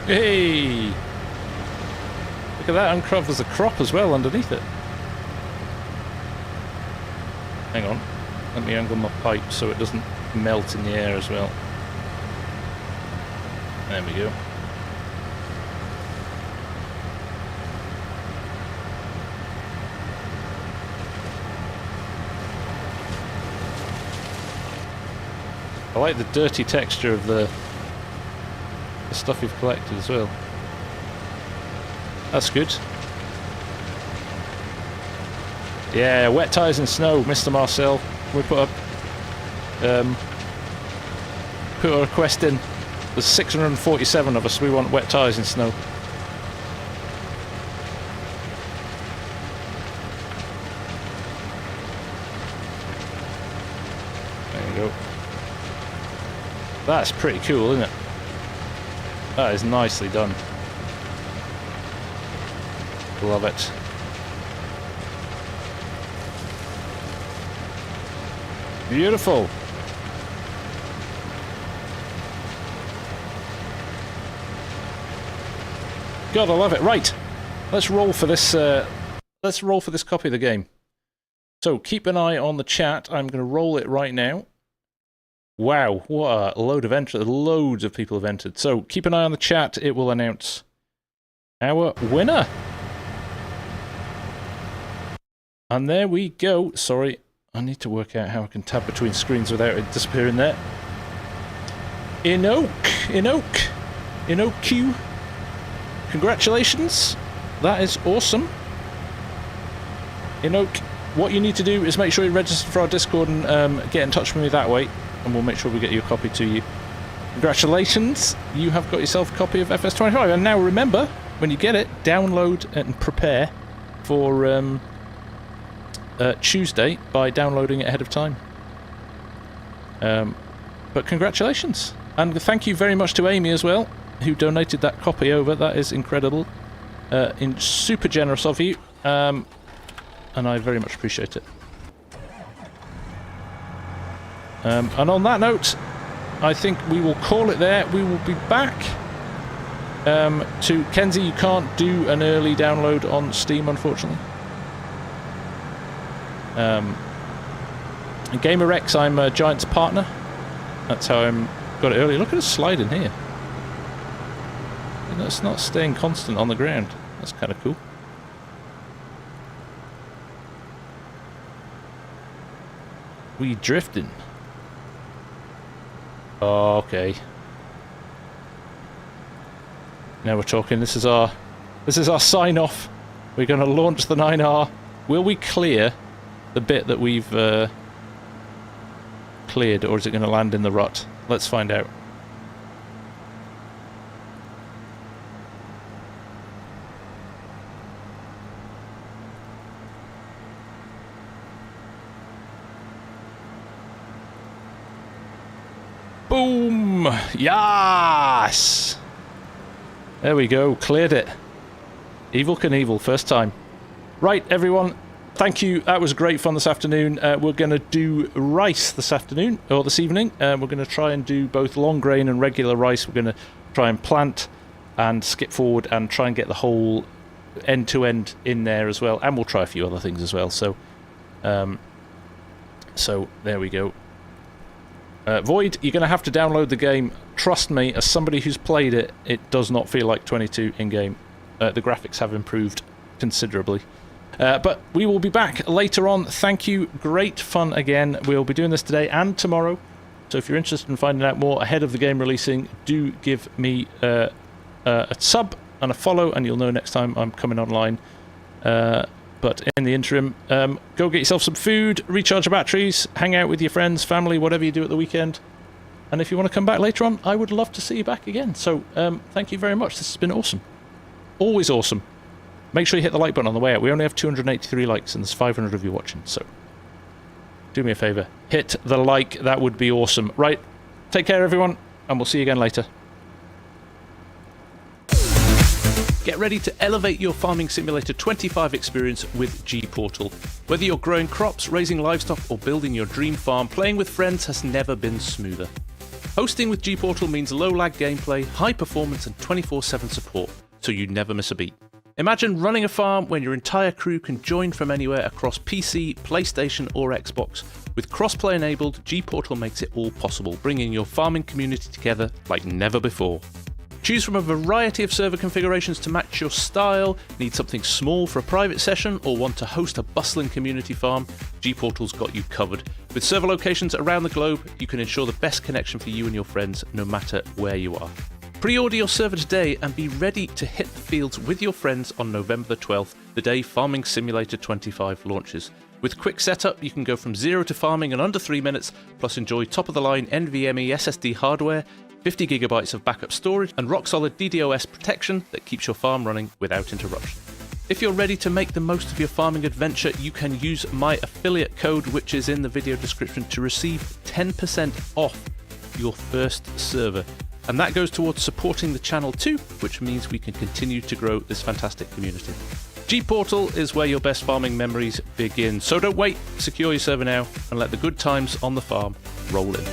Hey! Look at that, uncovers a crop as well underneath it. Hang on, let me angle my pipe so it doesn't melt in the air as well. There we go. I like the dirty texture of the stuff you've collected as well. That's good. Yeah, wet tyres and snow, Mr. Marcel. We put a request in. There's 647 of us. We want wet tyres and snow. There you go. That's pretty cool, isn't it? That is nicely done. Love it. Beautiful. God, I love it. Right, let's roll for this. Let's roll for this copy of the game. So keep an eye on the chat. I'm going to roll it right now. Wow, what a load of entries! Loads of people have entered. So keep an eye on the chat. It will announce our winner. And there we go. Sorry, I need to work out how I can tab between screens without it disappearing there. Inoak. Congratulations. That is awesome. Inoak, what you need to do is make sure you register for our Discord and get in touch with me that way, and we'll make sure we get your copy to you. Congratulations. You have got yourself a copy of FS25. And now remember, when you get it, download and prepare for Tuesday by downloading it ahead of time. But congratulations, and thank you very much to Amy as well, who donated that copy over. That is incredible, super generous of you, and I very much appreciate it. And on that note, I think we will call it there. We will be back. To Kenzie, you can't do an early download on Steam, unfortunately. GamerX, I'm a Giant's partner. That's how I got it early. Look at us sliding here. It's not staying constant on the ground. That's kind of cool. We drifting. Okay. Now we're talking. This is our sign off. We're going to launch the 9R. Will we clear the bit that we've cleared, or is it going to land in the rut? Let's find out. Boom! Yes! There we go, cleared it. Evil Knievel, first time. Right, everyone. Thank you. That was great fun this afternoon. We're going to do rice this afternoon, or this evening. We're going to try and do both long grain and regular rice. We're going to try and plant and skip forward and try and get the whole end-to-end in there as well. And we'll try a few other things as well. So, there we go. Void, you're going to have to download the game. Trust me, as somebody who's played it, it does not feel like 22 in-game. The graphics have improved considerably. But we will be back later on. Thank you. Great fun again. We'll be doing this today and tomorrow. So if you're interested in finding out more ahead of the game releasing, do give me a sub and a follow, and you'll know next time I'm coming online. But in the interim, go get yourself some food, recharge your batteries, hang out with your friends, family, whatever you do at the weekend. And if you want to come back later on, I would love to see you back again. So thank you very much. This has been awesome. Always awesome. Make sure you hit the like button on the way out. We only have 283 likes and there's 500 of you watching, so do me a favour. Hit the like, that would be awesome. Right, take care everyone, and we'll see you again later. Get ready to elevate your Farming Simulator 25 experience with GPORTAL. Whether you're growing crops, raising livestock, or building your dream farm, playing with friends has never been smoother. Hosting with GPORTAL means low-lag gameplay, high performance, and 24/7 support, so you never miss a beat. Imagine running a farm when your entire crew can join from anywhere across PC, PlayStation or Xbox. With crossplay enabled, GPORTAL makes it all possible, bringing your farming community together like never before. Choose from a variety of server configurations to match your style. Need something small for a private session or want to host a bustling community farm? GPORTAL's got you covered. With server locations around the globe, you can ensure the best connection for you and your friends no matter where you are. Pre-order your server today and be ready to hit the fields with your friends on November the 12th, the day Farming Simulator 25 launches. With quick setup, you can go from zero to farming in under 3 minutes, plus enjoy top-of-the-line NVMe SSD hardware, 50 gigabytes of backup storage, and rock-solid DDoS protection that keeps your farm running without interruption. If you're ready to make the most of your farming adventure, you can use my affiliate code, which is in the video description, to receive 10% off your first server. And that goes towards supporting the channel too, which means we can continue to grow this fantastic community. GPORTAL is where your best farming memories begin. So don't wait, secure your server now, and let the good times on the farm roll in.